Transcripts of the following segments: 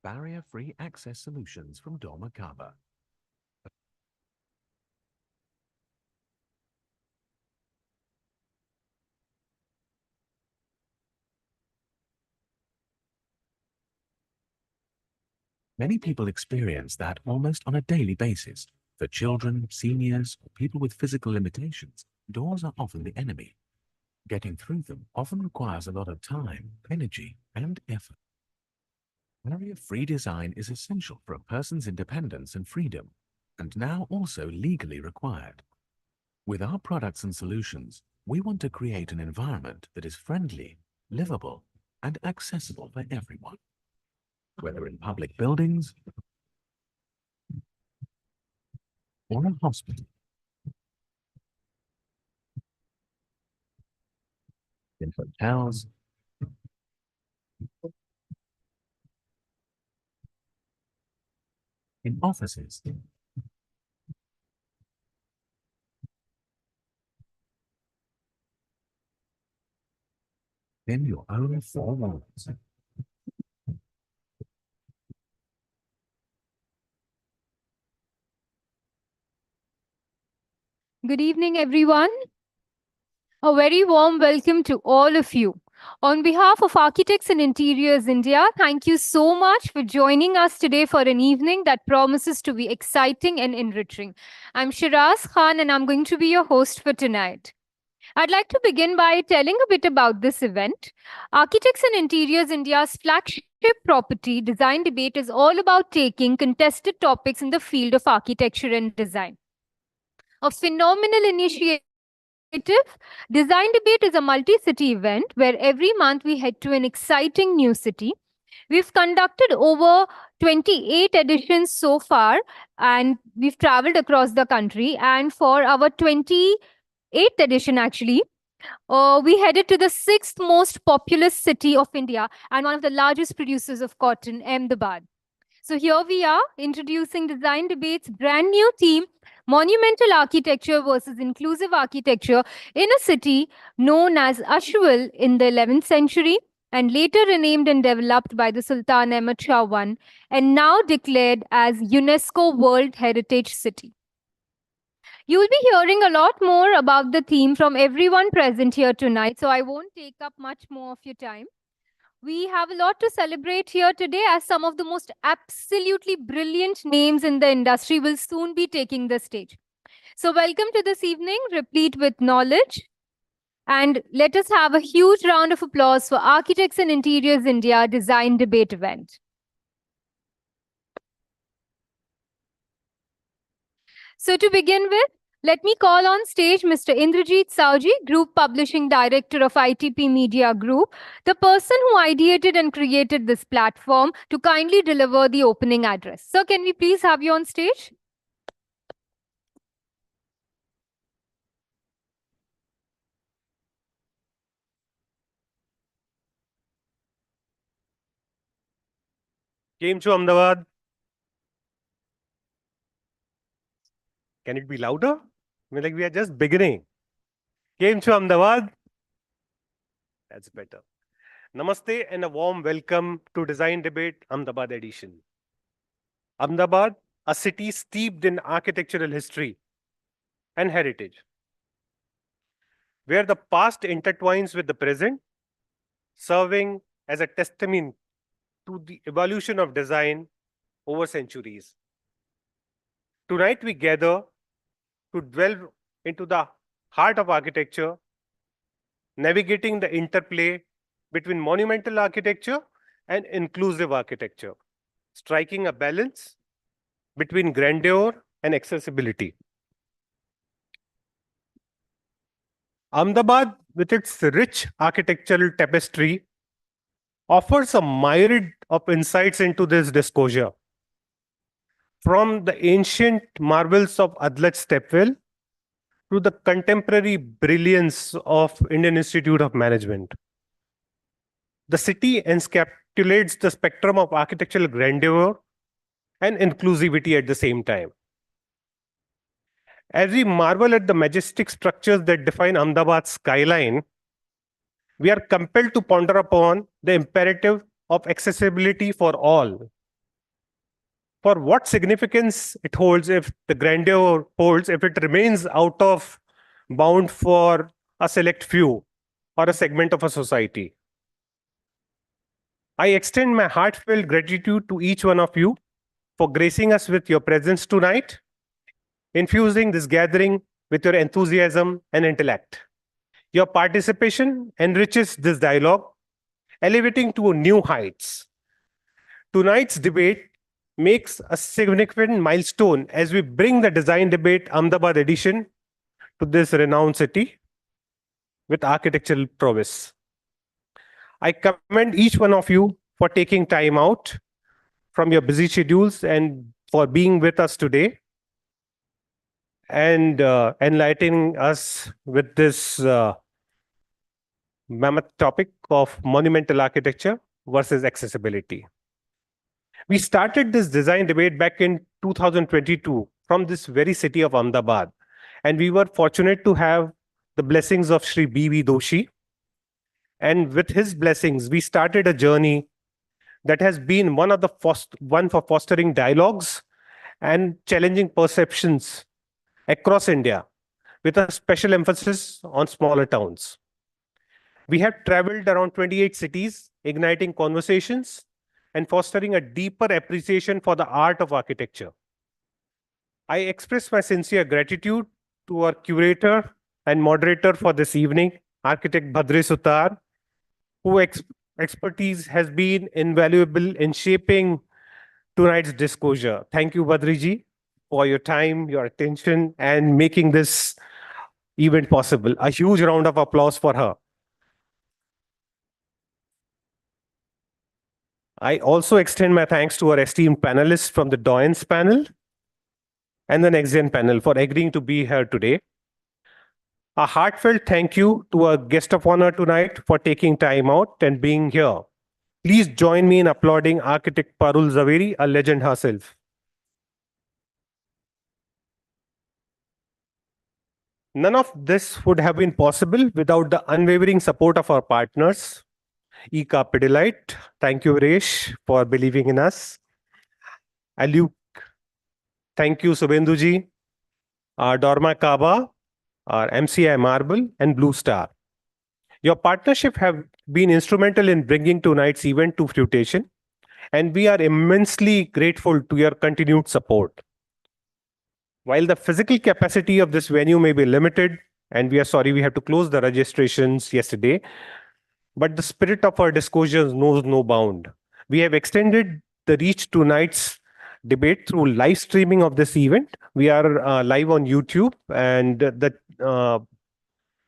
Barrier-free access solutions from Dormakaba. Many people experience that almost on a daily basis. For children, seniors, or people with physical limitations, doors are often the enemy. Getting through them often requires a lot of time, energy, and effort. Barrier-free design is essential for a person's independence and freedom, and now also legally required. With our products and solutions, we want to create an environment that is friendly, livable, and accessible for everyone. Whether in public buildings or a hospital, in hotels, in offices, in your own four walls. Good evening, everyone. A very warm welcome to all of you. On behalf of Architects and Interiors India, thank you so much for joining us today for an evening that promises to be exciting and enriching. I'm Shiraz Khan and I'm going to be your host for tonight. I'd like to begin by telling a bit about this event. Architects and Interiors India's flagship property design debate is all about taking contested topics in the field of architecture and design. A phenomenal initiative. Design Debate is a multi-city event where every month we head to an exciting new city. We've conducted over 28 editions so far, and we've traveled across the country. And for our 28th edition, actually, we headed to the sixth most populous city of India and one of the largest producers of cotton, Ahmedabad. So here we are introducing Design Debate's brand new theme, Monumental Architecture versus Inclusive Architecture in a city known as Ashwal in the 11th century and later renamed and developed by the Sultan Ahmad Shah I and now declared as UNESCO World Heritage City. You will be hearing a lot more about the theme from everyone present here tonight, so I won't take up much more of your time. We have a lot to celebrate here today as some of the most absolutely brilliant names in the industry will soon be taking the stage. So welcome to this evening, replete with knowledge. And let us have a huge round of applause for Architects and Interiors India Design Debate event. So to begin with, Let me call on stage Mr. Indrajit Sauji, Group Publishing Director of ITP Media Group, the person who ideated and created this platform, to kindly deliver the opening address. Sir, can we please have you on stage? Came to Ahmedabad. Can it be louder? I mean, like we are just beginning. Came to Ahmedabad. That's better. Namaste and a warm welcome to Design Debate Ahmedabad edition. Ahmedabad, a city steeped in architectural history and heritage, where the past intertwines with the present, serving as a testament to the evolution of design over centuries. Tonight we gather to delve into the heart of architecture, navigating the interplay between monumental architecture and inclusive architecture, striking a balance between grandeur and accessibility. Ahmedabad, with its rich architectural tapestry, offers a myriad of insights into this disclosure. From the ancient marvels of Adlat Stepwell to the contemporary brilliance of Indian Institute of Management. The city encapsulates the spectrum of architectural grandeur and inclusivity at the same time. As we marvel at the majestic structures that define Ahmedabad's skyline, we are compelled to ponder upon the imperative of accessibility for all. For what significance it holds if the grandeur holds, if it remains out of bound for a select few or a segment of a society. I extend my heartfelt gratitude to each one of you for gracing us with your presence tonight, infusing this gathering with your enthusiasm and intellect. Your participation enriches this dialogue, elevating to new heights. Tonight's debate makes a significant milestone as we bring the Design Debate Ahmedabad edition to this renowned city with architectural prowess. I commend each one of you for taking time out from your busy schedules and for being with us today and enlightening us with this mammoth topic of monumental architecture versus accessibility. We started this design debate back in 2022 from this very city of Ahmedabad, and we were fortunate to have the blessings of Sri B.V. Doshi. And with his blessings, we started a journey that has been one for fostering dialogues and challenging perceptions across India, with a special emphasis on smaller towns. We have traveled around 28 cities, igniting conversations and fostering a deeper appreciation for the art of architecture. I express my sincere gratitude to our curator and moderator for this evening, architect Bhadre Sutar, whose expertise has been invaluable in shaping tonight's disclosure. Thank you, Badriji, for your time, your attention, and making this event possible. A huge round of applause for her. I also extend my thanks to our esteemed panelists from the Doyens panel and the Next Gen panel for agreeing to be here today. A heartfelt thank you to our guest of honor tonight for taking time out and being here. Please join me in applauding architect Parul Zaveri, a legend herself. None of this would have been possible without the unwavering support of our partners. Ika Pidilite, thank you, Resh, for believing in us. Aluk, thank you, Subenduji. Dorma Kaba, our MCI Marble, and Blue Star. Your partnership have been instrumental in bringing tonight's event to fruition, and we are immensely grateful to your continued support. While the physical capacity of this venue may be limited, and we are sorry we have to close the registrations yesterday, but the spirit of our disclosures knows no bound. We have extended the reach tonight's debate through live streaming of this event. We are live on YouTube, and the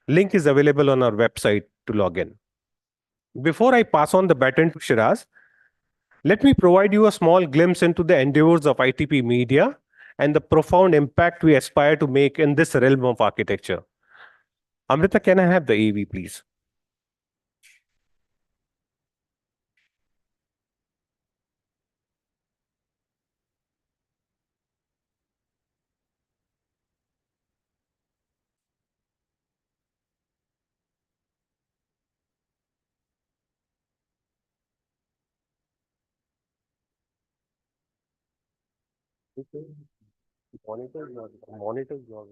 link is available on our website to log in. Before I pass on the baton to Shiraz, let me provide you a small glimpse into the endeavors of ITP Media and the profound impact we aspire to make in this realm of architecture. Amrita, can I have the AV, please? Monitor your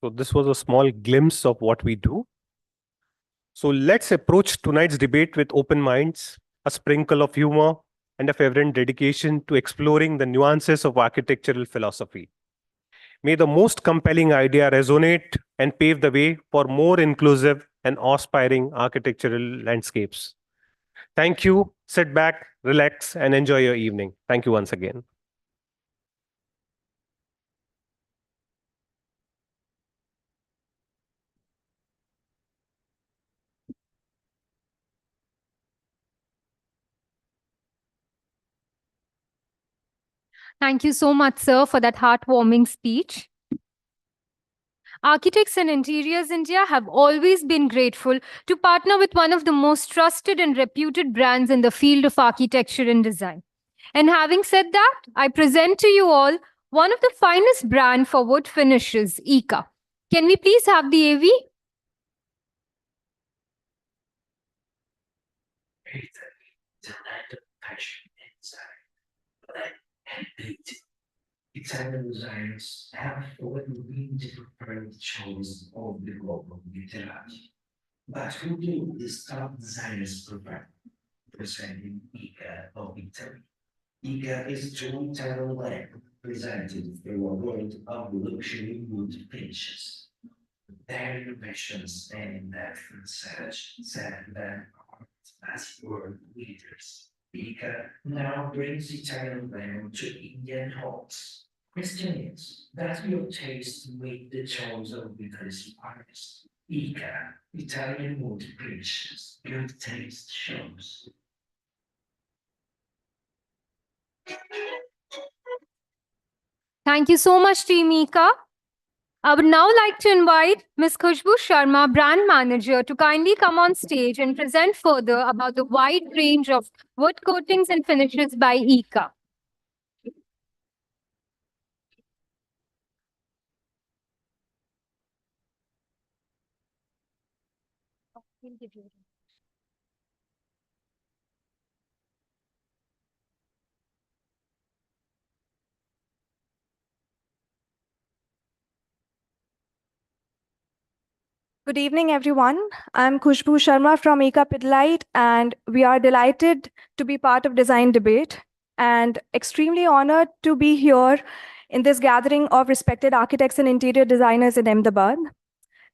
So this was a small glimpse of what we do. So let's approach tonight's debate with open minds, a sprinkle of humor, and a fervent dedication to exploring the nuances of architectural philosophy. May the most compelling idea resonate and pave the way for more inclusive and aspiring architectural landscapes. Thank you. Sit back, relax, and enjoy your evening. Thank you once again. Thank you so much, sir, for that heartwarming speech. Architects and Interiors India have always been grateful to partner with one of the most trusted and reputed brands in the field of architecture and design. And having said that, I present to you all one of the finest brand for wood finishes, ICA. Can we please have the AV? It's an act of passion inside, but Italian designers have already been the preferred choice of the global literati. But who do these top designers prefer? Presenting ICA of Italy. ICA is a true Italian brand presented through a world of luxury wood finishes. Their innovations and that research set them apart. as world leaders. ICA now brings Italian lamb to Indian homes. Question is, does your taste make the choice of because artist? ICA, Italian multi-precious, good taste shows. Thank you so much, Team Ika. I would now like to invite Ms. Khushbu Sharma, brand manager, to kindly come on stage and present further about the wide range of wood coatings and finishes by Ika. Good evening, everyone. I'm Khushbu Sharma from Ika Pidilite, and we are delighted to be part of Design Debate and extremely honored to be here in this gathering of respected architects and interior designers in Ahmedabad.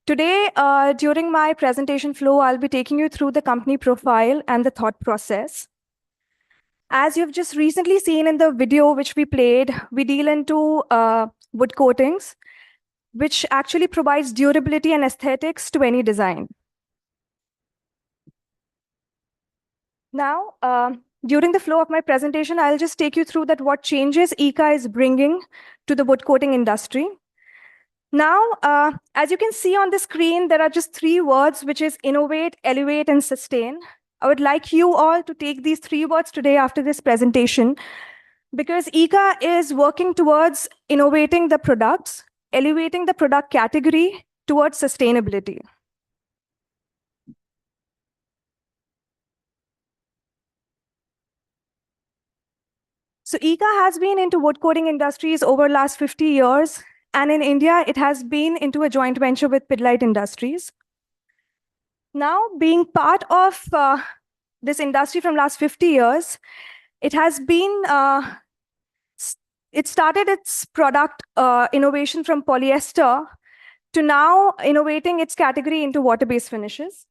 Today, during my presentation flow, I'll be taking you through the company profile and the thought process. As you've just recently seen in the video which we played, we deal into wood coatings, which actually provides durability and aesthetics to any design. Now, during the flow of my presentation, I'll just take you through that what changes ICA is bringing to the wood coating industry. Now, as you can see on the screen, there are just 3 words, which is innovate, elevate, and sustain. I would like you all to take these 3 words today after this presentation, because ICA is working towards innovating the products, elevating the product category towards sustainability. So ICA has been into wood coating industries over the last 50 years. And in India, it has been into a joint venture with Pidilite Industries. Now, being part of this industry from last 50 years, it has been, it started its product innovation from polyester to now innovating its category into water-based finishes.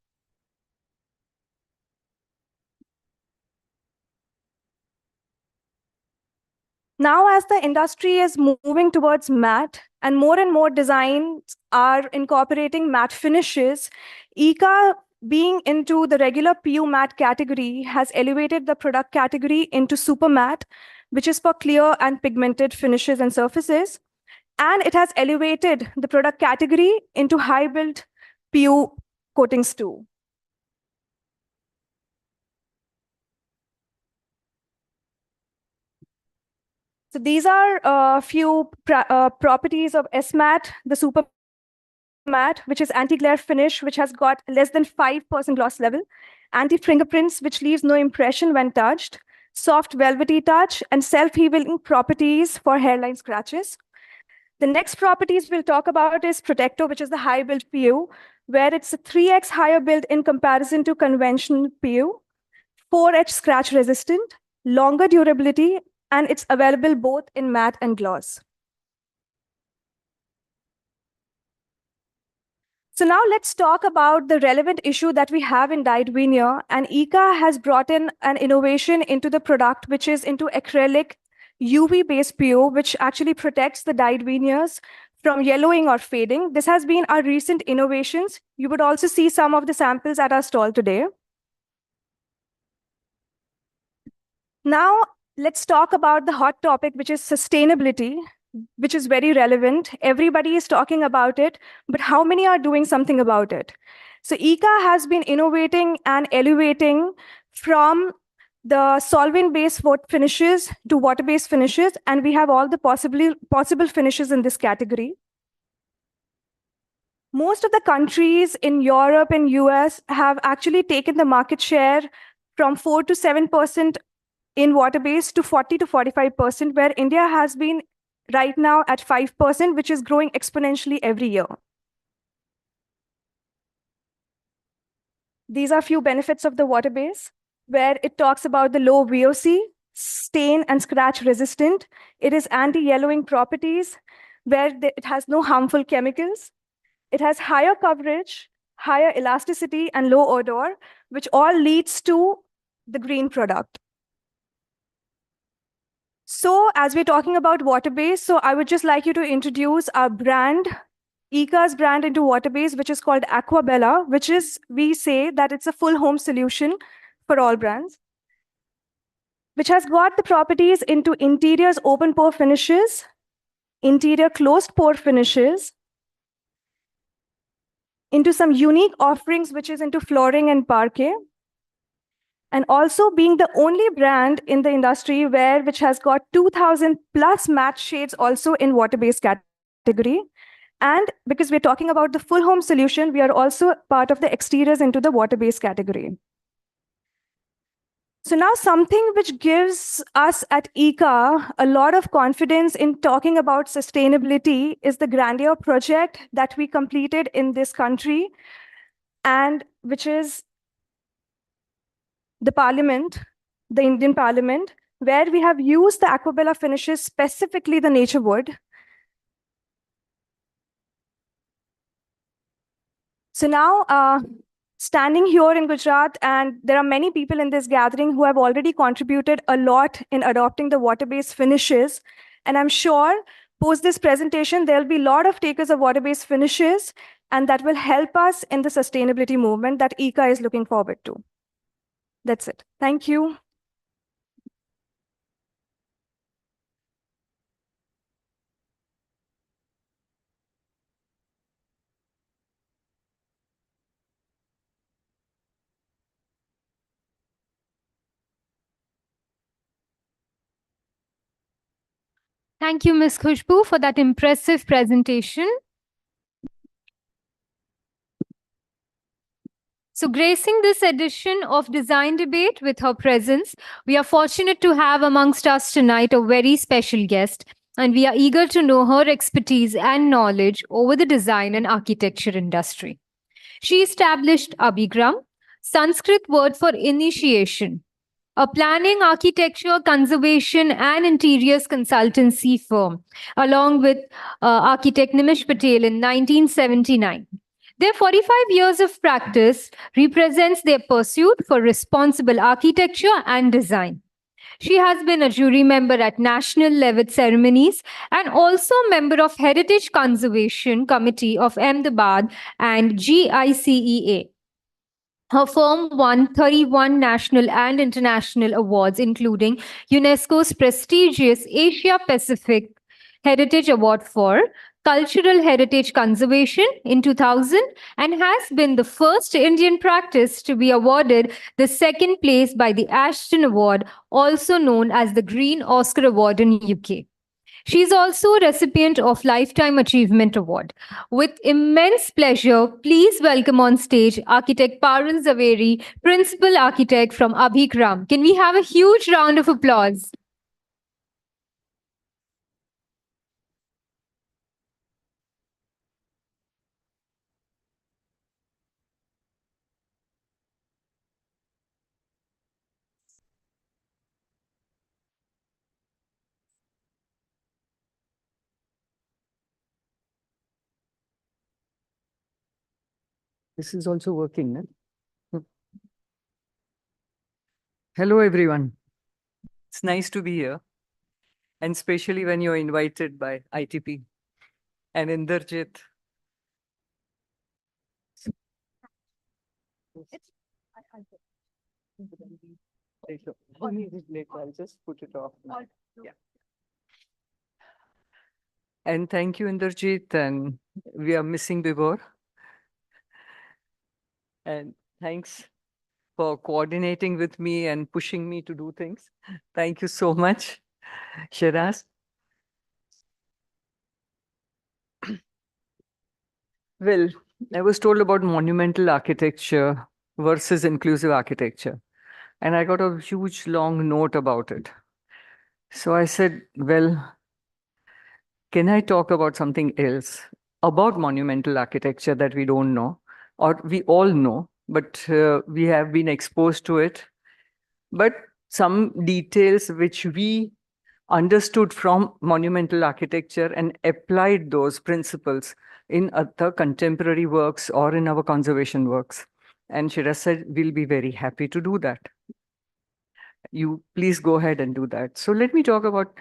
Now, as the industry is moving towards matte and more designs are incorporating matte finishes, ICA being into the regular PU matte category has elevated the product category into super matte, which is for clear and pigmented finishes and surfaces. And it has elevated the product category into high build PU coatings too. So these are a few properties of S-matte, the super matte, which is anti-glare finish, which has got less than 5% gloss level, anti-fingerprints, which leaves no impression when touched, soft velvety touch, and self-healing properties for hairline scratches. The next properties we'll talk about is Protector, which is the high build PU, where it's a 3x higher build in comparison to conventional PU, 4H scratch resistant, longer durability, and it's available both in matte and gloss. So now let's talk about the relevant issue that we have in dyed veneer, and ICA has brought in an innovation into the product, which is into acrylic UV-based PU, which actually protects the dyed veneers from yellowing or fading. This has been our recent innovations. You would also see some of the samples at our stall today. Now, let's talk about the hot topic, which is sustainability, which is very relevant. Everybody is talking about it, but how many are doing something about it? So ICA has been innovating and elevating from the solvent-based wood finishes to water-based finishes, and we have all the possible finishes in this category. Most of the countries in Europe and US have actually taken the market share from 4 to 7% in water-based to 40 to 45%, where India has been right now at 5%, which is growing exponentially every year. These are few benefits of the water-based, where it talks about the low VOC, stain and scratch resistant. It is anti-yellowing properties, where it has no harmful chemicals. It has higher coverage, higher elasticity, and low odor, which all leads to the green product. So as we're talking about water-based, so I would just like you to introduce our brand, ICA's brand into water-based, which is called Aquabella, which is, we say that it's a full home solution for all brands, which has got the properties into interiors open pore finishes, interior closed pore finishes, into some unique offerings, which is into flooring and parquet, and also being the only brand in the industry which has got 2,000 plus matte shades also in water-based category. And because we're talking about the full home solution, we are also part of the exteriors into the water-based category. So now something which gives us at ICA a lot of confidence in talking about sustainability is the grandeur project that we completed in this country, and which is the Parliament, the Indian Parliament, where we have used the Aquabella finishes, specifically the nature wood. So now, standing here in Gujarat, and there are many people in this gathering who have already contributed a lot in adopting the water-based finishes. And I'm sure post this presentation, there'll be a lot of takers of water-based finishes, and that will help us in the sustainability movement that ICA is looking forward to. That's it. Thank you. Thank you, Ms. Khushbu, for that impressive presentation. So gracing this edition of Design Debate with her presence, we are fortunate to have amongst us tonight a very special guest, and we are eager to know her expertise and knowledge over the design and architecture industry. She established Abhigram, Sanskrit word for initiation, a planning, architecture, conservation, and interiors consultancy firm, along with architect Nimish Patel in 1979. Their 45 years of practice represents their pursuit for responsible architecture and design. She has been a jury member at national level ceremonies and also a member of Heritage Conservation Committee of Ahmedabad and GICEA. Her firm won 31 national and international awards, including UNESCO's prestigious Asia Pacific Heritage Award for Cultural Heritage Conservation in 2000, and has been the first Indian practice to be awarded the second place by the Ashton Award, also known as the Green Oscar Award in UK. She is also a recipient of Lifetime Achievement Award. With immense pleasure, please welcome on stage architect Parul Zaveri, principal architect from Abhigram. Can we have a huge round of applause? This is also working. No? Hello, everyone. It's nice to be here, and especially when you're invited by ITP and Inderjit. I'll just put it off now. Yeah. And thank you, Inderjit, and we are missing Bibor. And thanks for coordinating with me and pushing me to do things. Thank you so much, Shiraz. Well, I was told about monumental architecture versus inclusive architecture, and I got a huge long note about it. So I said, well, can I talk about something else about monumental architecture that we don't know, or we all know, but we have been exposed to it, but some details which we understood from monumental architecture and applied those principles in other contemporary works or in our conservation works. And Shira said, we'll be very happy to do that. You please go ahead and do that. So let me talk about,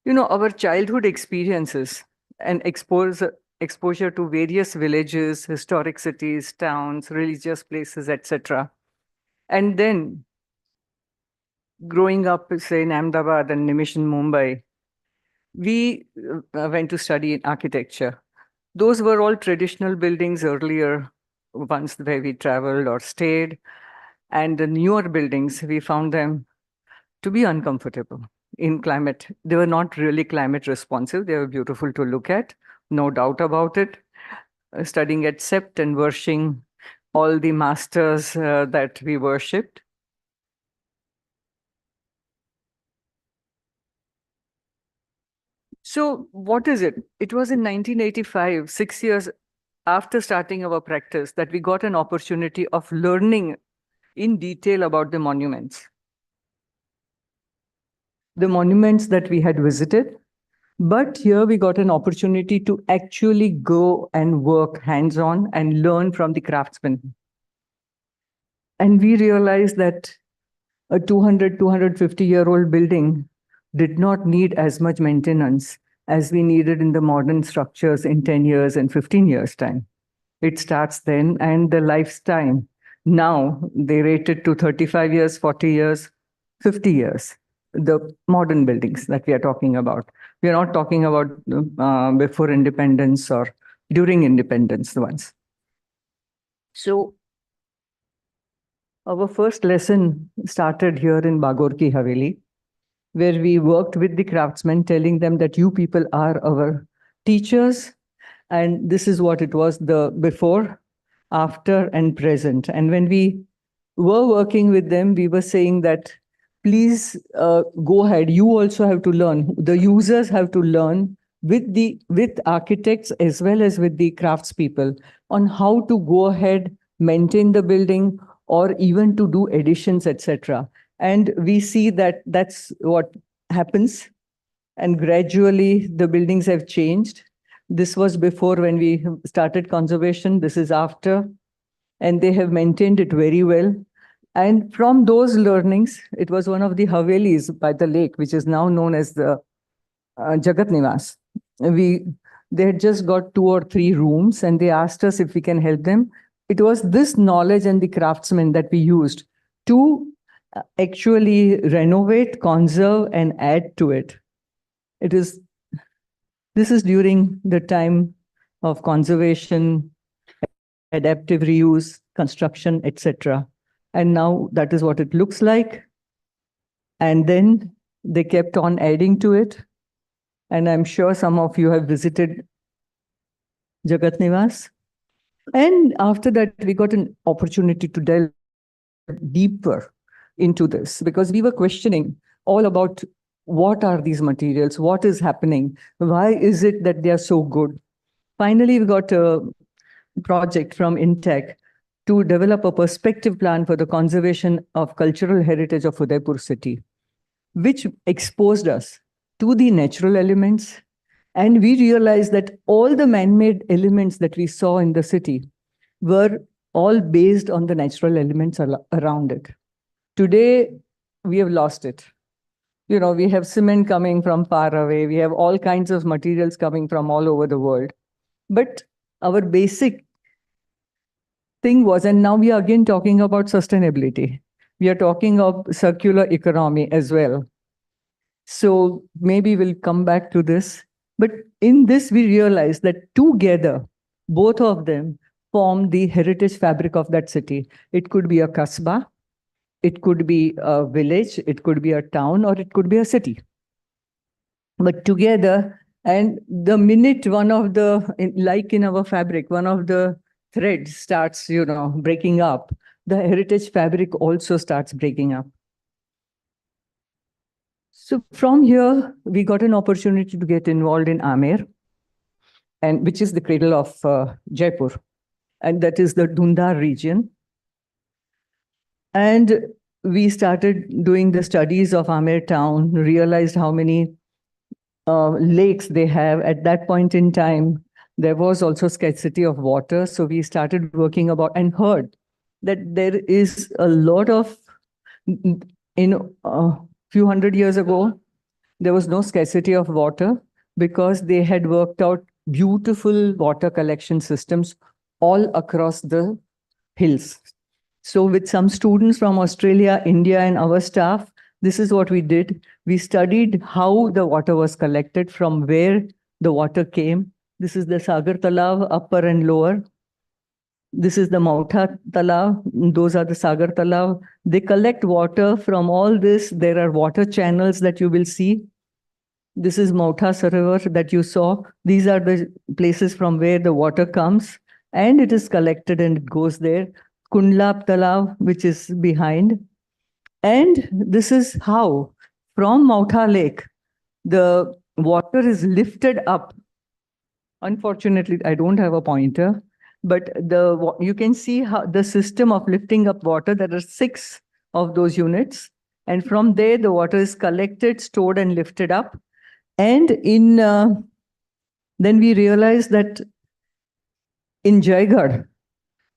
our childhood experiences and exposure to various villages, historic cities, towns, religious places, etc. And then growing up, say, in Ahmedabad and Nimish in Mumbai, we went to study in architecture. Those were all traditional buildings earlier, ones where we traveled or stayed. And the newer buildings, we found them to be uncomfortable in climate. They were not really climate responsive. They were beautiful to look at, no doubt about it. Studying at Sept and worshipping all the masters that we worshipped. So what is it? It was in 1985, 6 years after starting our practice, that we got an opportunity of learning in detail about the monuments. The monuments that we had visited, but here we got an opportunity to actually go and work hands-on and learn from the craftsmen. And we realized that a 200, 250-year-old building did not need as much maintenance as we needed in the modern structures in 10 years and 15 years' time. It starts then, and the lifetime, now they rate it to 35 years, 40 years, 50 years, the modern buildings that we are talking about. We are not talking about before independence or during independence ones. So our first lesson started here in Bagorki Haveli, where we worked with the craftsmen, telling them that you people are our teachers, and this is what it was, the before, after, and present. And when we were working with them, we were saying that, please go ahead. You also have to learn. The users have to learn with architects as well as with the craftspeople on how to go ahead, maintain the building, or even to do additions, etc. And we see that that's what happens. And gradually the buildings have changed. This was before when we started conservation. This is after. And they have maintained it very well. And from those learnings, it was one of the Havelis by the lake, which is now known as the Jagat Nivas. They had just got 2 or 3 rooms, and they asked us if we can help them. It was this knowledge and the craftsmen that we used to actually renovate, conserve, and add to it. This is during the time of conservation, adaptive reuse, construction, etc. And now that is what it looks like. And then they kept on adding to it. And I'm sure some of you have visited Jagat Nivas. And after that, we got an opportunity to delve deeper into this, because we were questioning all about what are these materials, what is happening, why is it that they are so good. Finally, we got a project from INTEC to develop a perspective plan for the conservation of cultural heritage of Udaipur city, which exposed us to the natural elements. And we realized that all the man-made elements that we saw in the city were all based on the natural elements around it. Today, we have lost it. We have cement coming from far away. We have all kinds of materials coming from all over the world. But our basic thing was, and now we are again talking about sustainability. We are talking of circular economy as well. So maybe we'll come back to this. But in this, we realized that together, both of them form the heritage fabric of that city. It could be a kasbah, it could be a village, it could be a town, or it could be a city. But together, and the minute one of the, like in our fabric, one of the threads starts, breaking up, the heritage fabric also starts breaking up. So from here, we got an opportunity to get involved in Amer, and which is the cradle of Jaipur, and that is the Dhundar region. And we started doing the studies of Amer town, realized how many lakes they have. At that point in time, there was also scarcity of water. So we started working about and heard that there is a lot of, a few hundred years ago, there was no scarcity of water because they had worked out beautiful water collection systems all across the hills. So with some students from Australia, India, and our staff, this is what we did. We studied how the water was collected, from where the water came. This is the Sagar Talav, upper and lower. This is the Mautha Talav. Those are the Sagar Talav. They collect water from all this. There are water channels that you will see. This is Mautha Sarovar that you saw. These are the places from where the water comes, and it is collected and it goes there. Kundlap Talav, which is behind. And this is how, from Mautha Lake, the water is lifted up. Unfortunately, I don't have a pointer, but you can see how the system of lifting up water. There are 6 of those units. And from there, the water is collected, stored, and lifted up. And then we realized that in Jaigarh,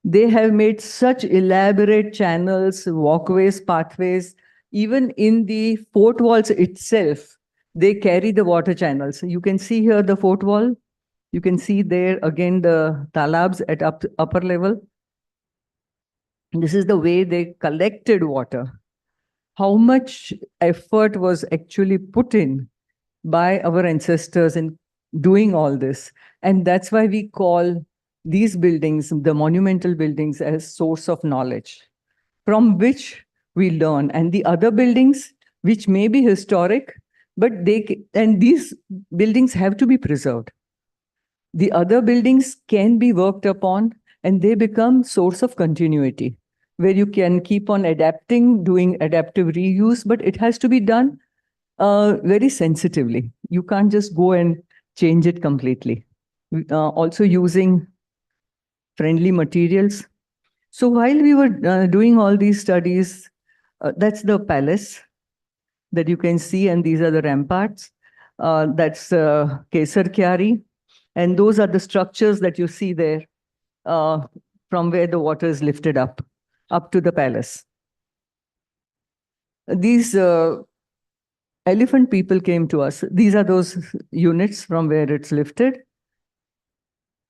they have made such elaborate channels, walkways, pathways. Even in the fort walls itself, they carry the water channels. You can see here the fort wall. You can see there again the talabs at upper level. This is the way they collected water. How much effort was actually put in by our ancestors in doing all this. And that's why we call these buildings, the monumental buildings, as source of knowledge from which we learn. And the other buildings, which may be historic, but these buildings have to be preserved. The other buildings can be worked upon and they become source of continuity, where you can keep on adapting, doing adaptive reuse, but it has to be done very sensitively. You can't just go and change it completely. Also using friendly materials. So while we were doing all these studies, that's the palace that you can see, and these are the ramparts. That's Kesar Kyari, and those are the structures that you see there from where the water is lifted up to the palace. These elephant people came to us. These are those units from where it's lifted.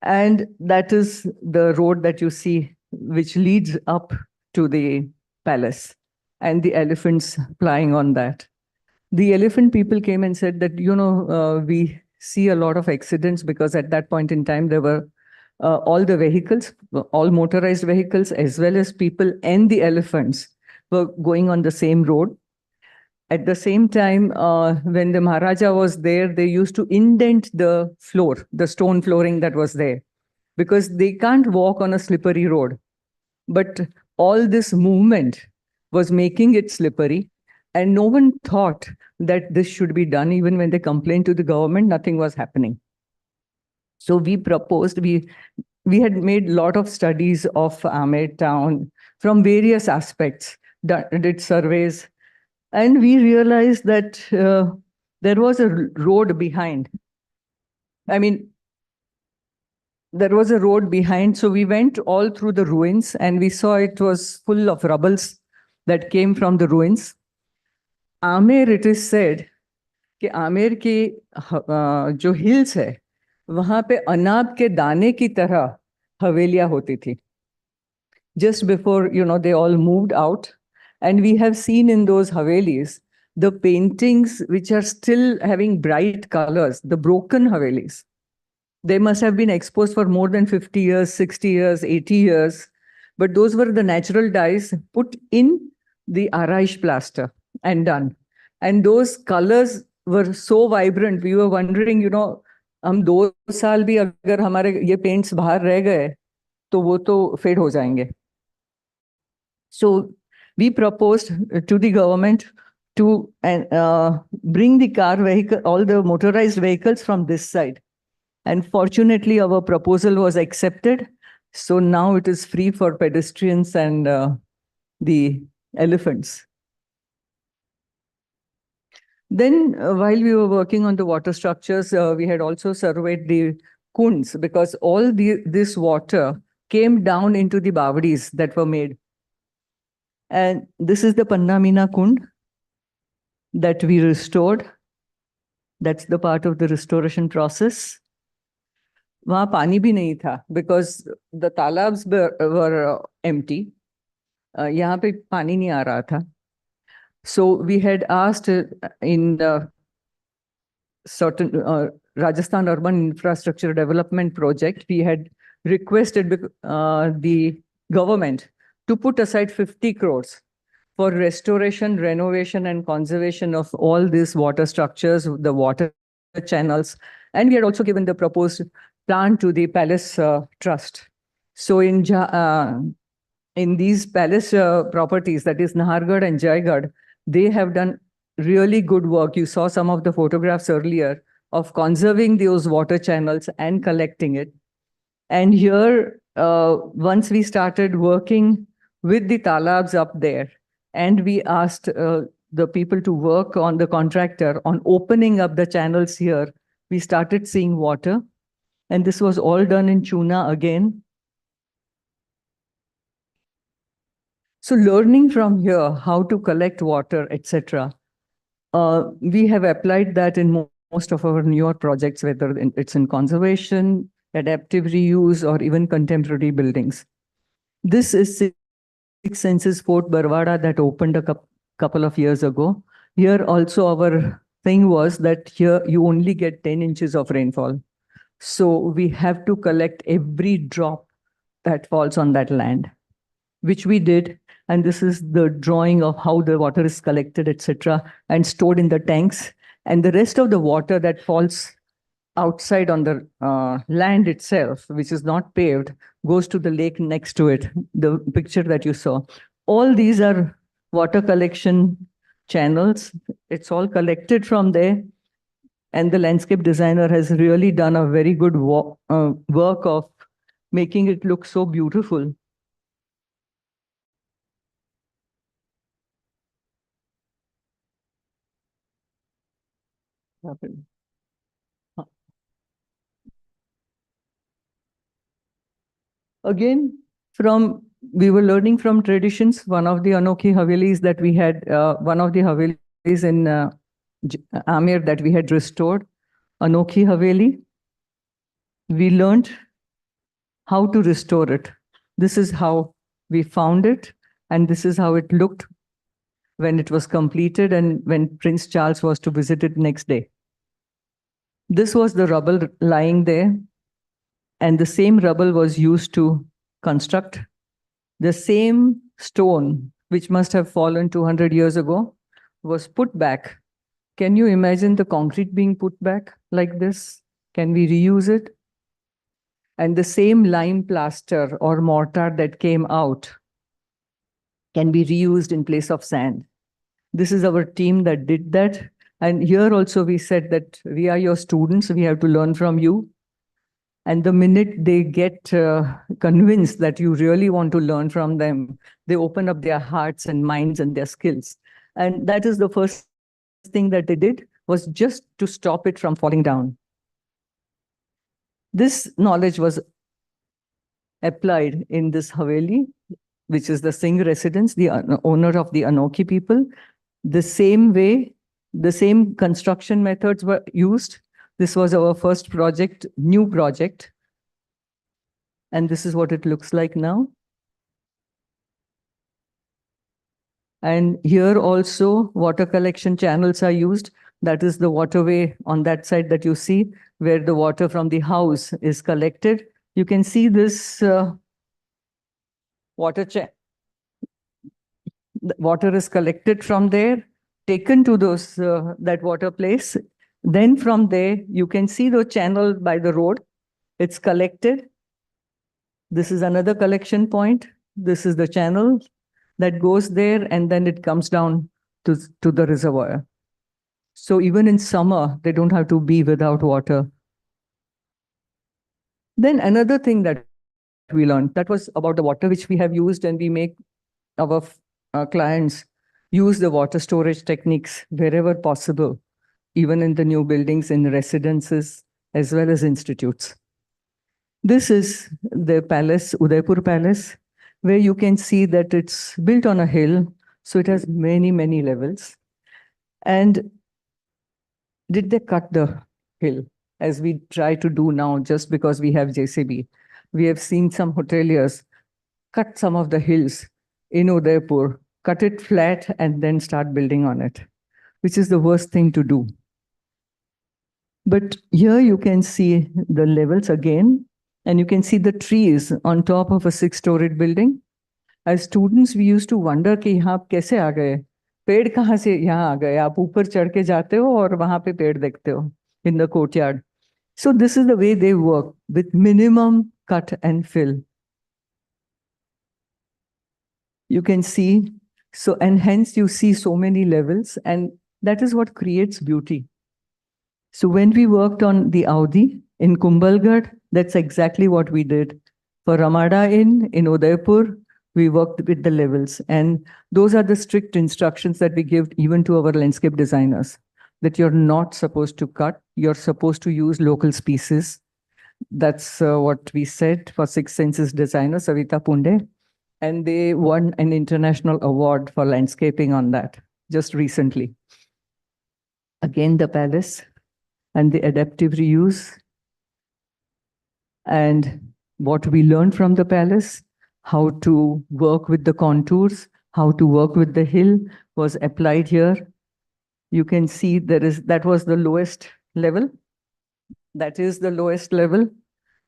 And that is the road that you see, which leads up to the palace, and the elephants flying on that. The elephant people came and said that, we see a lot of accidents because at that point in time, there were all the vehicles, all motorized vehicles, as well as people and the elephants were going on the same road. At the same time, when the Maharaja was there, they used to indent the floor, the stone flooring that was there, because they can't walk on a slippery road. But all this movement was making it slippery, and no one thought that this should be done. Even when they complained to the government, nothing was happening. So we proposed, we had made a lot of studies of Ahmed town from various aspects, did surveys, and we realized that there was a road behind. There was a road behind. So we went all through the ruins and we saw it was full of rubbles that came from the ruins. Amer, it is said, कि आमेर की जो hills है, वहां पे अनाब के दाने की तरह हवेलियां होती थी. Just before, they all moved out. And we have seen in those havelis, the paintings which are still having bright colors, the broken havelis. They must have been exposed for more than 50 years, 60 years, 80 years. But those were the natural dyes put in the Araish plaster and done. And those colors were so vibrant. We were wondering, हम 2 साल भी अगर हमारे ये paints बाहर रह गए, तो वो तो fade हो जाएंगे. So we proposed to the government to bring the car vehicle, all the motorized vehicles from this side. And fortunately, our proposal was accepted. So now it is free for pedestrians and the elephants. Then while we were working on the water structures, we had also surveyed the kunds, because all this water came down into the bavadis that were made. And this is the Pannamina Kund that we restored. That's the part of the restoration process. वहाँ पानी भी नहीं था because the talabs were empty. यहाँ पे पानी नहीं आ रहा था. So we had asked in certain Rajasthan Urban Infrastructure Development Project, we had requested the government to put aside 50 crores for restoration, renovation, and conservation of all these water structures, the water channels. And we had also given the proposed plan to the Palace Trust. So in these palace properties, that is Nahargarh and Jaigarh, they have done really good work. You saw some of the photographs earlier of conserving those water channels and collecting it. And here, once we started working with the talabs up there, and we asked the people to work on the contractor on opening up the channels here, we started seeing water. And this was all done in Chuna again. So learning from here how to collect water, etc., we have applied that in most of our newer projects, whether it's in conservation, adaptive reuse, or even contemporary buildings. This is Six Senses Fort Barwada that opened a couple of years ago. Here also our thing was that here you only get 10 inches of rainfall. So we have to collect every drop that falls on that land, which we did. And this is the drawing of how the water is collected, etc., and stored in the tanks. And the rest of the water that falls outside on the land itself, which is not paved, goes to the lake next to it, the picture that you saw. All these are water collection channels. It's all collected from there. And the landscape designer has really done a very good work of making it look so beautiful. Again, we were learning from traditions. One of the Anokhi Havelis that we had, one of the Havelis in Amir that we had restored, Anokhi Haveli, we learned how to restore it. This is how we found it, and this is how it looked when it was completed and when Prince Charles was to visit it next day. This was the rubble lying there, and the same rubble was used to construct. The same stone, which must have fallen 200 years ago, was put back. Can you imagine the concrete being put back like this? Can we reuse it? And the same lime plaster or mortar that came out can be reused in place of sand. This is our team that did that. And here also we said that we are your students, we have to learn from you. And the minute they get convinced that you really want to learn from them, they open up their hearts and minds and their skills. And that is the first thing that they did, was just to stop it from falling down. This knowledge was applied in this Haveli, which is the Singh residence, the owner of the Anokhi people. The same way, the same construction methods were used. This was our first project, new project. And this is what it looks like now. And here also water collection channels are used. That is the waterway on that side that you see, where the water from the house is collected. You can see this water is collected from there, taken to those that water place. Then from there, you can see the channel by the road. It's collected. This is another collection point. This is the channel that goes there, and then it comes down to the reservoir. So even in summer, they don't have to be without water. Then another thing that we learned, that was about the water which we have used, and we make our clients use the water storage techniques wherever possible, even in the new buildings, in residences, as well as institutes. This is the palace, Udaipur Palace. where you can see that it's built on a hill. So it has many, many levels. And did they cut the hill as we try to do now just because we have JCB? We have seen some hoteliers cut some of the hills in Udaipur, cut it flat and then start building on it, which is the worst thing to do. But here you can see the levels again, and you can see the trees on top of a 6-storied building. As students, we used to wonder कि यहाँ आप कैसे आ गए, पेड़ कहाँ से यहाँ आ गए, आप ऊपर चढ़ के जाते हो और वहां पे पेड़ देखते हो in the courtyard. So this is the way they work, with minimum cut and fill. You can see, so, and hence you see so many levels, and that is what creates beauty. So when we worked on the Audi in Kumbhalgarh, that's exactly what we did. For Ramada Inn in Udaipur, we worked with the levels. And those are the strict instructions that we give even to our landscape designers, that you're not supposed to cut, you're supposed to use local species. That's what we said for Six Senses designer, Savita Punde. And they won an international award for landscaping on that just recently. Again, the palace and the adaptive reuse. And what we learned from the palace, how to work with the contours, how to work with the hill was applied here. You can see that was the lowest level. That is the lowest level.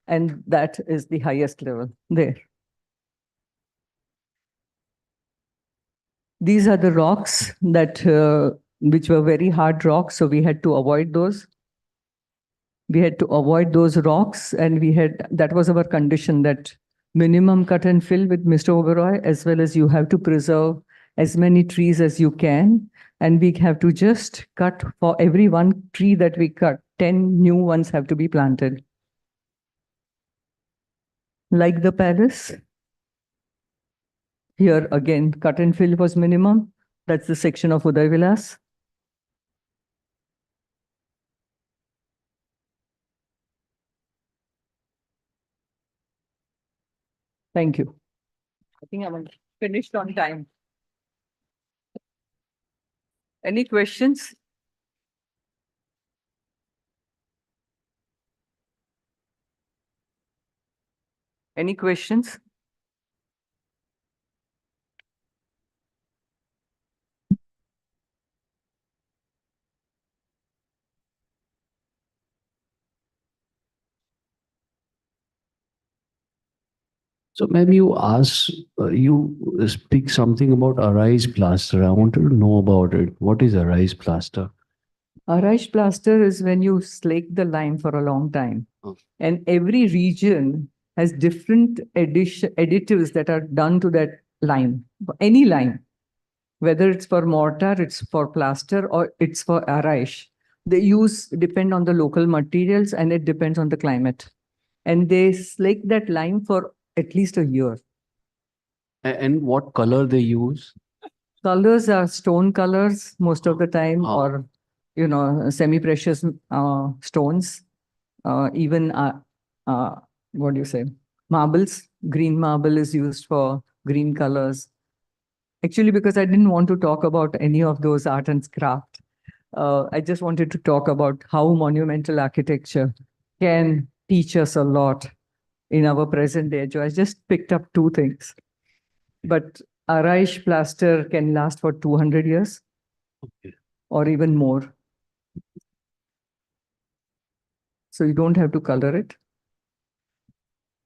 And that is the highest level there. These are the rocks that which were very hard rocks, so we had to avoid those. We had to avoid those rocks, and that was our condition, that minimum cut and fill with Mr. Oberoi, as well as you have to preserve as many trees as you can. And we have to just cut for every one tree that we cut, 10 new ones have to be planted. Like the palace. Here again, cut and fill was minimum. That's the section of Uday Vilas. Thank you. I think I'm finished on time. Any questions? Any questions? So, ma'am, you speak something about Arise plaster. I want to know about it. What is Arise plaster? Arise plaster is when you slake the lime for a long time. Oh. And every region has different additives that are done to that lime, any lime, whether it's for mortar, it's for plaster, or it's for Arise. They depend on the local materials, and it depends on the climate. And they slake that lime for at least a year. And what color they use? Colors are stone colors most of the time, Oh. or semi-precious stones. Even what do you say? Marbles. Green marble is used for green colors. Actually, because I didn't want to talk about any of those art and craft, I just wanted to talk about how monumental architecture can teach us a lot in our present day. So I just picked up two things. But Arise plaster can last for 200 years. Okay. Or even more. So you don't have to color it.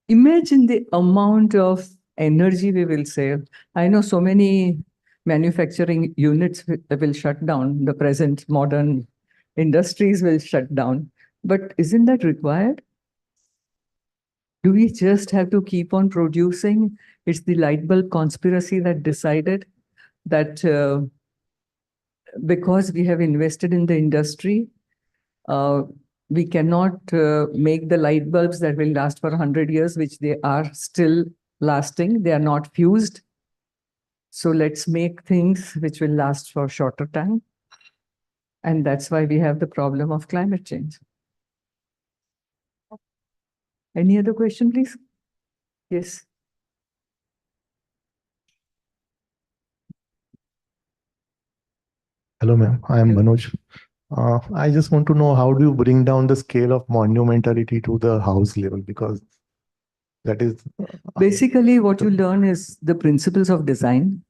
Imagine the amount of energy we will save. I know so many manufacturing units will shut down. The present modern industries will shut down. But isn't that required? Do we just have to keep on producing? It's the light bulb conspiracy that decided that because we have invested in the industry, we cannot make the light bulbs that will last for 100 years, which they are still lasting. They are not fused. So let's make things which will last for shorter time. And that's why we have the problem of climate change. Any other question, please? Yes. Hello, ma'am. I am Manoj. I just want to know how do you bring down the scale of monumentality to the house level, because that is Basically, what you learn is the principles of design,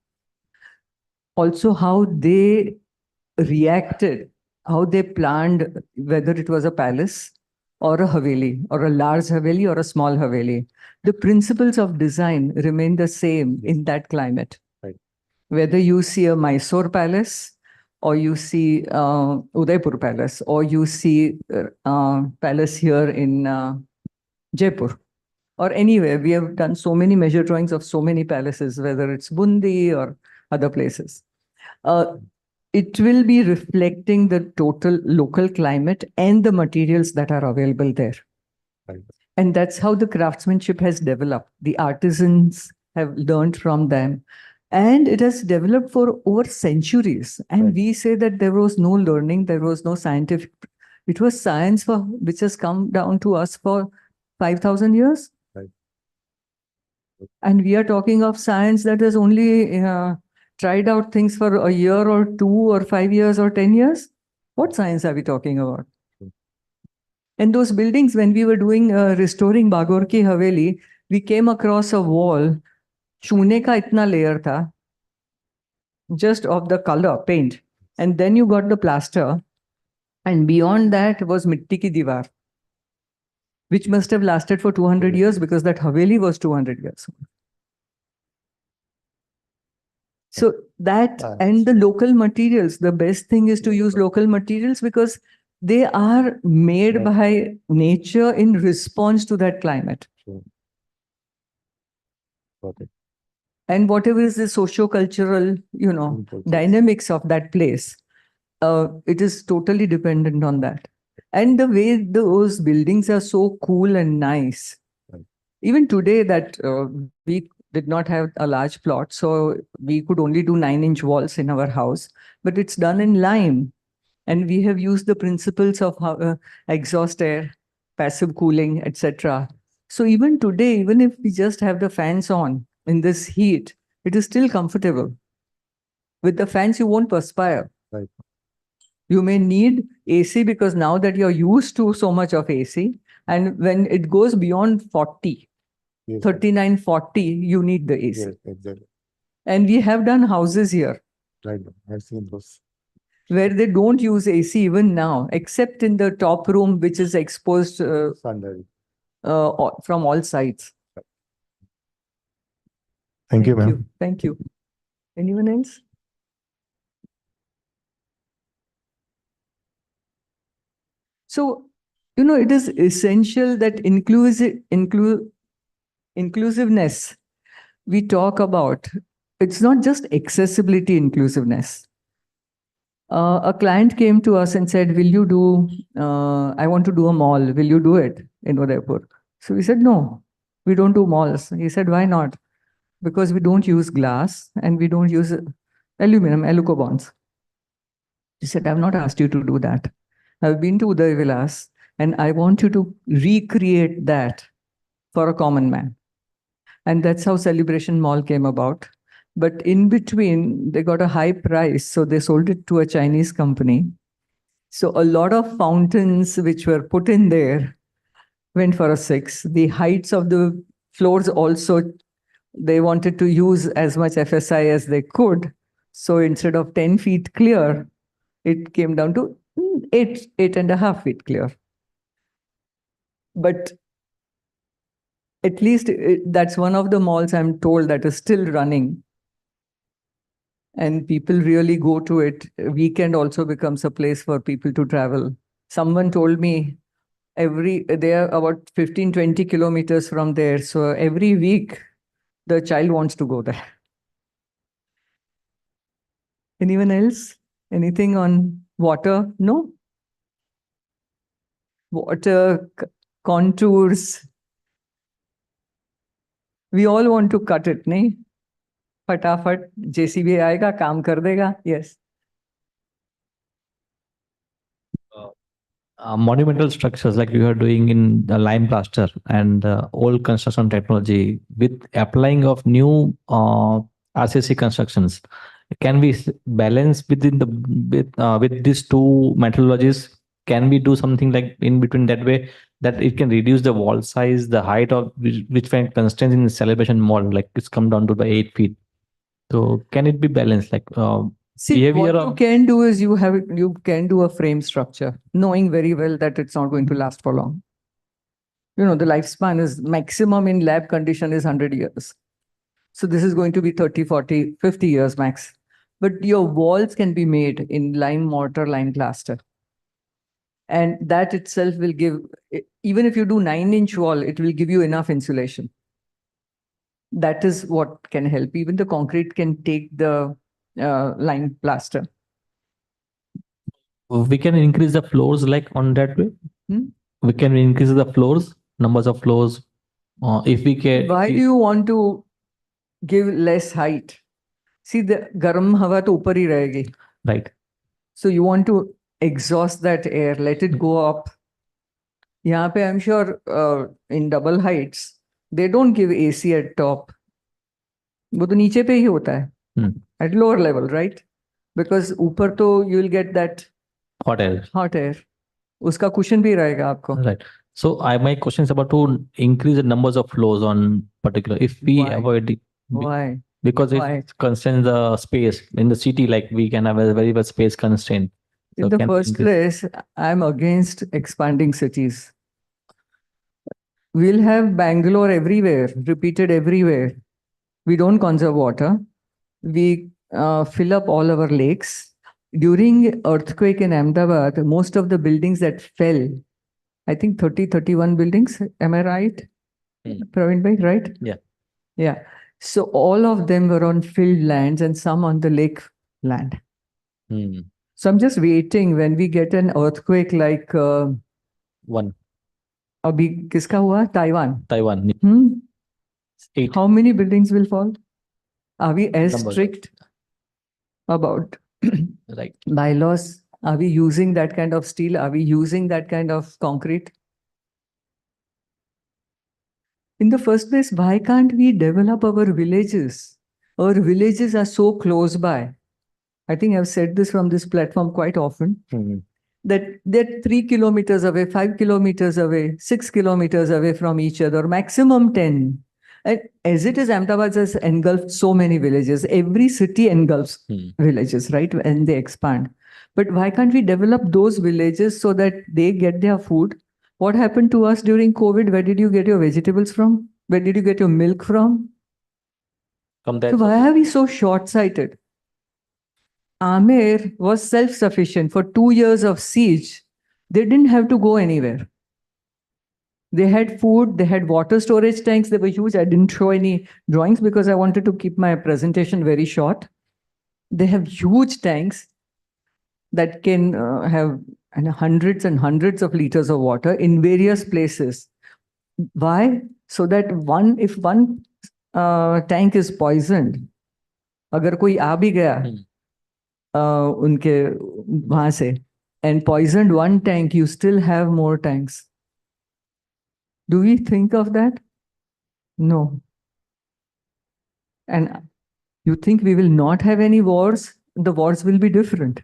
also how they reacted, how they planned, whether it was a palace or a haveli, or a large haveli or a small haveli. The principles of design remain the same in that climate. Right. Whether you see a Mysore palace, or you see Udaipur palace, or you see palace here in Jaipur, or anywhere. We have done so many measure drawings of so many palaces, whether it's Bundi or other places. It will be reflecting the total local climate and the materials that are available there. Right. And that's how the craftsmanship has developed. The artisans have learned from them. And it has developed for over centuries. And Right. we say that there was no learning, there was no scientific. It was science for which has come down to us for 5,000 years. Right. And we are talking of science that has only tried out things for a year or 2 or 5 years or 10 years. What science are we talking about? And those buildings, when we were doing restoring Bagor Ki Haveli, we came across a wall, chune ka itna layer tha, just of the color, paint. And then you got the plaster. And beyond that was mitti ki diwar, which must have lasted for 200 years because that Haveli was 200 years old. So that and the local materials, the best thing is to use local materials because they are made by nature in response to that climate. Sure. Got it. And whatever is the socio-cultural, Impulses. dynamics of that place, it is totally dependent on that. And the way those buildings are so cool and nice. Right. Even today that we did not have a large plot, so we could only do 9-inch walls in our house, but it's done in lime. And we have used the principles of how, exhaust air, passive cooling, etc. So even today, even if we just have the fans on in this heat, it is still comfortable. With the fans, you won't perspire. Right. You may need AC because now that you're used to so much of AC, and when it goes beyond 40, Yes, 39, 40, you need the AC. yes, exactly. And we have done houses here Right. I've seen those. where they don't use AC even now, except in the top room, which is exposed Sunday. from all sides. Thank you, ma'am. Thank you. Anyone else? So, it is essential that inclusiveness we talk about. It's not just accessibility inclusiveness. A client came to us and said, will you do, I want to do a mall. Will you do it in Udaipur? So we said, no, we don't do malls. He said, why not? Because we don't use glass and we don't use aluminum, aluco bonds. He said, I've not asked you to do that. I've been to Uday Vilas and I want you to recreate that for a common man. And that's how Celebration Mall came about. But in between, they got a high price, so they sold it to a Chinese company. So a lot of fountains which were put in there went for a 6. The heights of the floors also, they wanted to use as much FSI as they could. So instead of 10 feet clear, it came down to 8.5 feet clear. But at least that's one of the malls I'm told that is still running. And people really go to it. Weekend also becomes a place for people to travel. Someone told me they are about 15, 20 kilometers from there. So every week, the child wants to go there. Anyone else? Anything on water? No? Water, contours. We all want to cut it, nahi? फटाफट JCB आएगा काम कर देगा. Yes. Monumental structures like you are doing in the lime plaster and old construction technology with applying of new RCC constructions. Can we balance within the with these two methodologies? Can we do something like in between that way that it can reduce the wall size, the height of which find constraints in the celebration model, like it's come down to the 8 feet. So can it be balanced, like See, behavior what you of can do is you can do a frame structure, knowing very well that it's not going to last for long. The lifespan is maximum in lab condition is 100 years. So this is going to be 30, 40, 50 years max. But your walls can be made in lime mortar, lime plaster. And that itself will give, even if you do 9-inch wall, it will give you enough insulation. That is what can help. Even the concrete can take the lime plaster. we can increase the floors like on that way? Hmm? We can increase the floors, numbers of floors. If we can. Why do you want to give less height? See, the garam hawa to upar hi rahegi. Right. So you want to exhaust that air, let it go up. यहाँ पे I'm sure in double heights, they don't give AC at top. वो तो नीचे पे ही होता है. At lower level, right? Because ऊपर तो you will get that Hot air. hot air. उसका cushion भी रहेगा आपको. Right. So my question is about to increase the numbers of floors on particular. If we Why? avoid it, Why? because if Why? it constrains the space in the city, like we can have a very much space constraint. In So the can first increase- place, I'm against expanding cities. We'll have Bangalore everywhere, repeated everywhere. We don't conserve water. We fill up all our lakes. During earthquake in Ahmedabad, most of the buildings that fell, I think 30, 31 buildings, am I right? Praveen bhai, right? Yeah. Yeah. So all of them were on filled lands and some on the lake land. So I'm just waiting when we get an earthquake like one abhi kiska hua? Taiwan. Taiwan. 8 How many buildings will fall? Are we as Numbers. strict about Right. bylaws? Are we using that kind of steel? Are we using that kind of concrete? In the first place, why can't we develop our villages? Our villages are so close by. I think I've said this from this platform quite often. That they're 3 kilometers away, 5 kilometers away, 6 kilometers away from each other, maximum 10. And as it is, Ahmedabad has engulfed so many villages. Every city engulfs villages, right? And they expand. But why can't we develop those villages so that they get their food? What happened to us during COVID? Where did you get your vegetables from? Where did you get your milk from? From that. So why are we so short-sighted? Amer was self-sufficient for 2 years of siege. They didn't have to go anywhere. They had food, they had water storage tanks, they were huge. I didn't show any drawings because I wanted to keep my presentation very short. They have huge tanks that can have hundreds and hundreds of liters of water in various places. Why? So that if one tank is poisoned, agar koi aa bhi gaya, unke wahan se, and poisoned one tank, you still have more tanks. Do we think of that? No. And you think we will not have any wars? The wars will be different.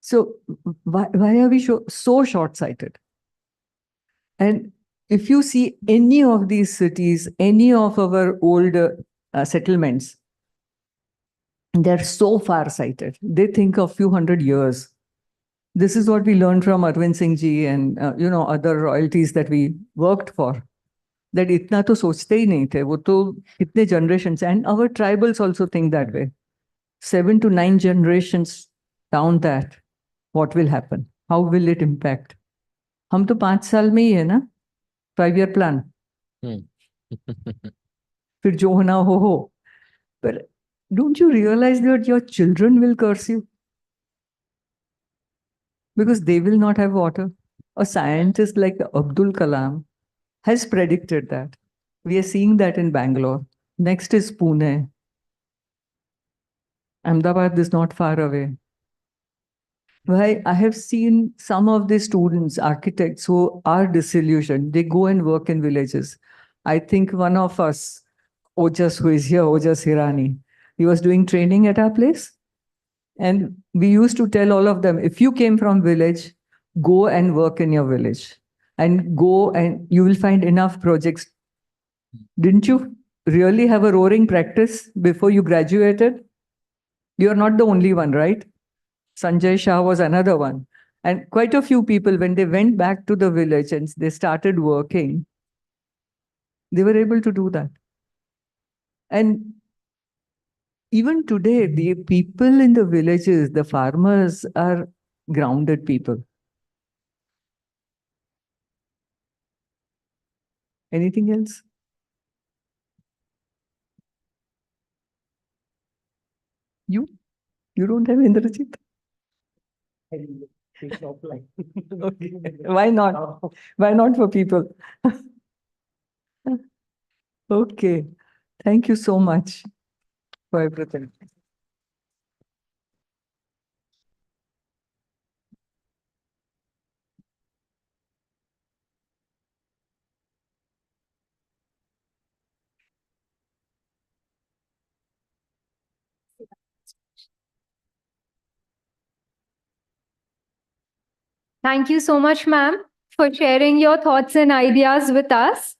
So why are we so short-sighted? And if you see any of these cities, any of our old settlements, they're so far-sighted. They think of few hundred years. This is what we learned from Arvind Singh ji and other royalties that we worked for. That itna to sochte hi nahi the, wo to kitne generations, and our tribals also think that way. 7 to 9 generations down that, what will happen? How will it impact? हम तो 5 साल में ही है ना, 5-year plan. फिर जो होना हो. But don't you realize that your children will curse you? Because they will not have water. A scientist like Abdul Kalam has predicted that. We are seeing that in Bangalore. Next is Pune. Ahmedabad is not far away. Why? I have seen some of the students, architects who are disillusioned. They go and work in villages. I think one of us Ojas, who is here, Ojas Hirani. He was doing training at our place. And we used to tell all of them, if you came from village, go and work in your village. And go and you will find enough projects. Didn't you really have a roaring practice before you graduated? You are not the only one, right? Sanjay Shah was another one. And quite a few people, when they went back to the village and they started working, they were able to do that. And even today, the people in the villages, the farmers are grounded people. Anything else? You don't have Indrajit? Okay. Why not? Why not for people? Okay. Thank you so much for everything. Thank you so much, ma'am, for sharing your thoughts and ideas with us.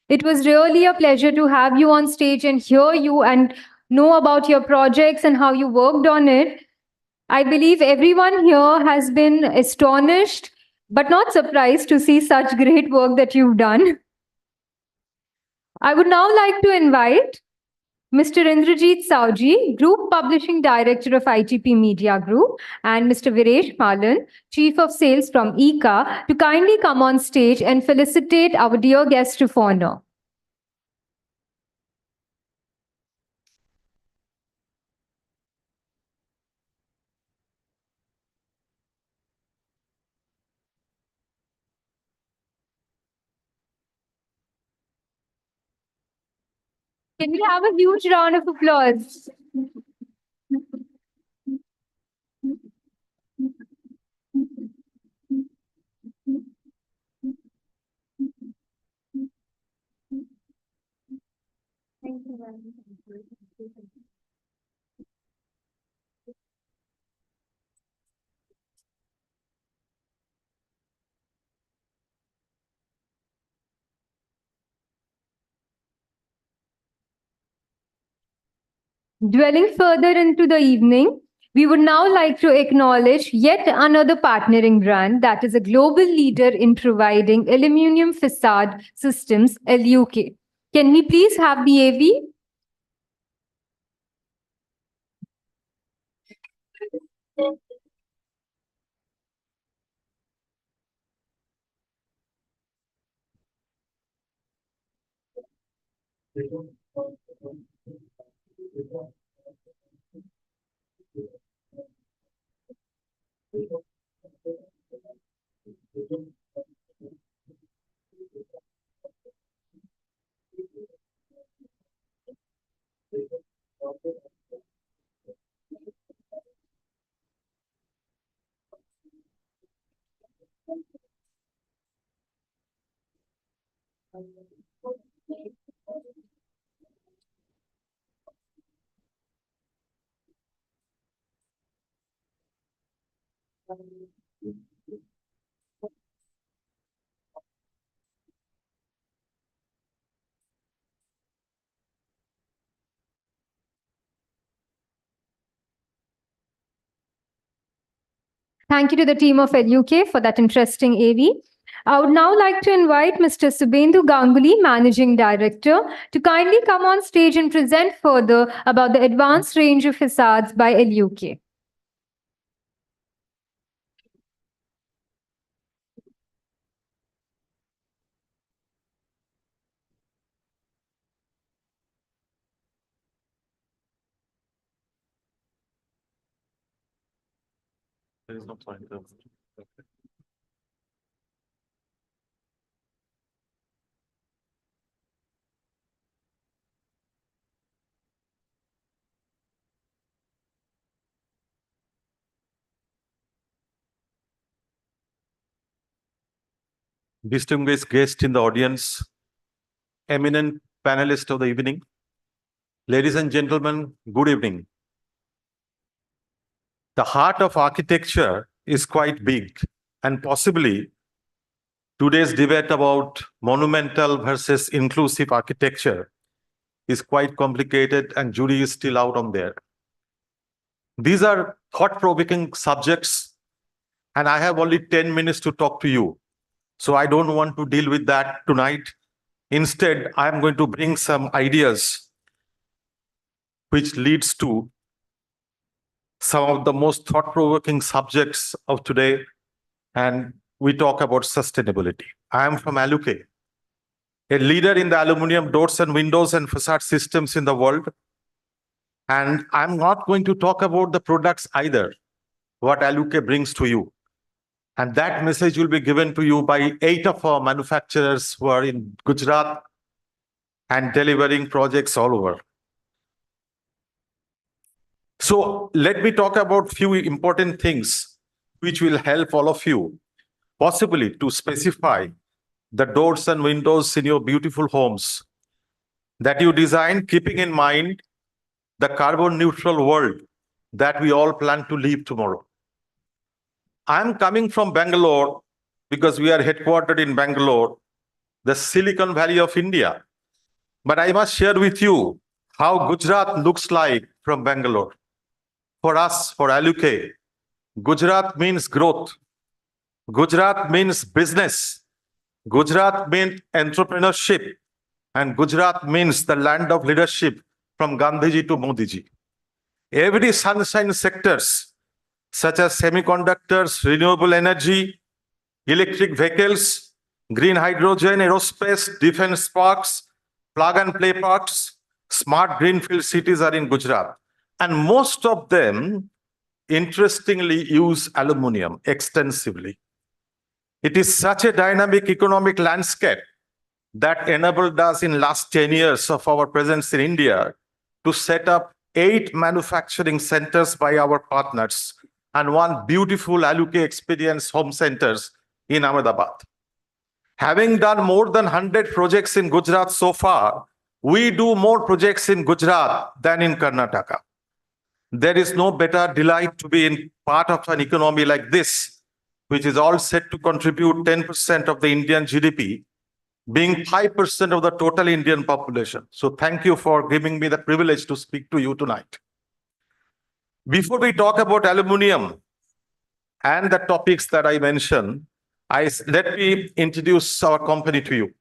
It was really a pleasure to have you on stage and hear you and know about your projects and how you worked on it. I believe everyone here has been astonished, but not surprised to see such great work that you've done. I would now like to invite Mr. Indrajit Sauji, Group Publishing Director of ITP Media Group, and Mr. Viresh Malan, Chief of Sales from ICA, to kindly come on stage and felicitate our dear guest of honor. Can we have a huge round of applause? Dwelling further into the evening, we would now like to acknowledge yet another partnering brand that is a global leader in providing aluminum facade systems, LUK. Can we please have the AV? Thank you to the team of LUK for that interesting AV. I would now like to invite Mr. Subhendu Ganguly, Managing Director, to kindly come on stage and present further about the advanced range of facades by LUK. There is no point. Distinguished guests in the audience, eminent panelists of the evening. Ladies and gentlemen, good evening. The heart of architecture is quite big, and possibly today's debate about monumental versus inclusive architecture is quite complicated, and jury is still out on there. These are thought-provoking subjects, and I have only 10 minutes to talk to you. So I don't want to deal with that tonight. Instead, I am going to bring some ideas which leads to some of the most thought-provoking subjects of today, and we talk about sustainability. I am from Aluke, a leader in the aluminum doors and windows and facade systems in the world. And I'm not going to talk about the products either, what Aluke brings to you. And that message will be given to you by 8 of our manufacturers who are in Gujarat and delivering projects all over. So let me talk about few important things which will help all of you possibly to specify the doors and windows in your beautiful homes that you design keeping in mind the carbon neutral world that we all plan to live tomorrow. I'm coming from Bangalore because we are headquartered in Bangalore, the Silicon Valley of India. But I must share with you how Gujarat looks like from Bangalore. For us, for Aluke, Gujarat means growth. Gujarat means business. Gujarat means entrepreneurship. And Gujarat means the land of leadership from Gandhiji to Modiji. Every sunshine sectors, such as semiconductors, renewable energy, electric vehicles, green hydrogen, aerospace, defense parks, plug-and-play parks, smart greenfield cities are in Gujarat. And most of them, interestingly, use aluminum extensively. It is such a dynamic economic landscape that enabled us in last 10 years of our presence in India to set up 8 manufacturing centers by our partners and 1 beautiful Aluke Experience Home Centers in Ahmedabad. Having done more than 100 projects in Gujarat so far, we do more projects in Gujarat than in Karnataka. There is no better delight to be in part of an economy like this, which is all set to contribute 10% of the Indian GDP, being 5% of the total Indian population. So thank you for giving me the privilege to speak to you tonight. Before we talk about aluminum and the topics that I mentioned, let me introduce our company to you.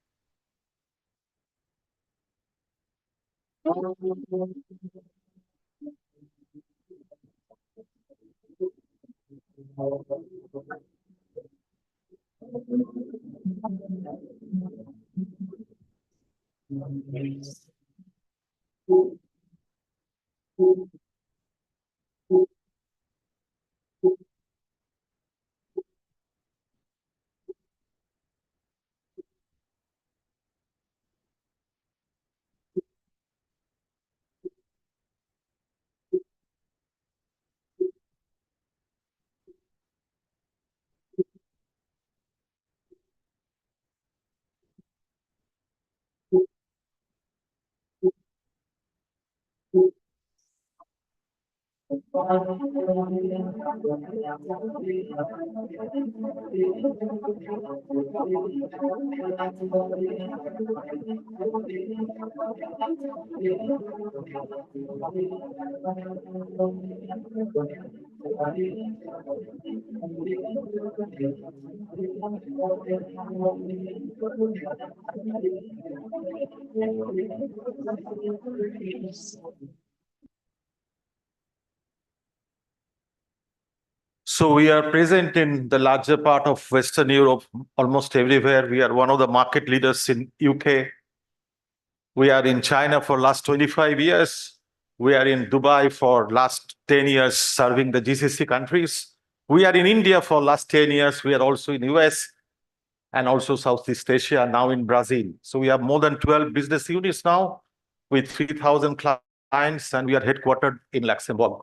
So we are present in the larger part of Western Europe, almost everywhere. We are one of the market leaders in UK. We are in China for last 25 years. We are in Dubai for last 10 years, serving the GCC countries. We are in India for last 10 years. We are also in US and also Southeast Asia, now in Brazil. So we have more than 12 business units now with 3,000 clients, and we are headquartered in Luxembourg.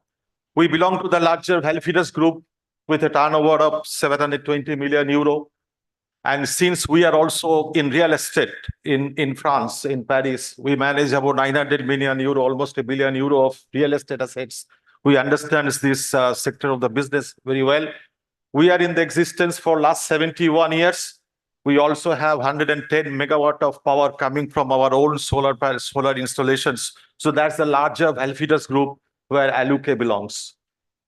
We belong to the larger Health Feeders Group with a turnover of 720 million euro. And since we are also in real estate in France, in Paris, we manage about 900 million euro, almost €1 billion of real estate assets. We understand this sector of the business very well. We are in the existence for last 71 years. We also have 110 megawatt of power coming from our own solar installations. So that's the larger Valfidas group where Aluke belongs.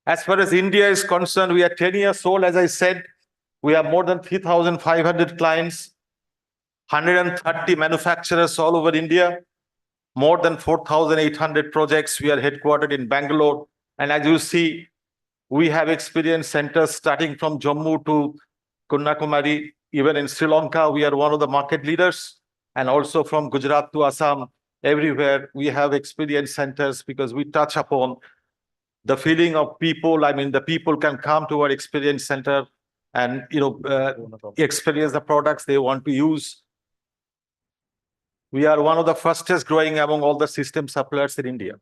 As far as India is concerned, we are 10 years old, as I said. We have more than 3,500 clients, 130 manufacturers all over India, more than 4,800 projects. We are headquartered in Bangalore. And as you see, we have experience centers starting from Jammu to Kanyakumari. Even in Sri Lanka, we are one of the market leaders. And also from Gujarat to Assam, everywhere we have experience centers because we touch upon the feeling of people. I mean, the people can come to our experience center and experience the products they want to use. We are one of the fastest growing among all the system suppliers in India.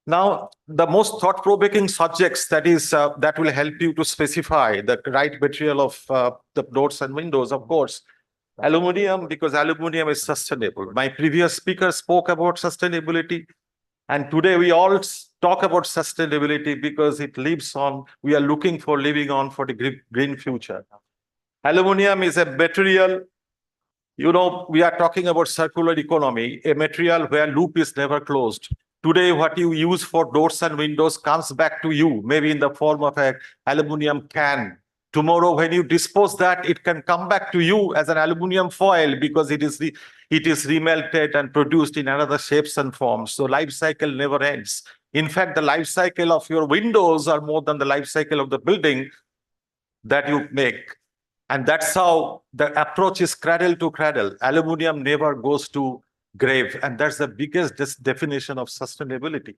Now, the most thought-provoking subjects that will help you to specify the right material of the doors and windows, of course, aluminum, because aluminum is sustainable. My previous speaker spoke about sustainability, and today we all talk about sustainability because it lives on. We are looking for living on for the green future. Aluminum is a material. We are talking about circular economy, a material where loop is never closed. Today, what you use for doors and windows comes back to you, maybe in the form of an aluminum can. Tomorrow, when you dispose that, it can come back to you as an aluminum foil because it is remelted and produced in another shapes and forms. So life cycle never ends. In fact, the life cycle of your windows are more than the life cycle of the building that you make. And that's how the approach is cradle to cradle. Aluminum never goes to grave. And that's the biggest definition of sustainability.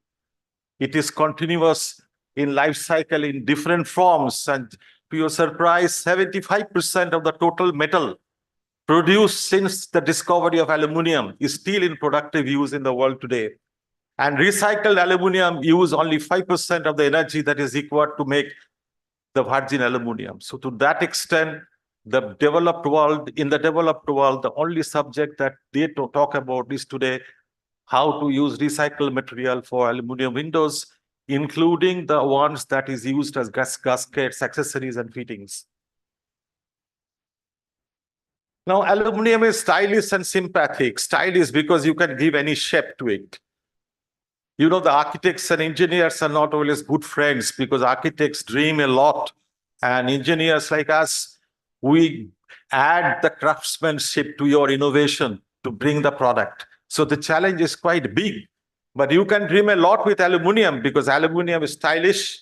It is continuous in life cycle in different forms. And to your surprise, 75% of the total metal produced since the discovery of aluminum is still in productive use in the world today. And recycled aluminum use only 5% of the energy that is required to make the virgin aluminum. So to that extent, in the developed world, the only subject that they talk about is today how to use recycled material for aluminum windows, including the ones that is used as gaskets, accessories, and fittings. Now, aluminum is stylish and sympathetic. Stylish because you can give any shape to it. The architects and engineers are not always good friends because architects dream a lot, and engineers like us, we add the craftsmanship to your innovation to bring the product. So the challenge is quite big, but you can dream a lot with aluminum because aluminum is stylish,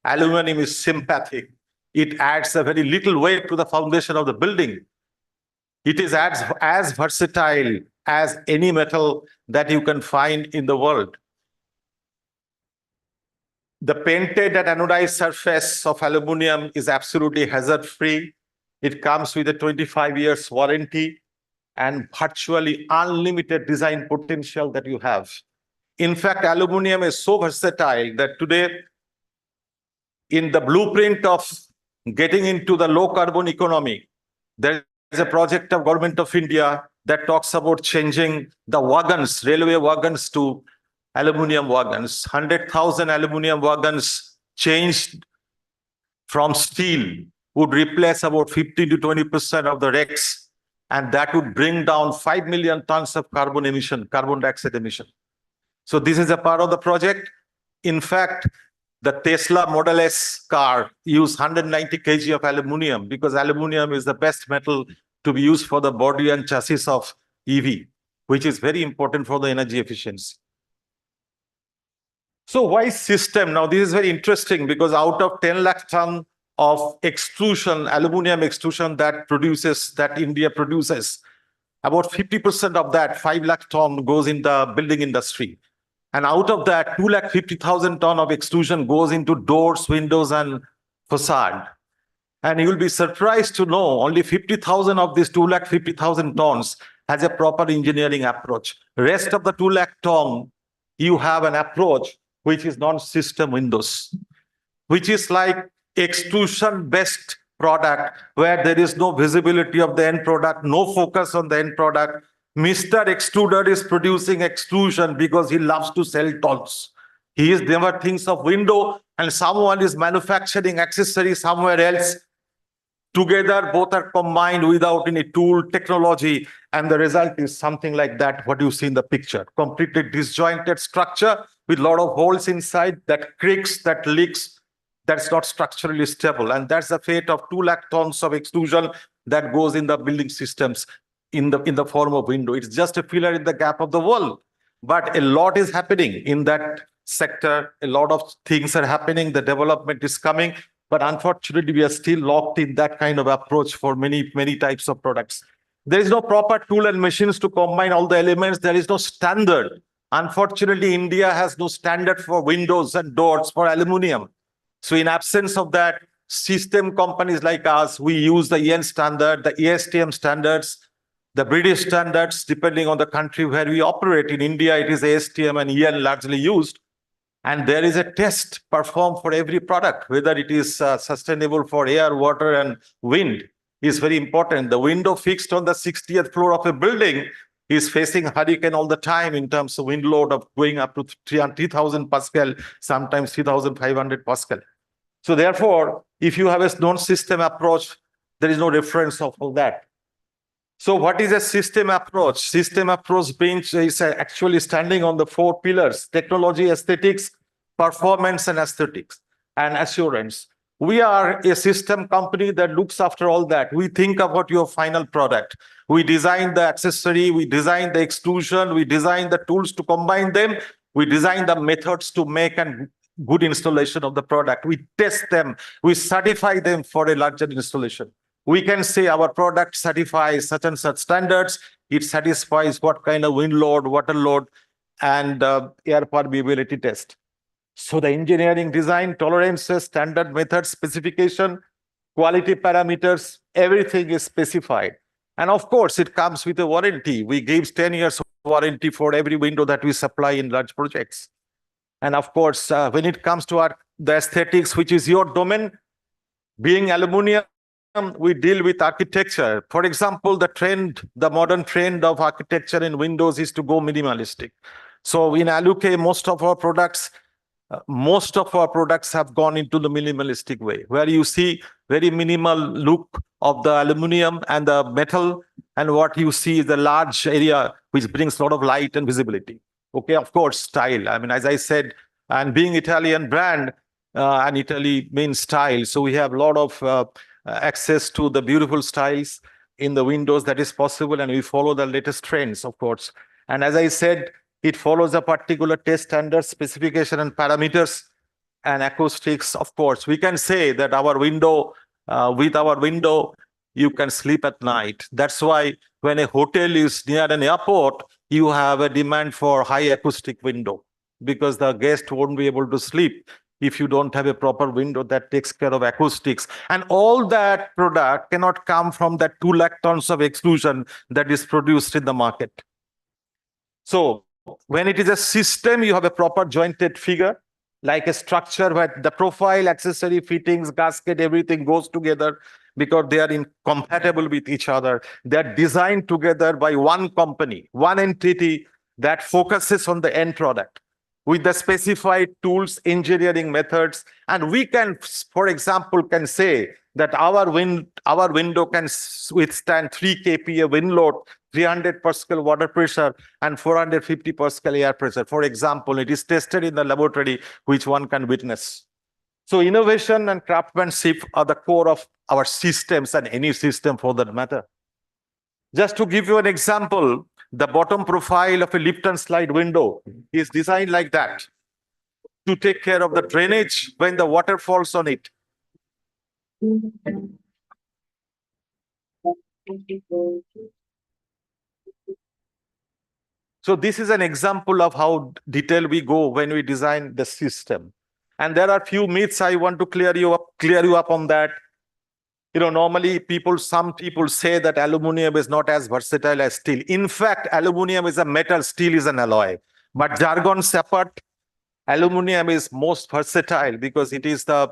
aluminum is sympathetic. It adds a very little weight to the foundation of the building. It is as versatile as any metal that you can find in the world. The painted and anodized surface of aluminum is absolutely hazard-free. It comes with a 25 years warranty and virtually unlimited design potential that you have. In fact, aluminum is so versatile that today, in the blueprint of getting into the low carbon economy, there is a project of Government of India that talks about changing the wagons, railway wagons, to aluminum wagons. 100,000 aluminum wagons changed from steel would replace about 15 to 20% of the wrecks, and that would bring down 5 million tons of carbon dioxide emission. So this is a part of the project. In fact, the Tesla Model S car used 190 kg of aluminum because aluminum is the best metal to be used for the body and chassis of EV, which is very important for the energy efficiency. So why system? Now, this is very interesting because out of 10 lakh ton of extrusion, aluminum extrusion that India produces, about 50% of that, 5 lakh ton, goes in the building industry. And out of that, 250,000 ton of extrusion goes into doors, windows, and facade. And you'll be surprised to know only 50,000 of these 250,000 tons has a proper engineering approach. Rest of the 2 lakh ton, you have an approach which is non-system windows, which is like extrusion-based product where there is no visibility of the end product, no focus on the end product. Mr. Extruder is producing extrusion because he loves to sell dolls. He is never thinks of window, and someone is manufacturing accessories somewhere else. Together, both are combined without any tool, technology, and the result is something like that, what you see in the picture. Completely disjointed structure with a lot of holes inside that creaks, that leaks, that's not structurally stable. And that's the fate of 2 lakh tons of extrusion that goes in the building systems in the form of window. It's just a filler in the gap of the wall. But a lot is happening in that sector. A lot of things are happening. The development is coming. But unfortunately, we are still locked in that kind of approach for many, many types of products. There is no proper tool and machines to combine all the elements. There is no standard. Unfortunately, India has no standard for windows and doors for aluminum. So in absence of that, system companies like us, we use the EN standard, the ASTM standards, the British standards, depending on the country where we operate. In India, it is ASTM and EN largely used. And there is a test performed for every product, whether it is sustainable for air, water, and wind is very important. The window fixed on the 60th floor of a building is facing hurricane all the time in terms of wind load of going up to 3,000 Pascal, sometimes 3,500 Pascal. So therefore, if you have a non-system approach, there is no reference of all that. So what is a system approach? System approach bench is actually standing on the 4 pillars: technology, aesthetics, performance, and aesthetics, and assurance. We are a system company that looks after all that. We think about your final product. We design the accessory, we design the extrusion, we design the tools to combine them, we design the methods to make and good installation of the product. We test them, we certify them for a larger installation. We can say our product satisfies such and such standards. It satisfies what kind of wind load, water load, and air permeability test. So the engineering, design, tolerances, standard methods, specification, quality parameters, everything is specified. And of course, it comes with a warranty. We give 10 years warranty for every window that we supply in large projects. And of course, when it comes to the aesthetics, which is your domain, being aluminum, we deal with architecture. For example, the modern trend of architecture in windows is to go minimalistic. So in Aluke, most of our products have gone into the minimalistic way, where you see very minimal look of the aluminum and the metal, and what you see is the large area which brings a lot of light and visibility. Okay, of course, style. I mean, as I said, and being Italian brand, and Italy means style, so we have a lot of access to the beautiful styles in the windows that is possible, and we follow the latest trends, of course. And as I said, it follows a particular test standard, specification, and parameters. And acoustics, of course, we can say that with our window, you can sleep at night. That's why when a hotel is near an airport, you have a demand for high acoustic window, because the guest won't be able to sleep if you don't have a proper window that takes care of acoustics. And all that product cannot come from that 2 lakh tons of extrusion that is produced in the market. So when it is a system, you have a proper jointed figure, like a structure where the profile, accessory, fittings, gasket, everything goes together because they are incompatible with each other. They are designed together by one company, one entity that focuses on the end product with the specified tools, engineering methods. And we can, for example, can say that our window can withstand 3 kPa wind load, 300 Pascal water pressure, and 450 Pascal air pressure. For example, it is tested in the laboratory, which one can witness. So innovation and craftsmanship are the core of our systems, and any system for that matter. Just to give you an example, the bottom profile of a lift and slide window is designed like that to take care of the drainage when the water falls on it. So this is an example of how detailed we go when we design the system. And there are few myths I want to clear you up on that. You know, normally some people say that aluminum is not as versatile as steel. In fact, aluminum is a metal, steel is an alloy. But jargon apart, aluminum is most versatile because it is the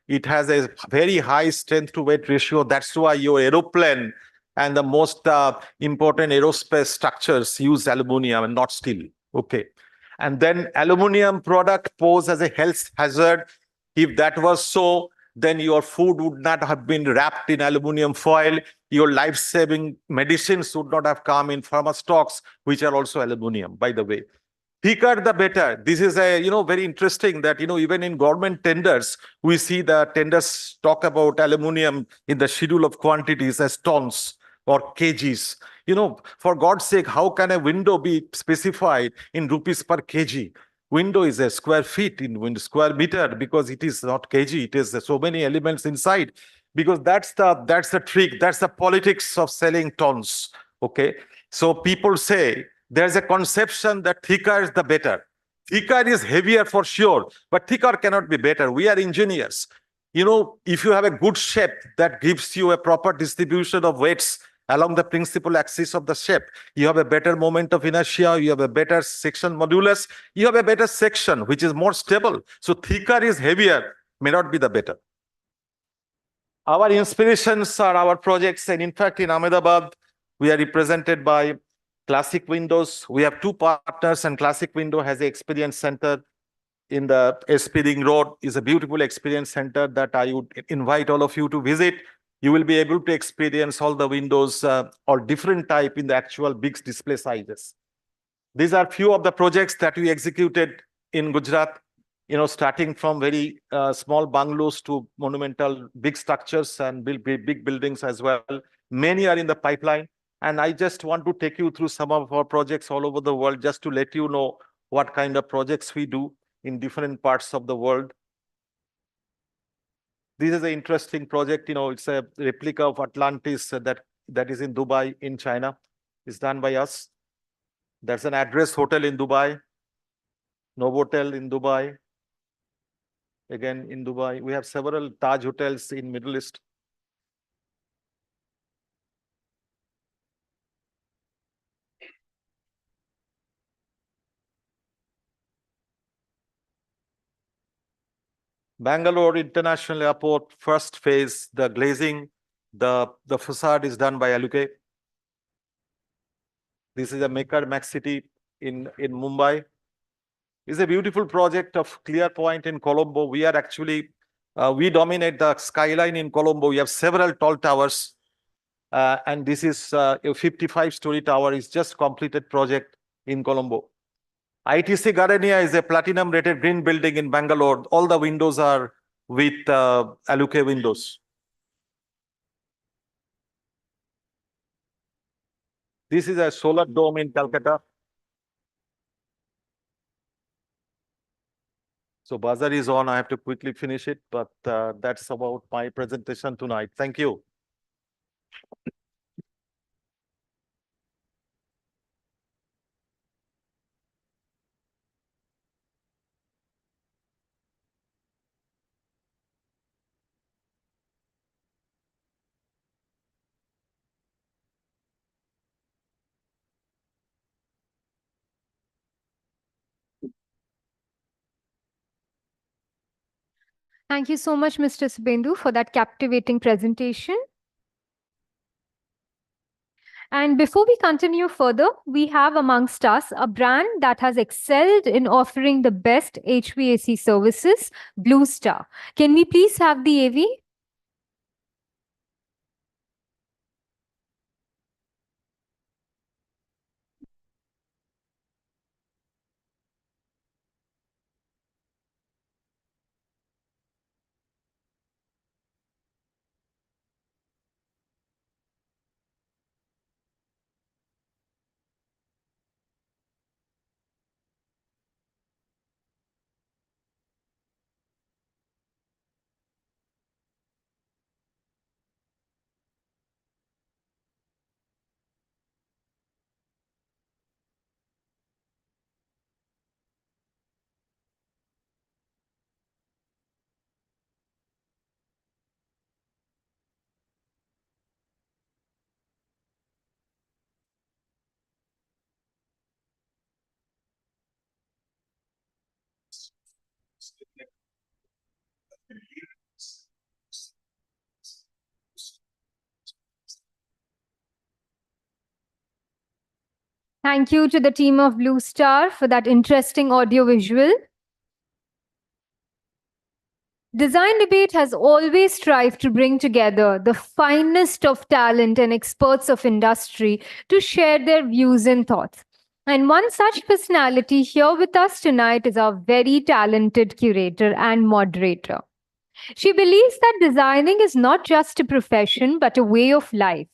It has a very high strength to weight ratio. That's why your aeroplane and the most important aerospace structures use aluminum and not steel. Okay. And then aluminum product pose as a health hazard. If that was so, then your food would not have been wrapped in aluminum foil. Your life-saving medicines would not have come in pharma stocks, which are also aluminum, by the way. Thicker the better. This is a very interesting that even in government tenders we see the tenders talk about aluminum in the schedule of quantities as tons or kgs. For God's sake, how can a window be specified in rupees per kg? Window is a square feet in square meter, because it is not kg. It is so many elements inside, because that's the trick. That's the politics of selling tons. Okay, so people say there's a conception that thicker is the better. Thicker is heavier for sure, but thicker cannot be better. We are engineers. If you have a good shape that gives you a proper distribution of weights along the principal axis of the shape, you have a better moment of inertia, you have a better section modulus, you have a better section, which is more stable. So thicker is heavier, may not be the better. Our inspirations are our projects, and in fact, in Ahmedabad, we are represented by Classic Windows. We have two partners, and Classic Window has an experience center in the SP Ring Road. Is a beautiful experience center that I would invite all of you to visit. You will be able to experience all the windows or different type in the actual big display sizes. These are few of the projects that we executed in Gujarat. Starting from very small bungalows to monumental big structures and big buildings as well. Many are in the pipeline. And I just want to take you through some of our projects all over the world, just to let you know what kind of projects we do in different parts of the world. This is an interesting project. It's a replica of Atlantis that is in Dubai, in China. It's done by us. That's an address hotel in Dubai, Novotel in Dubai. Again, in Dubai, we have several Taj hotels in Middle East. Bangalore International Airport, first phase, the glazing, the facade is done by Aluke. This is a Maker Max City in Mumbai. It's a beautiful project of Clear Point in Colombo. We are actually, we dominate the skyline in Colombo. We have several tall towers. And this is a 55-story tower. Is just completed project in Colombo. ITC Gardenia is a platinum rated green building in Bangalore. All the windows are with Aluke windows. This is a solar dome in Calcutta. So buzzer is on. I have to quickly finish it, but that's about my presentation tonight. Thank you. Thank you so much, Mr. Subendu, for that captivating presentation. And before we continue further, we have amongst us a brand that has excelled in offering the best HVAC services, Blue Star. Can we please have the AV? Thank you to the team of Blue Star for that interesting audio visual. Design Debate has always strived to bring together the finest of talent and experts of industry to share their views and thoughts. And one such personality here with us tonight is our very talented curator and moderator. She believes that designing is not just a profession, but a way of life.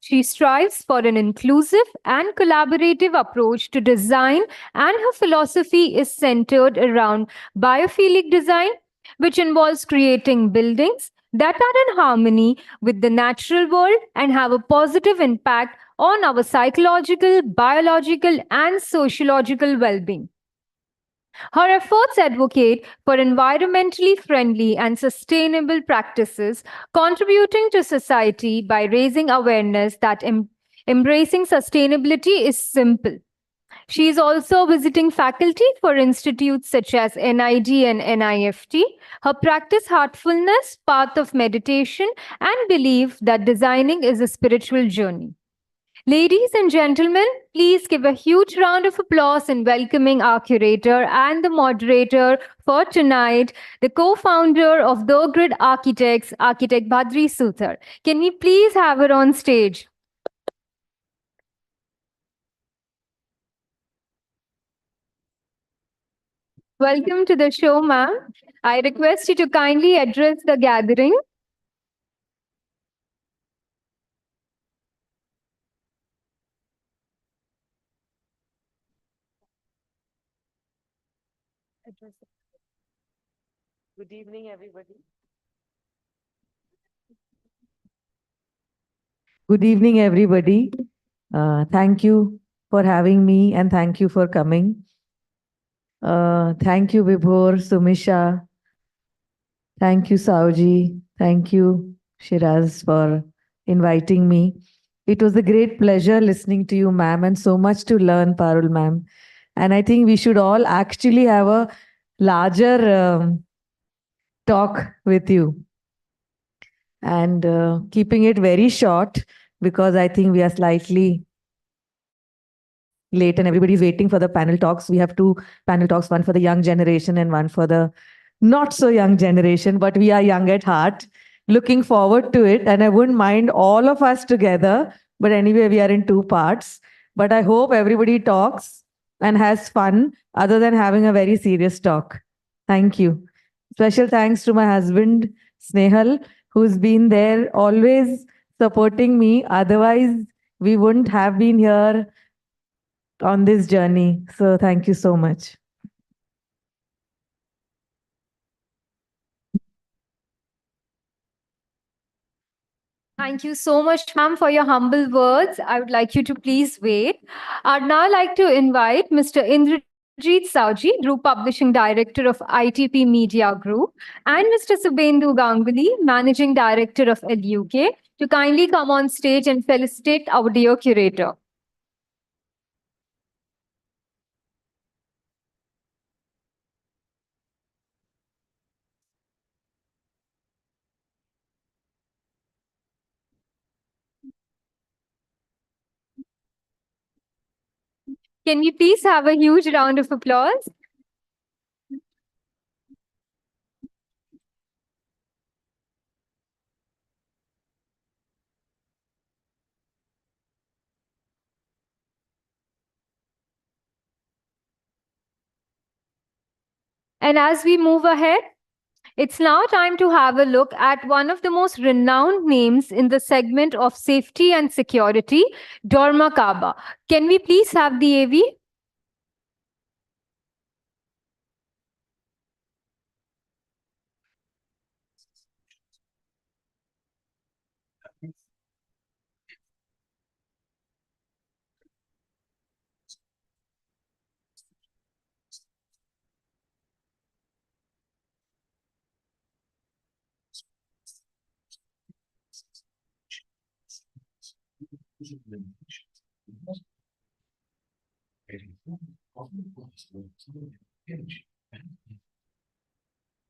She strives for an inclusive and collaborative approach to design, and her philosophy is centered around biophilic design, which involves creating buildings that are in harmony with the natural world and have a positive impact on our psychological, biological, and sociological well being. Her efforts advocate for environmentally friendly and sustainable practices, contributing to society by raising awareness that embracing sustainability is simple. She is also visiting faculty for institutes such as NID and NIFT. Her practice heartfulness, path of meditation, and belief that designing is a spiritual journey. Ladies and gentlemen, please give a huge round of applause in welcoming our curator and the moderator for tonight, the co-founder of The Grid Architects, Architect Badri Suthar. Can we please have her on stage? Welcome to the show, ma'am. I request you to kindly address the gathering. Good evening, everybody. Good evening, everybody. Thank you for having me and thank you for coming. Thank you, Vibhor, Sumisha. Thank you, Sauji. Thank you, Shiraz, for inviting me. It was a great pleasure listening to you, ma'am, and so much to learn, Parul, ma'am. And I think we should all actually have a larger talk with you. And keeping it very short, because I think we are slightly late and everybody's waiting for the panel talks. We have two panel talks, one for the young generation and one for the not so young generation, but we are young at heart. Looking forward to it. And I wouldn't mind all of us together. But anyway, we are in two parts. But I hope everybody talks and has fun other than having a very serious talk. Thank you. Special thanks to my husband, Snehal, who's been there always supporting me. Otherwise, we wouldn't have been here on this journey. So thank you so much. Thank you so much, ma'am, for your humble words. I would like you to please wait. I'd now like to invite Mr. Indrajit Sauji, Group Publishing Director of ITP Media Group, and Mr. Subhendu Ganguly, Managing Director of LUK, to kindly come on stage and felicitate our dear curator. Can we please have a huge round of applause? And as we move ahead, it's now time to have a look at one of the most renowned names in the segment of safety and security, Dorma Kaaba. Can we please have the AV?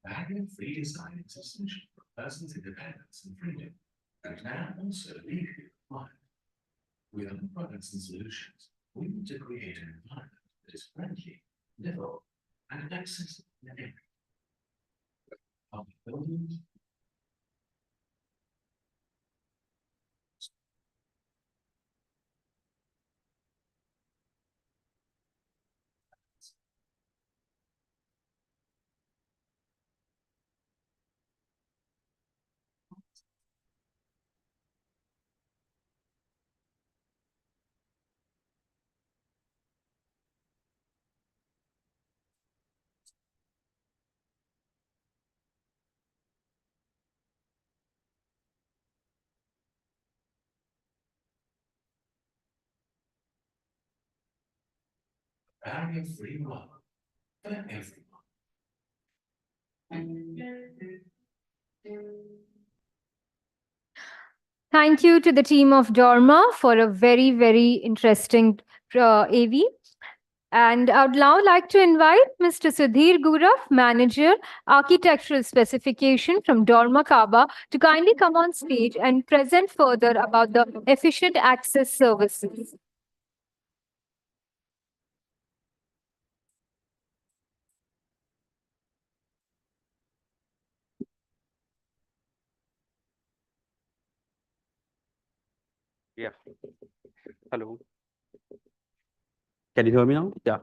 Barrier-free design is essential for a person's independence and freedom, and can also legally be applied. With our products and solutions, We need to create an environment that is friendly, livable, and accessible in every area. Public buildings, barrier-free world for everyone. Thank you to the team of Dorma for a very, very interesting AV. And I would now like to invite Mr. Sudhir Gurav, Manager, Architectural Specification from Dorma Kaba, to kindly come on stage and present further about the efficient access services. Yeah. Hello. Can you hear me now? Yeah.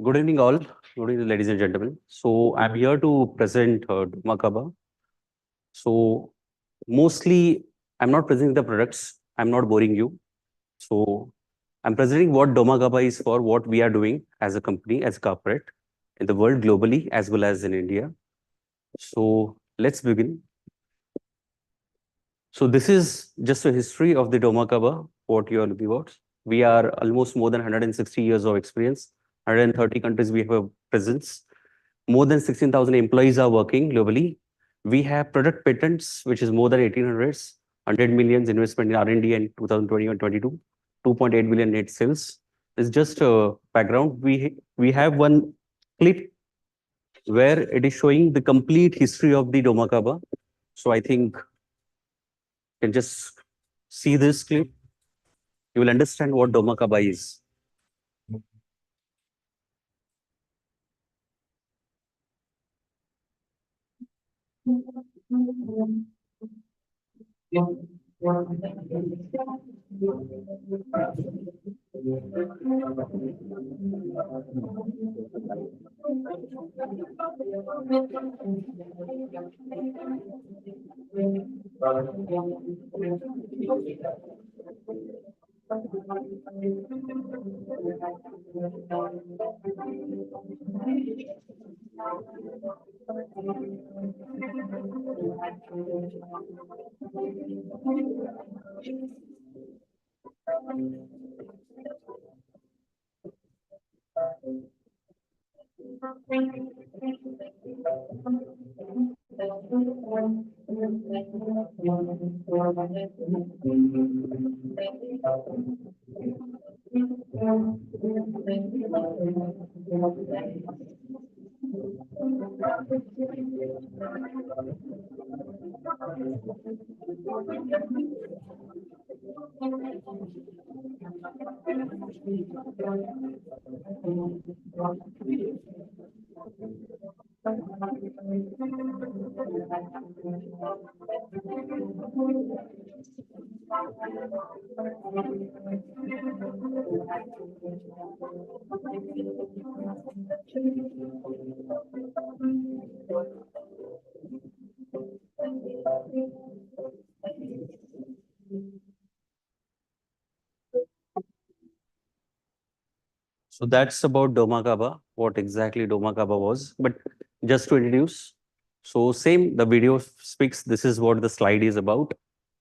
Good evening, all. Good evening, ladies and gentlemen. So I'm here to present Dorma Kaba. So mostly, I'm not presenting the products. I'm not boring you. So I'm presenting what Dorma Kaba is for, what we are doing as a company, as a corporate, in the world globally, as well as in India. So let's begin. So this is just a history of the Dorma Kaba, what you are looking at. We are almost more than 160 years of experience. 130 countries we have a presence. More than 16,000 employees are working globally. We have product patents, which is more than 1,800s, 100 millions investment in R&D in 2021-22, 2.8 billion net sales. It's just a background. We have one clip where it is showing the complete history of the Dorma Kaba. So I think you can just see this clip. You will understand what Dorma Kaba is. So that's about Dorma Kaba, what exactly Dorma Kaba was. But just to introduce, so same, the video speaks, this is what the slide is about.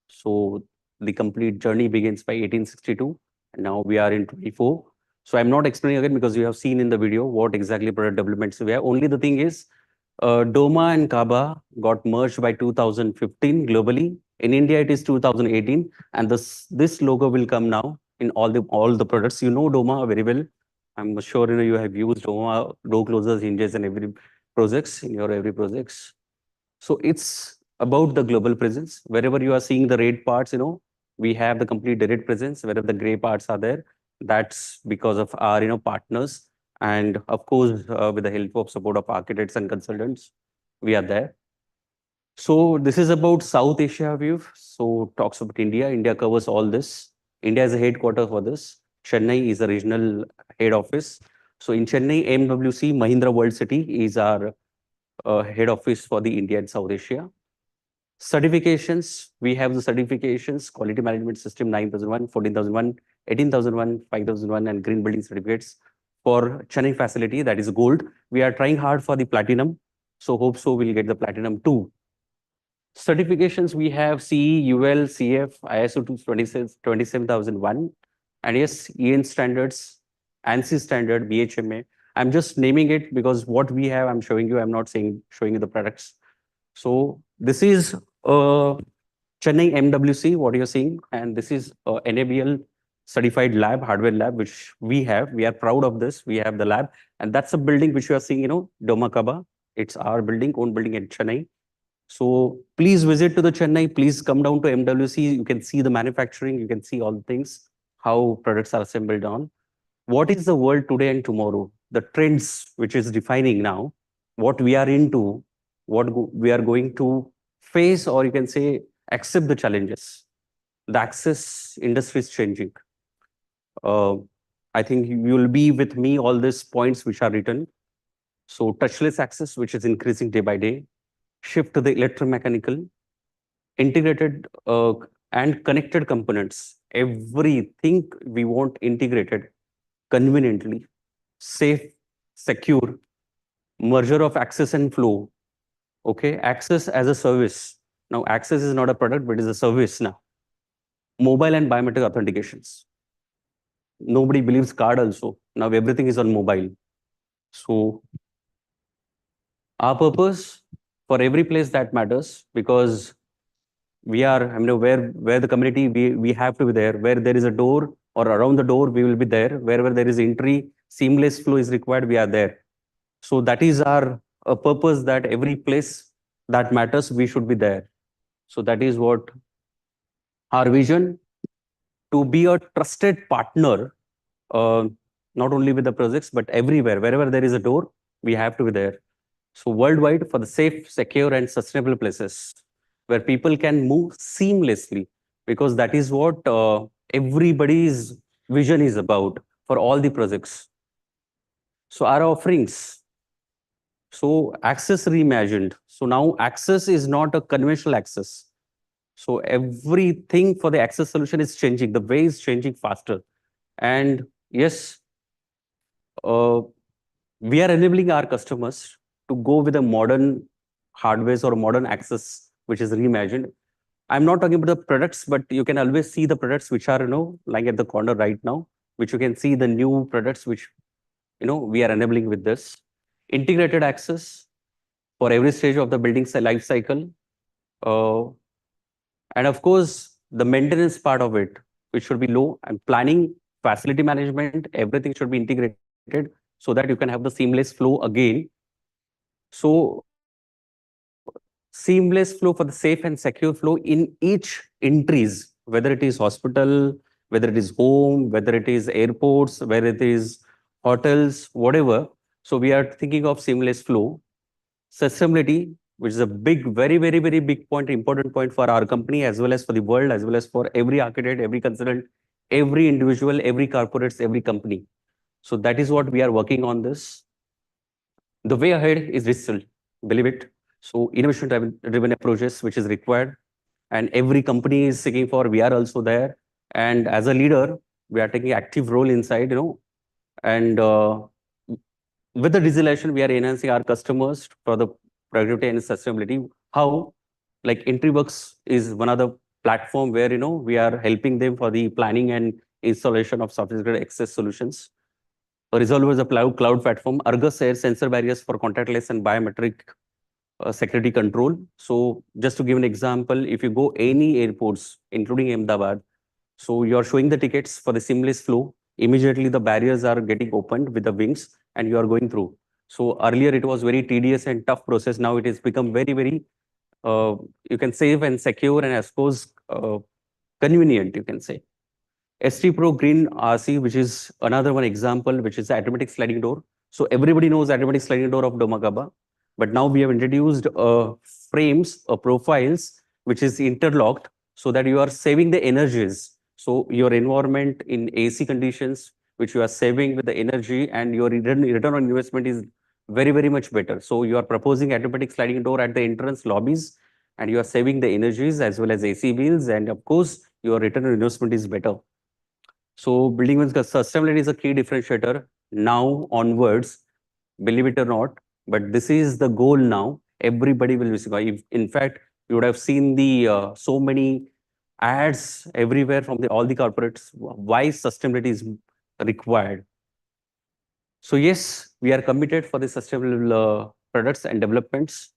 So the complete journey begins by 1862, and now we are in 24. So I'm not explaining again because you have seen in the video what exactly product developments we have. Only the thing is, Doma and Kaba got merged by 2015 globally. In India, it is 2018, and this logo will come now in all the products. You know Doma very well. I'm sure you have used Doma, door closers, hinges, and every projects in your every projects. So it's about the global presence. Wherever you are seeing the red parts, we have the complete direct presence. Wherever the gray parts are there, That's because of our partners, and of course with the help of support of architects and consultants, we are there. So this is about South Asia view. So talks about India. India covers all this. India is a headquarter for this. Chennai is a regional head office. So in Chennai, MWC Mahindra World City is our head office for the India and South Asia. Certifications, we have the certifications, Quality Management System 9001, 14001, 18001, 5001, and Green Building certificates for Chennai facility, that is gold. We are trying hard for the platinum. So hope so we'll get the platinum too. Certifications, we have CE, UL, CF, ISO 27001, and yes, EN standards, ANSI standard, BHMA. I'm just naming it because what we have, I'm showing you, I'm not showing you the products. So this is Chennai MWC, what you're seeing, and this is NABL certified lab, hardware lab, which we have. We are proud of this. We have the lab, and that's a building which you are seeing, Domakaba. It's our building, own building in Chennai. So please visit to the Chennai. Please come down to MWC. You can see the manufacturing. You can see all the things, how products are assembled on. What is the world today and tomorrow? The trends which is defining now, what we are into, we are going to face, or you can say accept the challenges. The access industry is changing. I think you will be with me all these points which are written. So touchless access, which is increasing day by day, shift to the electromechanical, integrated and connected components. Everything we want integrated, conveniently, safe, secure, merger of access and flow. Okay, access as a service. Now, access is not a product, but is a service now. Mobile and biometric authentications. Nobody believes card also. Now everything is on mobile. So our purpose for every place that matters, because we are, where the community, we have to be there. Where there is a door or around the door, we will be there. Wherever there is entry, seamless flow is required, we are there. So that is our purpose, that every place that matters, we should be there. So that is what our vision, to be a trusted partner, not only with the projects, but everywhere. Wherever there is a door, we have to be there. So worldwide, for the safe, secure, and sustainable places where people can move seamlessly, because that is what everybody's vision is about for all the projects. So our offerings. So access reimagined. So now access is not a conventional access. So everything for the access solution is changing. The way is changing faster. And yes, we are enabling our customers to go with a modern hardware or modern access, which is reimagined. I'm not talking about the products, but you can always see the products which are, lying at the corner right now, which you can see the new products which, we are enabling with this. Integrated access for every stage of the building life cycle. And of course, the maintenance part of it, which should be low, and planning, facility management, everything should be integrated so that you can have the seamless flow again. So seamless flow for the safe and secure flow in each entries, whether it is hospital, whether it is home, whether it is airports, whether it is hotels, whatever. So we are thinking of seamless flow. Sustainability, which is a big, very, very, very big point, important point for our company, as well as for the world, as well as for every architect, every consultant, every individual, every corporates, every company. So that is what we are working on this. The way ahead is digital, believe it. So innovation-driven approaches, which is required, and every company is seeking for. We are also there, and as a leader, we are taking active role inside, and with the digitalization, we are enhancing our customers for the productivity and sustainability. How? Like EntryWorks is one of the platform where, we are helping them for the planning and installation of sophisticated access solutions. Resolve is a cloud platform. Argus Air sensor barriers for contactless and biometric security control. So just to give an example, if you go any airports, including Ahmedabad, so you're showing the tickets for the seamless flow. Immediately the barriers are getting opened with the wings and you are going through. So earlier it was very tedious and tough process. Now it has become very, very, you can save and secure and I suppose convenient, you can say. ST Pro Green RC, which is another one example, which is the automatic sliding door. So everybody knows automatic sliding door of Domagaba, but now we have introduced frames or profiles, which is interlocked, so that you are saving the energies. So your environment in AC conditions, which you are saving with the energy, and your return on investment is very, very much better. So you are proposing automatic sliding door at the entrance lobbies, and you are saving the energies as well as AC bills, and of course, your return on investment is better. So building with sustainability is a key differentiator now onwards, believe it or not, but this is the goal now. Everybody will receive. In fact, you would have seen the so many ads everywhere from all the corporates. Why sustainability is required. So yes, we are committed for the sustainable products and developments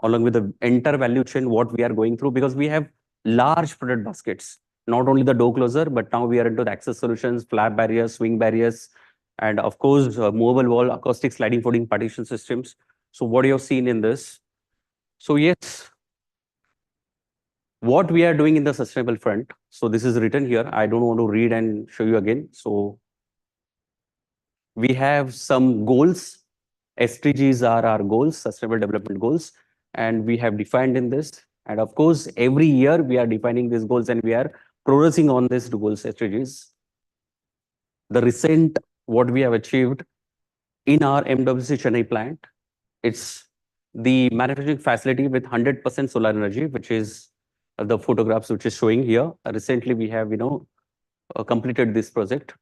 along with the entire value chain, what we are going through, because we have large product baskets, not only the door closer, but now we are into the access solutions, flap barriers, swing barriers, and of course, movable wall, acoustic sliding folding partition systems. So what you have seen in this. So yes, what we are doing in the sustainable front. So this is written here. I don't want to read and show you again. So we have some goals. SDGs are our goals, sustainable development goals, and we have defined in this. And of course, every year we are defining these goals and we are progressing on these goals, SDGs. The recent, what we have achieved in our MWC Chennai plant, it's the manufacturing facility with 100% solar energy, which is the photographs which is showing here. Recently, we have, completed this project.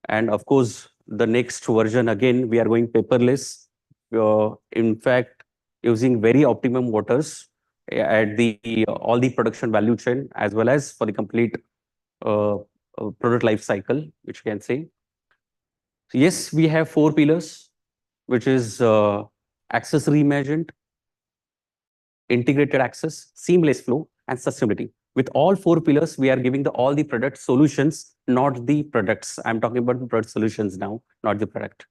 And of course, the next version, again, we are going paperless. In fact, using very optimum waters at all the production value chain, as well as for the complete product life cycle, which you can say. So yes, we have 4 pillars, which is access reimagined, integrated access, seamless flow, and sustainability. With all 4 pillars, we are giving all the product solutions, not the products. I'm talking about the product solutions now, not the product.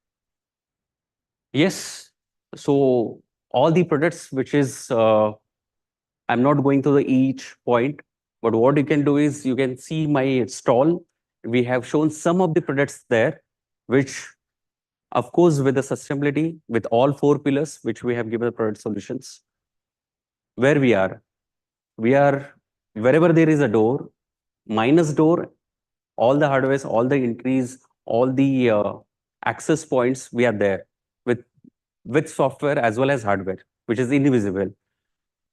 Yes, so all the products, which is, I'm not going to each point, but what you can do is you can see my stall. We have shown some of the products there, which of course, with the sustainability, with all 4 pillars, which we have given the product solutions. Where we are wherever there is a door, minus door, all the hardware, all the entries, all the access points, we are there with software as well as hardware, which is invisible.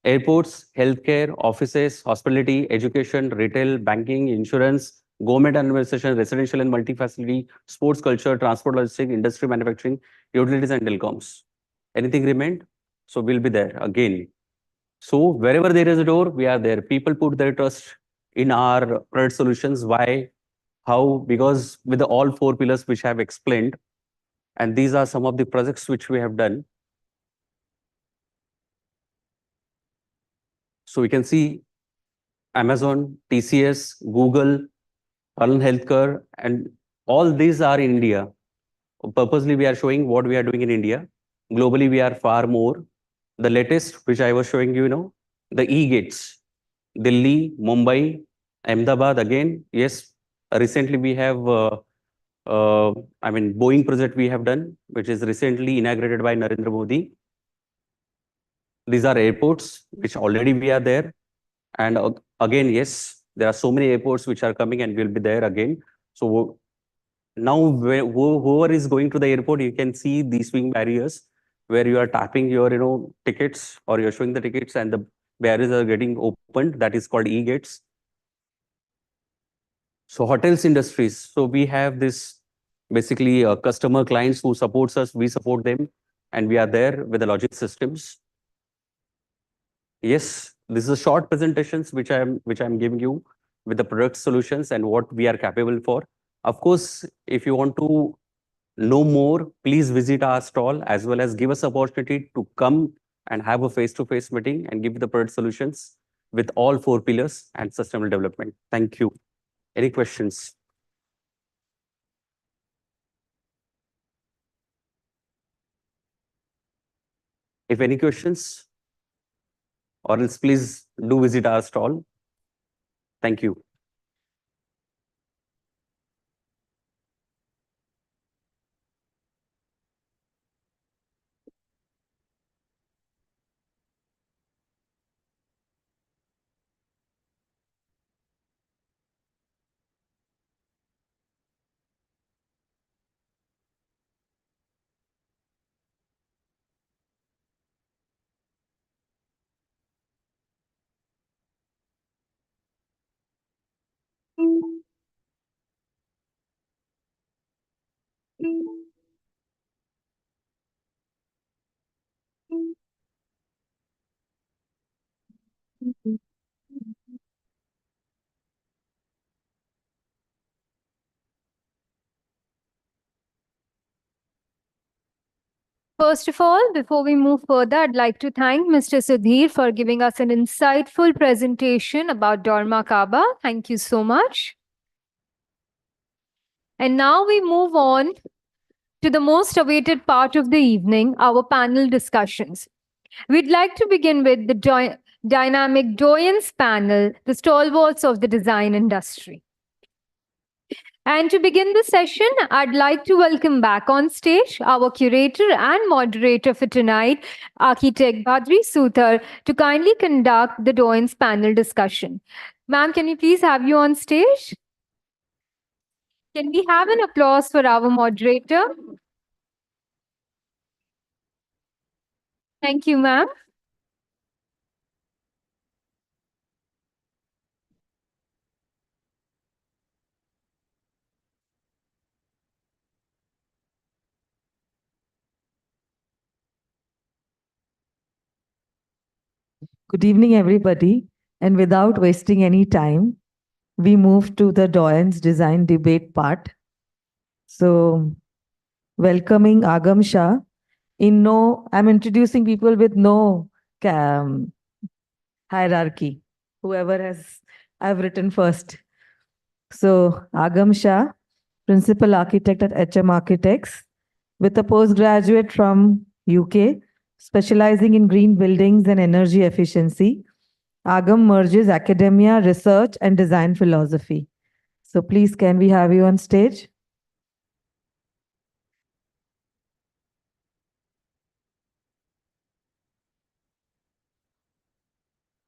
Airports, healthcare, offices, hospitality, education, retail, banking, insurance, government administration, residential and multi-facility, sports culture, transport, logistics, industry, manufacturing, utilities, and telecoms. Anything remained? So we'll be there again. So wherever there is a door, we are there. People put their trust in our product solutions. Why? How? Because with all 4 pillars which I have explained, and these are some of the projects which we have done. So we can see Amazon, TCS, Google, Alan Healthcare, and all these are in India. Purposely, we are showing what we are doing in India. Globally, we are far more. The latest, which I was showing you, the e-gates, Delhi, Mumbai, Ahmedabad again. Yes, recently we have, Boeing project we have done, which is recently inaugurated by Narendra Modi. These are airports, which already we are there. And again, yes, there are so many airports which are coming and will be there again. So now whoever is going to the airport, you can see these swing barriers where you are tapping your tickets or you're showing the tickets and the barriers are getting opened. That is called e-gates. So hotels industries. So we have this basically customer clients who supports us. We support them and we are there with the logic systems. Yes, this is a short presentations which I'm giving you with the product solutions and what we are capable for. Of course, if you want to know more, please visit our stall as well as give us opportunity to come and have a face-to-face meeting and give the product solutions with all 4 pillars and sustainable development. Thank you. Any questions? If any questions, or else please do visit our stall. Thank you. First of all, before we move further, I'd like to thank Mr. Sudhir for giving us an insightful presentation about Dorma Kaaba. Thank you so much. And now we move on to the most awaited part of the evening, our panel discussions. We'd like to begin with the dynamic Doyens panel, the stalwarts of the design industry. And to begin the session, I'd like to welcome back on stage our curator and moderator for tonight, architect Badri Suthar, to kindly conduct the Doyens panel discussion. Ma'am, can we please have you on stage? Can we have an applause for our moderator? Thank you, ma'am. Good evening, everybody. And without wasting any time, we move to the Doyens design debate part. So, welcoming Agam Shah. I'm introducing people with no hierarchy. I've written first. So, Agam Shah, principal architect at HM Architects, with a postgraduate from UK, specializing in green buildings and energy efficiency. Agam merges academia, research, and design philosophy. So please, can we have you on stage?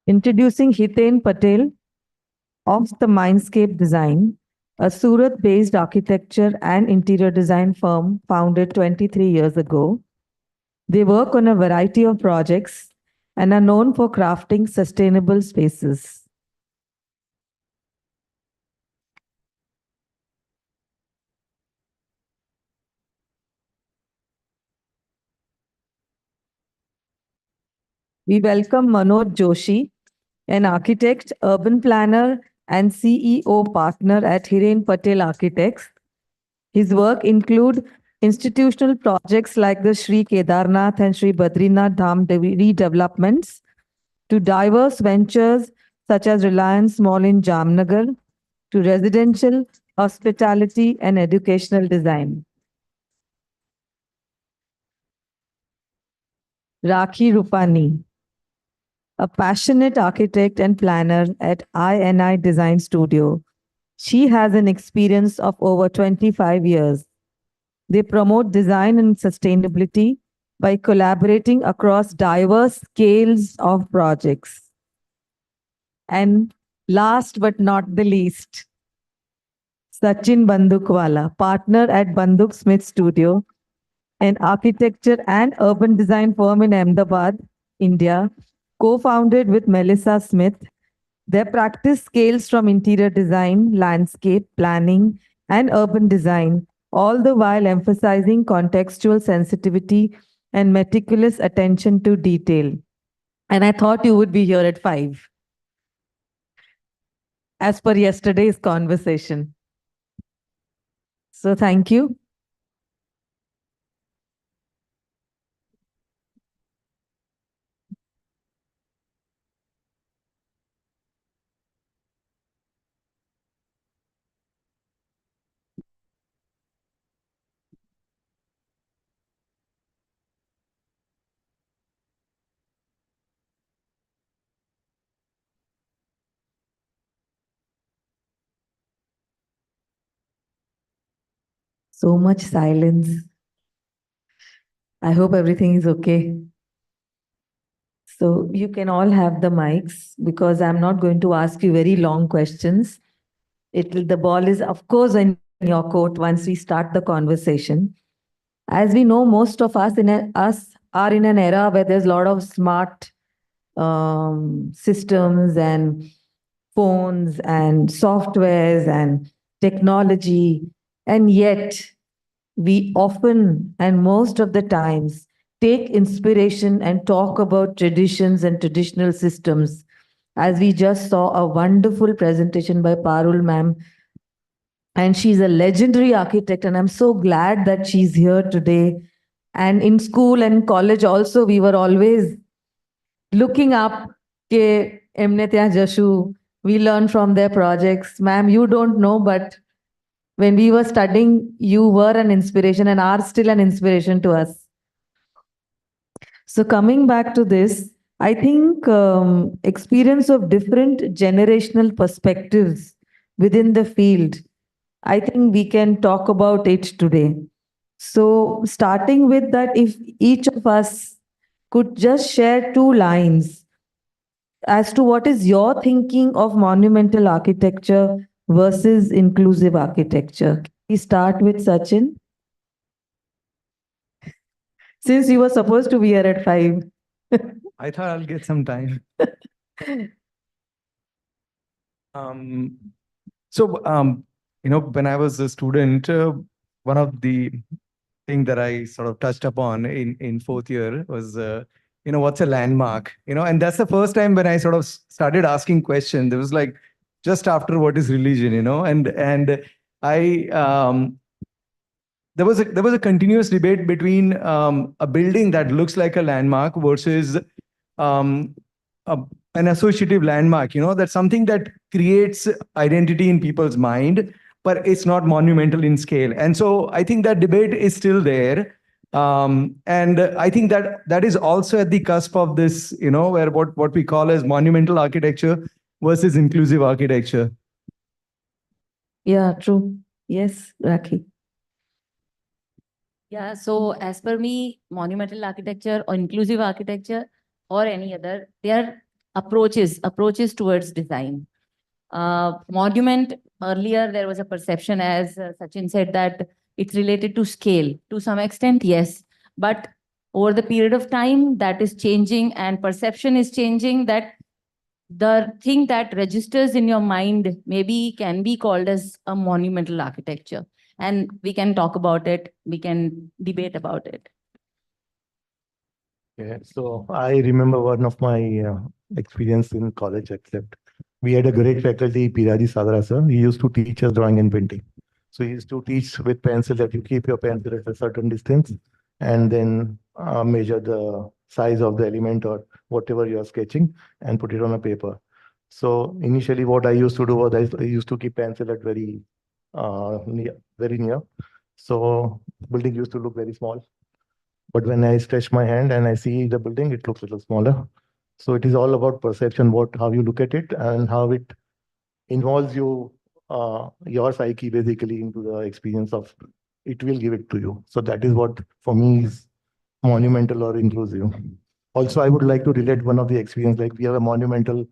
Introducing Hiten Patel of the Mindscape Design, a Surat-based architecture and interior design firm founded 23 years ago. They work on a variety of projects and are known for crafting sustainable spaces. We welcome Manoj Joshi, an architect, urban planner, and CEO partner at Hiren Patel Architects. His work include institutional projects like the Sri Kedarnath and Sri Badrinath Dham redevelopments, to diverse ventures such as Reliance Mall in Jamnagar, to residential, hospitality, and educational design. Rakhi Rupani, a passionate architect and planner at INI Design Studio. She has an experience of over 25 years. They promote design and sustainability by collaborating across diverse scales of projects. And last but not the least, Sachin Bandukwala, partner at Banduk Smith Studio, an architecture and urban design firm in Ahmedabad, India, co-founded with Melissa Smith. Their practice scales from interior design, landscape planning, and urban design, all the while emphasizing contextual sensitivity and meticulous attention to detail. And I thought you would be here at 5, as per yesterday's conversation. So thank you. So much silence. I hope everything is okay. So you can all have the mics because I'm not going to ask you very long questions. The ball is, of course, in your court once we start the conversation. As we know, most of us are in an era where there's a lot of smart systems and phones and softwares and technology, and yet we often and most of the times take inspiration and talk about traditions and traditional systems. As we just saw a wonderful presentation by Parul ma'am, and she's a legendary architect, and I'm so glad that she's here today. And in school and college also, we were always looking up ke emne ત્યાં જશું. We learn from their projects. Ma'am, you don't know, but when we were studying, you were an inspiration and are still an inspiration to us. So coming back to this, I think experience of different generational perspectives within the field, I think we can talk about it today. So starting with that, if each of us could just share 2 lines as to what is your thinking of monumental architecture versus inclusive architecture. We start with Sachin. Since you were supposed to be here at 5. I thought I'll get some time. Um, when I was a student, one of the thing that I sort of touched upon in 4th year was, what's a landmark? And that's the first time when I sort of started asking questions. It was like just after what is religion, and I there was a continuous debate between a building that looks like a landmark versus um, an associative landmark. That's something that creates identity in people's mind, but it's not monumental in scale. And so I think that debate is still there. And I think that is also at the cusp of this, where what we call as monumental architecture versus inclusive architecture. Yeah, true. Yes, Rakhi. Yeah, so as per me, monumental architecture or inclusive architecture or any other, they are approaches towards design. Monument, earlier there was a perception, as Sachin said, that it's related to scale. To some extent, yes. But over the period of time, that is changing and perception is changing, that the thing that registers in your mind maybe can be called as a monumental architecture. And we can talk about it, we can debate about it. Yeah, so I remember one of my experience in college, except we had a great faculty, Piraji Sagara sir. He used to teach us drawing and painting. So he used to teach with pencil that you keep your pencil at a certain distance and then measure the size of the element or whatever you are sketching and put it on a paper. So initially what I used to do was I used to keep pencil at very near. So building used to look very small. But when I stretch my hand and I see the building, it looks a little smaller. So it is all about perception, how you look at it and how it involves you, your psyche basically into the experience of it will give it to you. So that is what for me is monumental or inclusive. Also, I would like to relate one of the experience, like we have a monumental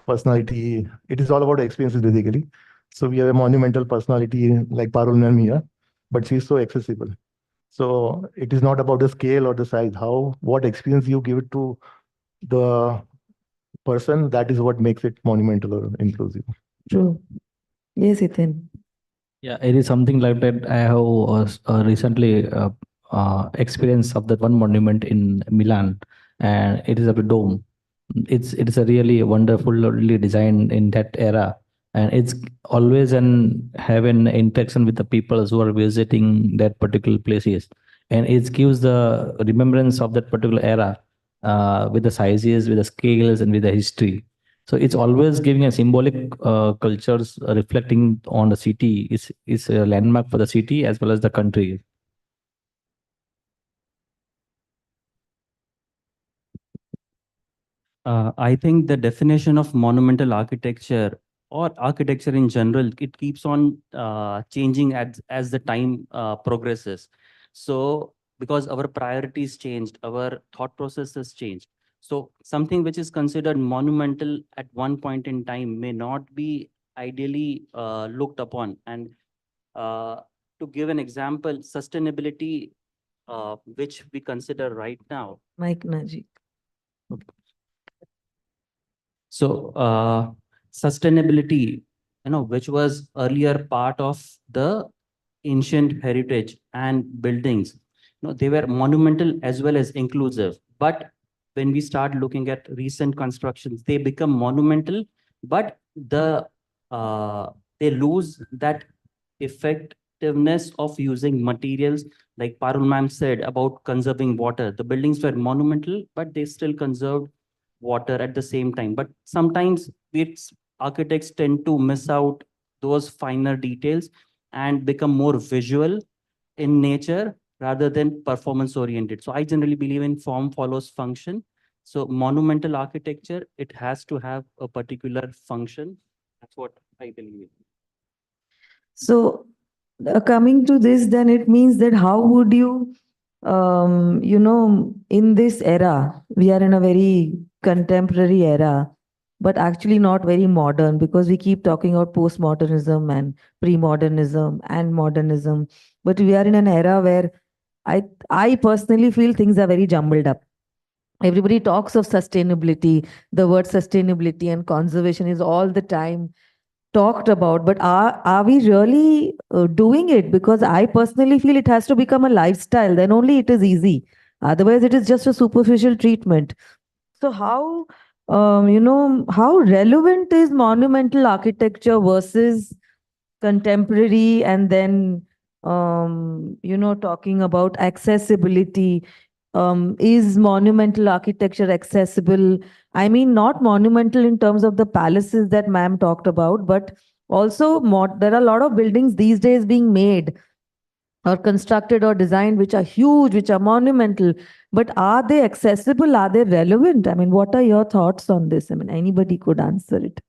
personality. It is all about experiences basically. So we have a monumental personality like Parul Ma'am here, but she's so accessible. So it is not about the scale or the size, what experience you give it to the person, that is what makes it monumental or inclusive. True. Yes, Ethan. Yeah, it is something like that. I have recently experienced of that one monument in Milan, and it is a dome. It is a really wonderfully designed in that era, and it's always have an interaction with the people who are visiting that particular places, and it gives the remembrance of that particular era with the sizes, with the scales, and with the history. So it's always giving a symbolic cultures reflecting on the city. It's a landmark for the city as well as the country. I think the definition of monumental architecture or architecture in general, it keeps on changing as the time progresses. So because our priorities changed, our thought processes changed. So something which is considered monumental at one point in time may not be ideally looked upon. And to give an example, sustainability, which we consider right now. Mike Najik. So sustainability, which was earlier part of the ancient heritage and buildings, they were monumental as well as inclusive. But when we start looking at recent constructions, they become monumental, but they lose that effectiveness of using materials, like Parul ma'am said about conserving water. The buildings were monumental, but they still conserved water at the same time. But sometimes its architects tend to miss out those finer details and become more visual in nature rather than performance oriented. So I generally believe in form follows function. So monumental architecture, it has to have a particular function. That's what I believe in. So, coming to this, then it means that how would you, in this era, we are in a very contemporary era, but actually not very modern, because we keep talking about postmodernism and pre-modernism and modernism. But we are in an era where I personally feel things are very jumbled up. Everybody talks of sustainability. The word sustainability and conservation is all the time talked about, but are we really doing it? Because I personally feel it has to become a lifestyle, then only it is easy. Otherwise it is just a superficial treatment. So how relevant is monumental architecture versus contemporary, and then talking about accessibility? Is monumental architecture accessible? I mean, not monumental in terms of the palaces that ma'am talked about, but also there are a lot of buildings these days being made or constructed or designed which are huge, which are monumental. But are they accessible? Are they relevant? I mean, what are your thoughts on this? I mean, anybody could answer it.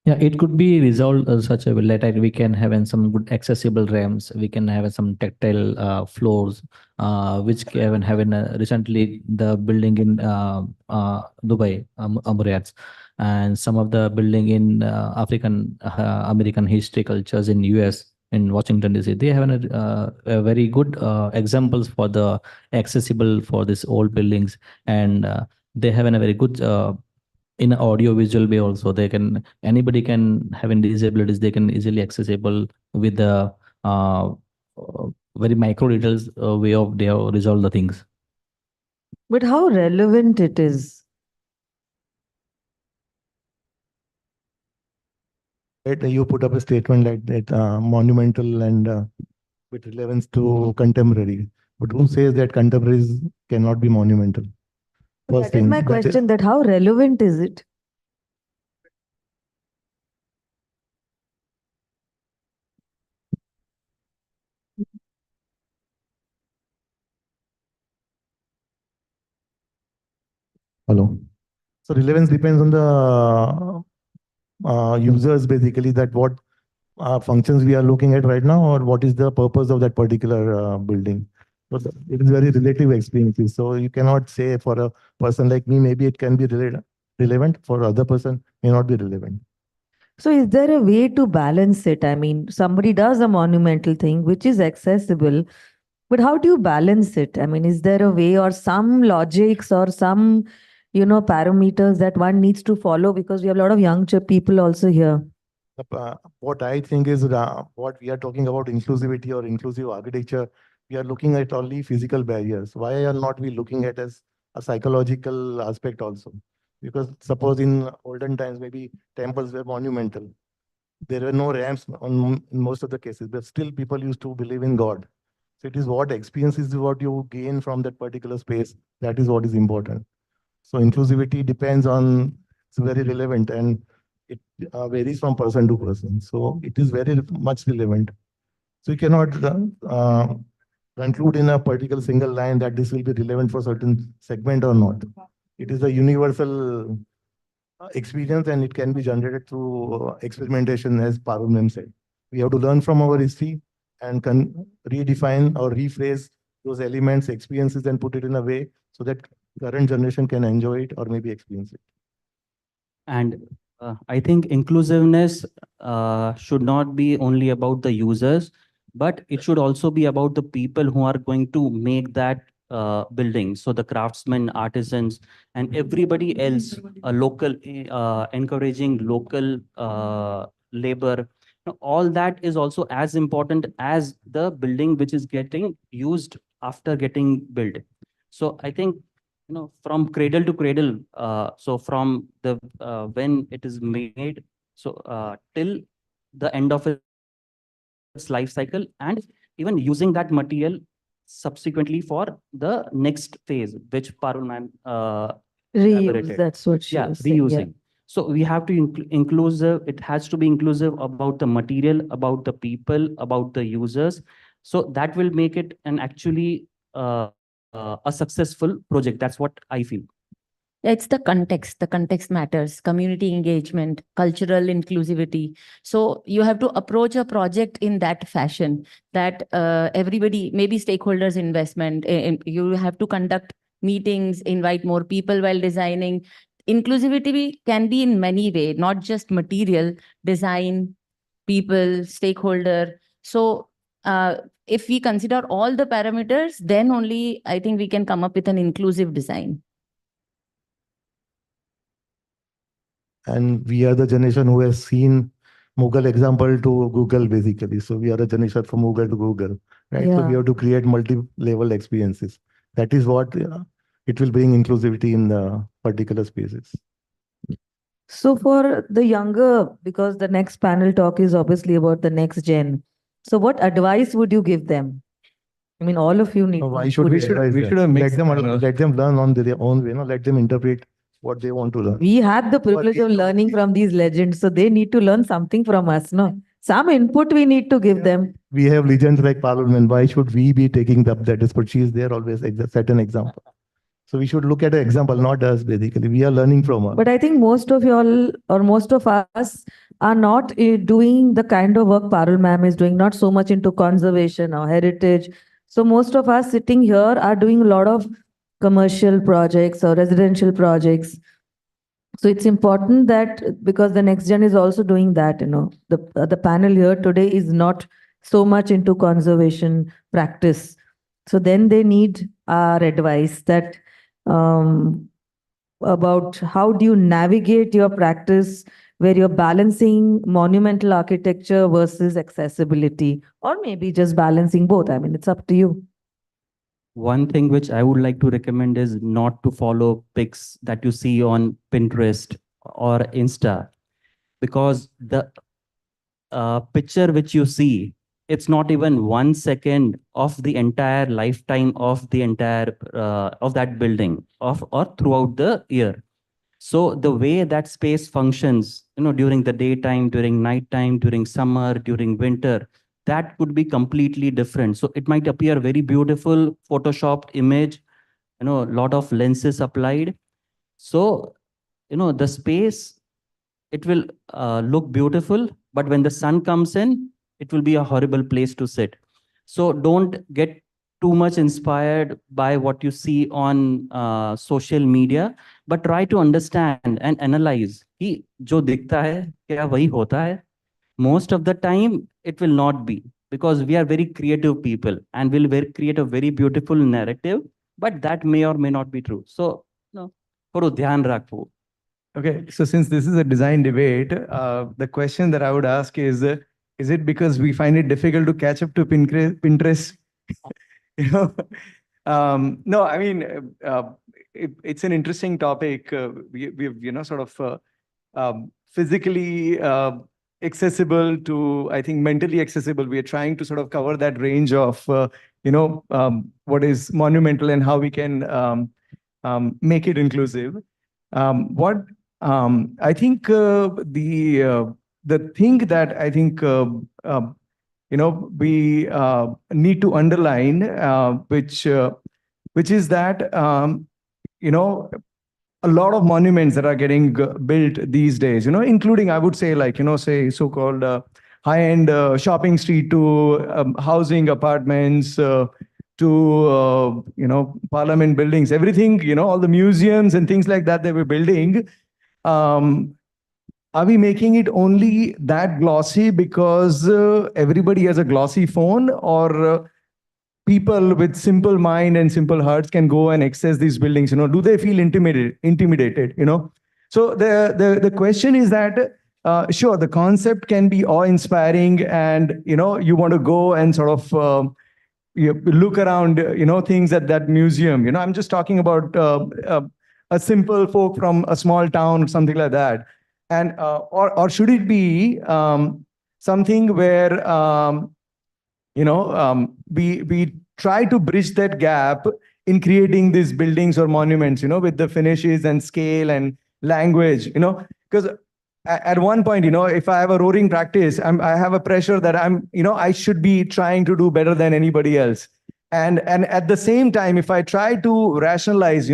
Yeah, it could be resolved such a way that we can have in some good accessible ramps. We can have some tactile floors, which can have in recently the building in Dubai, Emirates, and some of the building in African American history cultures in US, in Washington DC. They have a very good examples for the accessible for these old buildings, and they have a very good in audio visual way also. They can, anybody can having disabilities, they can easily accessible with the very micro details way of they have resolve the things. But how relevant it is? You put up a statement like that, monumental and with relevance to contemporary. But who says that contemporaries cannot be monumental? First That is thing. my question, that how relevant is it? Hello. So relevance depends on the users, basically, that what functions we are looking at right now, or what is the purpose of that particular building. So it is very relative experiences. So you cannot say for a person like me, maybe it can be relevant, for other person may not be relevant. So is there a way to balance it? I mean, somebody does a monumental thing which is accessible, but how do you balance it? I mean, is there a way or some logics or some, parameters that one needs to follow? Because we have a lot of young people also here. What I think is what we are talking about inclusivity or inclusive architecture, we are looking at only physical barriers. Why are not we looking at as a psychological aspect also? Because suppose in olden times, maybe temples were monumental. There were no ramps in most of the cases, but still people used to believe in God. So it is what experience is what you gain from that particular space. That is what is important. So inclusivity depends on, it's very relevant, and it varies from person to person. So it is very much relevant. So you cannot conclude in a particular single line that this will be relevant for certain segment or not. It is a universal experience, and it can be generated through experimentation, as Parul ma'am said. We have to learn from our history and redefine or rephrase those elements, experiences, and put it in a way so that current generation can enjoy it or maybe experience it. And I think inclusiveness should not be only about the users, but it should also be about the people who are going to make that building. So the craftsmen, artisans, and everybody else, local, encouraging local labor. All that is also as important as the building which is getting used after getting built. So I think, from cradle to cradle, so from the when it is made, so till the end of its life cycle, and even using that material subsequently for the next phase, which Parul ma'am Reuse, elaborated. that's what she Yeah, was saying. Yeah. reusing. So we have to inclusive. It has to be inclusive about the material, about the people, about the users. So that will make it an actually a successful project. That's what I feel. It's the context. The context matters. Community engagement, cultural inclusivity. So you have to approach a project in that fashion that everybody, maybe stakeholders investment, you have to conduct meetings, invite more people while designing. Inclusivity can be in many ways, not just material, design, people, stakeholder. So if we consider all the parameters, then only I think we can come up with an inclusive design. And we are the generation who has seen Mughal example to Google, basically. So we are the generation from Mughal to Google, right? So we Yeah. have to create multi-level experiences. That is what it will bring inclusivity in the particular spaces. So for the younger, because the next panel talk is obviously about the next gen. So what advice would you give them? I mean, all of you need. Why should we advise we them? should have Let mixed them panel. let them learn on their own way. Let them interpret what they want to learn. We had the privilege of learning from these legends, so they need to learn something from us, no? Some input we need to give them. We have legends like Parliament. Why should we be taking up that? But she is there always set an example. So we should look at an example, not us, basically. We are learning from her. But I think most of y'all or most of us are not doing the kind of work Parul ma'am is doing, not so much into conservation or heritage. So most of us sitting here are doing a lot of commercial projects or residential projects. So it's important that because the next gen is also doing that, the panel here today is not so much into conservation practice. So then they need our advice that about how do you navigate your practice where you're balancing monumental architecture versus accessibility, or maybe just balancing both. I mean, it's up to you. One thing which I would like to recommend is not to follow pics that you see on Pinterest or Insta, because the picture which you see, it's not even 1 second of the entire lifetime of the entire of that building or throughout the year. So the way that space functions, during the daytime, during nighttime, during summer, during winter, that could be completely different. So it might appear very beautiful, photoshopped image, a lot of lenses applied. So, the space, it will look beautiful, but when the sun comes in, it will be a horrible place to sit. So don't get too much inspired by what you see on social media, but try to understand and analyze कि जो दिखता है क्या वही होता है. Most of the time it will not be, because we are very creative people and will create a very beautiful narrative, but that may or may not be true. So थोड़ा ध्यान रखो. Okay, so since this is a design debate, the question that I would ask is it because we find it difficult to catch up to Pinterest? No, I mean, it's an interesting topic. We've, sort of physically accessible to, I think, mentally accessible. We are trying to sort of cover that range of, what is monumental and how we can make it inclusive. What I think the thing that I think we need to underline, which is that a lot of monuments that are getting built these days, including, I would say, like, say so-called high-end shopping street to housing apartments to parliament buildings, everything, all the museums and things like that we're building. Are we making it only that glossy because everybody has a glossy phone, or people with simple mind and simple hearts can go and access these buildings? Do they feel intimidated? So the question is that sure, the concept can be awe-inspiring, and you want to go and sort of you look around, things at that museum. I'm just talking about a simple folk from a small town or something like that. And or should it be something where we try to bridge that gap in creating these buildings or monuments, with the finishes and scale and language, because at one point, if I have a roaring practice, I have a pressure that I should be trying to do better than anybody else. And at the same time, if I try to rationalize,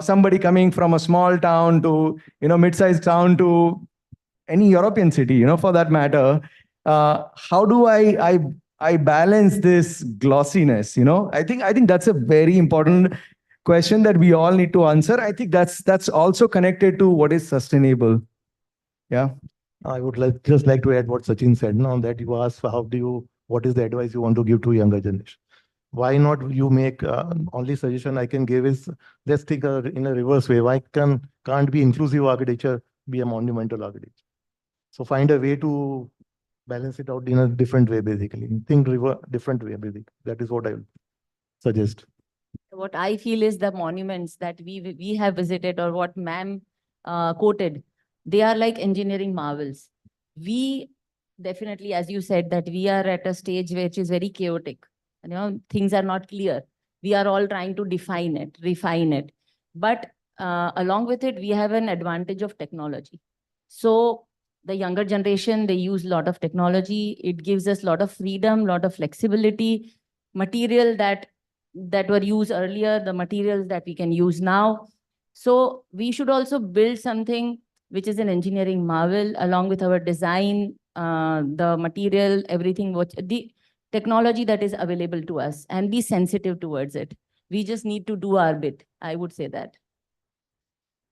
somebody coming from a small town to, mid-sized town to any European city, for that matter, how do I balance this glossiness? I think that's a very important question that we all need to answer. I think that's also connected to what is sustainable. Yeah. I would just like to add what Sachin said now, that you asked what is the advice you want to give to younger generation. Why not you make only suggestion I can give is, let's think in a reverse way. Why can't be inclusive architecture be a monumental architecture? So find a way to balance it out in a different way, basically. Think different way, basically. That is what I would suggest. What I feel is the monuments that we have visited, or what ma'am quoted, they are like engineering marvels. We definitely, as you said, that we are at a stage which is very chaotic. Things are not clear. We are all trying to define it, refine it. But along with it, we have an advantage of technology. So the younger generation, they use a lot of technology. It gives us a lot of freedom, a lot of flexibility, material that were used earlier, the materials that we can use now. So we should also build something which is an engineering marvel, along with our design, the material, everything, the technology that is available to us, and be sensitive towards it. We just need to do our bit. I would say that.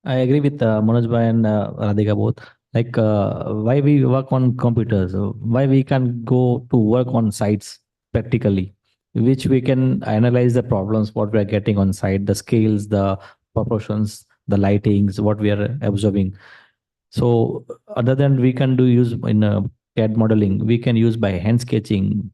I agree with Manoj Bhai and Radhika both. Like, why we work on computers, why we can go to work on sites practically, which we can analyze the problems, what we are getting on site, the scales, the proportions, the lightings, what we are observing. So other than we can use in CAD modeling, we can use by hand sketching.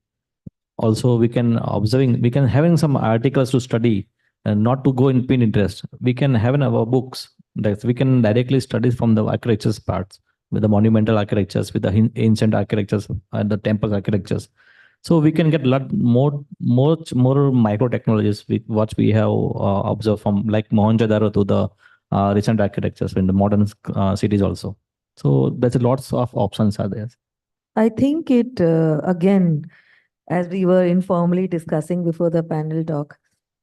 Also, we can having some articles to study and not to go in Pinterest. We can have in our books that we can directly study from the architecture's parts, with the monumental architectures, with the ancient architectures and the temple architectures. So we can get a lot more micro technologies with what we have observed from like Mohenjo-daro to the recent architectures in the modern cities also. So there's lots of options are there. I think it, again, as we were informally discussing before the panel talk,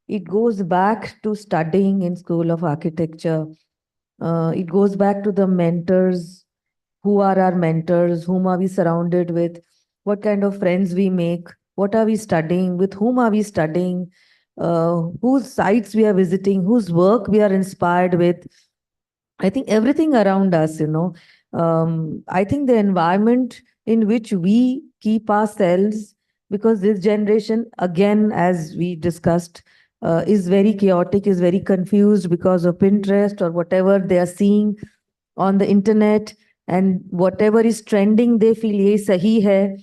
it goes back to studying in School of Architecture. It goes back to the mentors. Who are our mentors? Whom are we surrounded with? What kind of friends we make? What are we studying? With whom are we studying? Whose sites we are visiting? Whose work we are inspired with? I think everything around us, I think the environment in which we keep ourselves, because this generation, again, as we discussed, is very chaotic, is very confused because of Pinterest or whatever they are seeing on the internet, and whatever is trending, they feel ye sahi hai,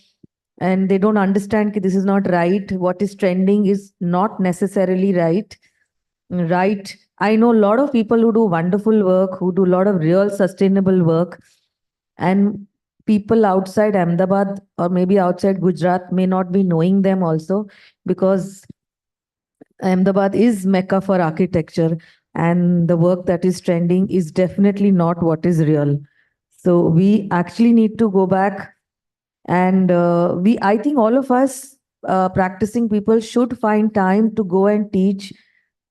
and they don't understand that this is not right. What is trending is not necessarily right. Right. I know a lot of people who do wonderful work, who do a lot of real sustainable work, and people outside Ahmedabad or maybe outside Gujarat may not be knowing them also, because Ahmedabad is Mecca for architecture, and the work that is trending is definitely not what is real. So we actually need to go back, and I think all of us practicing people should find time to go and teach.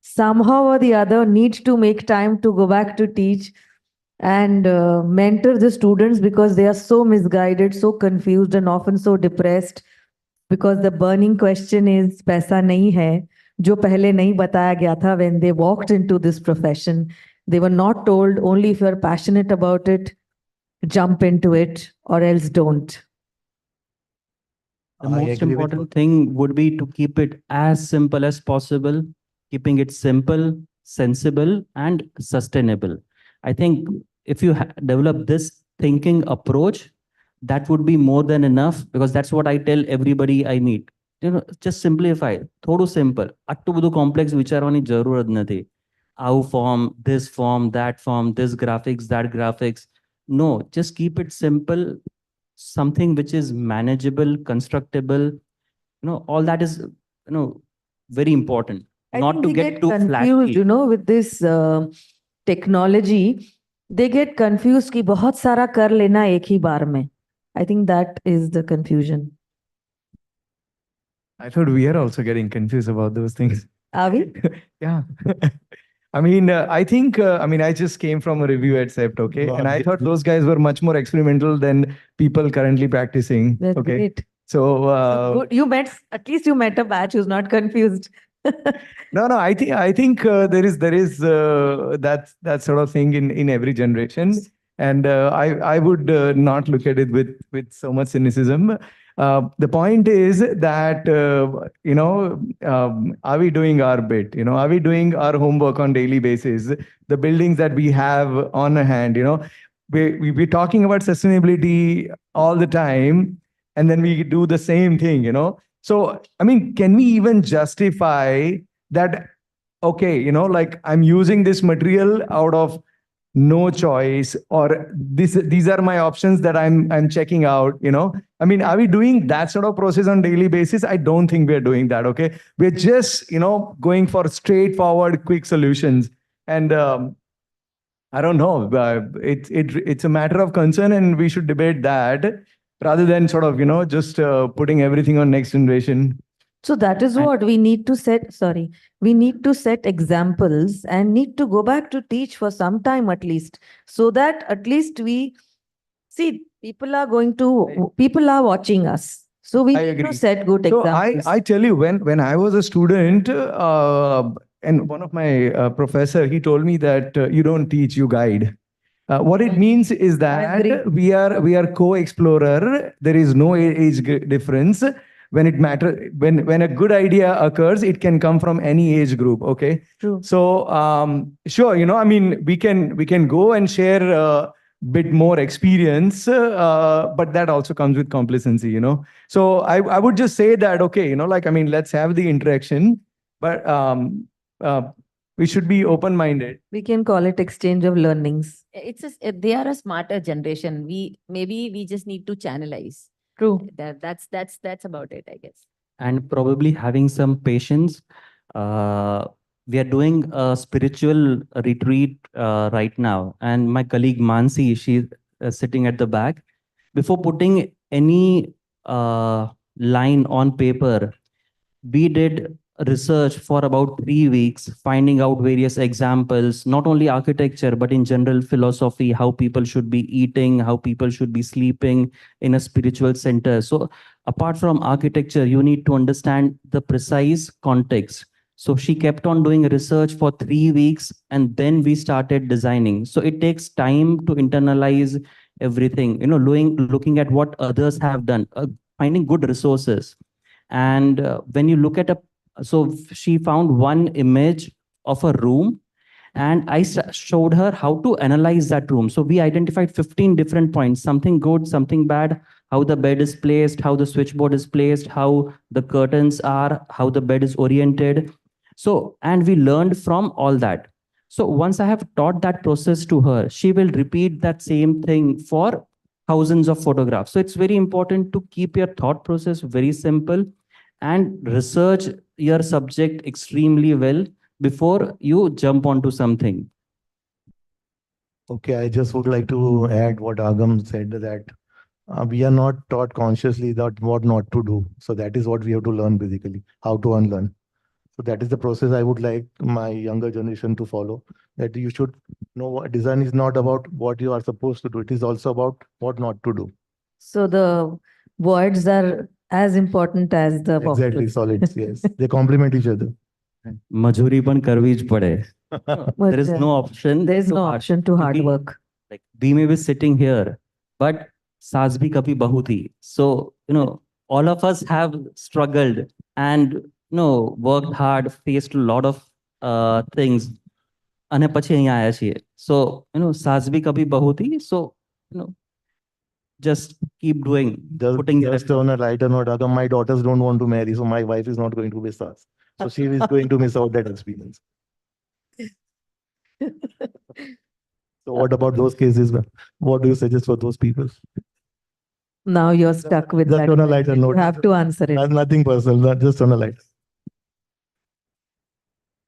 Somehow or the other, need to make time to go back to teach and mentor the students, because they are so misguided, so confused, and often so depressed, because the burning question is paisa nahi hai, jo pehle nahi bataya gaya tha when they walked into this profession. They were not told only if you are passionate about it, jump into it, or else don't. The most important thing would be to keep it as simple as possible, keeping it simple, sensible, and sustainable. I think if you develop this thinking approach, that would be more than enough, because that's what I tell everybody I meet. Just simplify. Thodu simple. Attu બધું complex વિચારવાની જરૂરત નથી. How form, this graphics, that graphics. No, just keep it simple, something which is manageable, constructible. All that is, very important. I Not think to they get get too confused, flashy. with this technology. They get confused कि बहुत सारा कर लेना एक ही बार में. I think that is the confusion. I thought we are also getting confused about those things. Are we? Yeah. I mean, I think, I just came from a review at SEPT, okay? No, And I thought those guys were much more experimental than people currently practicing. That's Okay. great. So, Good. At least you met a batch who's not confused. no, I think there is that sort of thing in every generation, and I would not look at it with so much cynicism. The point is that are we doing our bit? Are we doing our homework on daily basis? The buildings that we have on hand, we're talking about sustainability all the time, and then we do the same thing, So, I mean, can we even justify that? Okay, like I'm using this material out of no choice, or these are my options that I'm checking out. I mean, are we doing that sort of process on daily basis? I don't think we're doing that. Okay, we're just going for straightforward, quick solutions, and I don't know. It's a matter of concern, and we should debate that rather than sort of just putting everything on next generation. So that is what we need to set. Sorry, we need to set examples and need to go back to teach for some time at least, so that at least we see people are watching us. So we I need agree. to set good So examples. I tell you, when I was a student, and one of my professor, he told me that you don't teach, you guide. What it means is that we are co-explorer. There is no age difference. When it matter, when a good idea occurs, it can come from any age group. Okay. True. So sure, I mean, we can go and share a bit more experience, but that also comes with complacency. So I would just say that, okay, let's have the interaction, but we should be open-minded. We can call it exchange of learnings. They are a smarter generation. We just need to channelize. True. That's about it, I guess. And probably having some patience. We are doing a spiritual retreat right now, and my colleague Mansi, she's sitting at the back. Before putting any line on paper, we did research for about 3 weeks, finding out various examples, not only architecture, but in general philosophy, how people should be eating, how people should be sleeping in a spiritual center. So apart from architecture, you need to understand the precise context. So she kept on doing research for 3 weeks, and then we started designing. So it takes time to internalize everything, looking at what others have done, finding good resources. And when you look at so she found one image of a room, and I showed her how to analyze that room. So we identified 15 different points, something good, something bad, how the bed is placed, how the switchboard is placed, how the curtains are, how the bed is oriented. So, and we learned from all that. So once I have taught that process to her, she will repeat that same thing for thousands of photographs. So it's very important to keep your thought process very simple and research your subject extremely well before you jump onto something. Okay, I just would like to add what Agam said, that we are not taught consciously that what not to do. So that is what we have to learn, basically, how to unlearn. So that is the process I would like my younger generation to follow, that you should know what design is not about what you are supposed to do. It is also about what not to do. So the words are as important as the Exactly, boxes. solids, yes. They complement each other. મજૂરી પણ કરવી જ પડે. There is no option. There is no option to hard work. Like we may be sitting here, but saas bhi kabhi bahu thi. So, all of us have struggled and, worked hard, faced a lot of things. અને પછી અહીંયા આવ્યા છીએ. So, સાસ ભી કભી બહુ થી. So, just keep doing, putting Just on a lighter note, Agam, my daughters don't want to marry, so my wife is not going to miss us. So she is going to miss out that experience. So what about those cases, ma'am? What do you suggest for those people? Now you're stuck with Just that on a question. lighter note. You have to answer it. Nothing personal, not just on a light.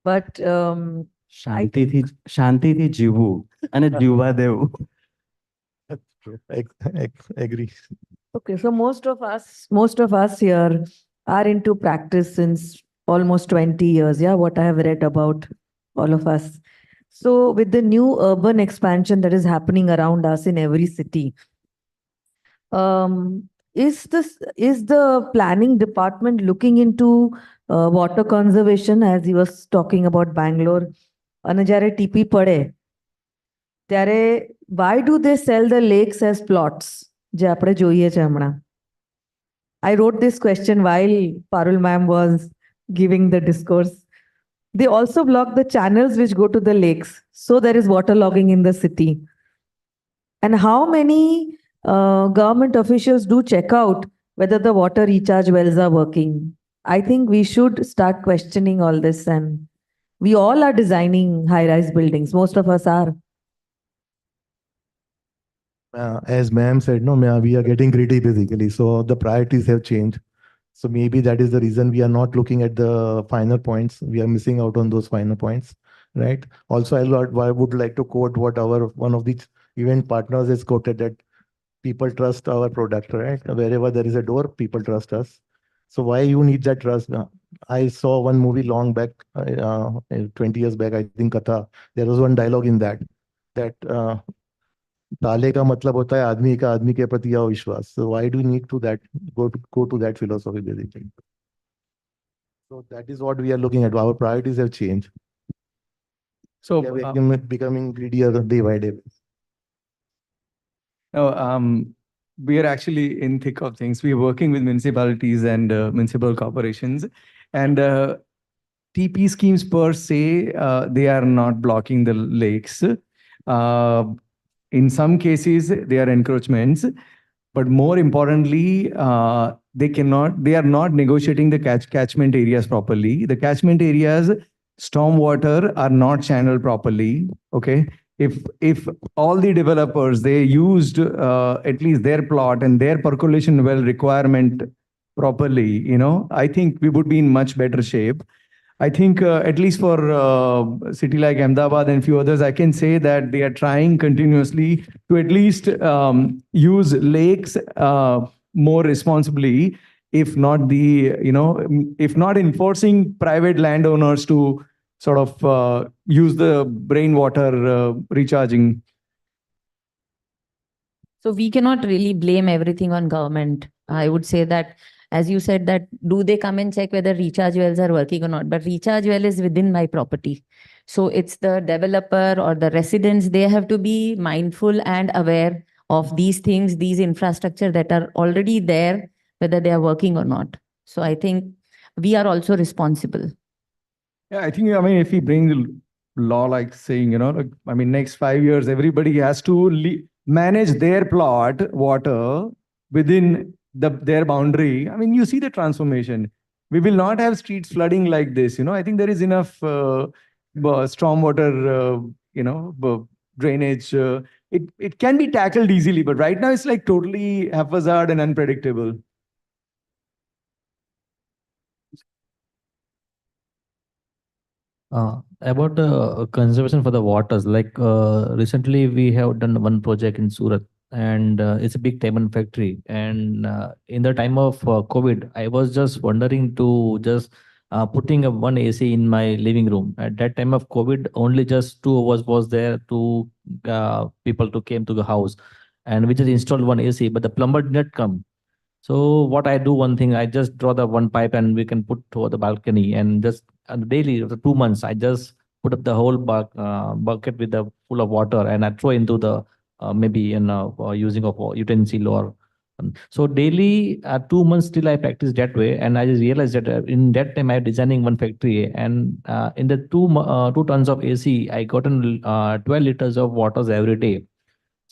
But शांति थी जीवू અને જીવવા દેવું. That's true. Agree. okay, so most of us here are into practice since almost 20 years. Yeah, what I have read about all of us. So with the new urban expansion that is happening around us in every city, is the planning department looking into water conservation, as he was talking about Bangalore? અને જ્યારે TP પડે ત્યારે why do they sell the lakes as plots? જે આપણે જોઈએ છે હમણાં. I wrote this question while Parul ma'am was giving the discourse. They also block the channels which go to the lakes, so there is waterlogging in the city. And how many government officials do check out whether the water recharge wells are working? I think we should start questioning all this, and we all are designing high-rise buildings. Most of us are. As ma'am said, no, ma'am, we are getting greedy basically. So the priorities have changed. So maybe that is the reason we are not looking at the finer points. We are missing out on those finer points, right? Also, I would like to quote what one of the event partners has quoted, that people trust our product, right? Wherever there is a door, people trust us. So why you need that trust? I saw one movie long back, 20 years back, I think, Katha. There was one dialogue in that ताले का मतलब होता है आदमी के प्रति अविश्वास. So why do you need to go to that philosophy basically? So that is what we are looking at. Our priorities have changed. So we are becoming greedier day by day. No, we are actually in thick of things. We are working with municipalities and municipal corporations, and TP schemes per se, they are not blocking the lakes. In some cases, they are encroachments, but more importantly, they are not negotiating the catchment areas properly. The catchment areas, stormwater are not channeled properly. Okay. If all the developers, they used at least their plot and their percolation well requirement properly, I think we would be in much better shape. I think at least for a city like Ahmedabad and few others, I can say that they are trying continuously to at least use lakes more responsibly, if not if not enforcing private landowners to sort of use the rainwater recharging. So we cannot really blame everything on government. I would say that, as you said, that do they come and check whether recharge wells are working or not? But recharge well is within my property. So it's the developer or the residents, they have to be mindful and aware of these things, these infrastructure that are already there, whether they are working or not. So I think we are also responsible. Yeah, I think, if we bring the law, like saying, next 5 years, everybody has to manage their plot water within their boundary. You see the transformation. We will not have streets flooding like this. I think there is enough stormwater, drainage. It can be tackled easily, but right now it's like totally haphazard and unpredictable. About the conservation for the waters, like recently we have done one project in Surat, and it's a big diamond factory. And in the time of COVID, I was just wondering to just putting one AC in my living room. At that time of COVID, only just 2 hours was there, two people to came to the house, and we just installed one AC, but the plumber did not come. So what I do, one thing, I just draw the one pipe and we can put to the balcony, and just daily after 2 months, I just put up the whole bucket with the full of water, and I throw into the maybe using of utensil or so daily 2 months till I practice that way, and I just realized that in that time I'm designing one factory, and in the 2 tons of AC, I gotten 12 liters of waters every day.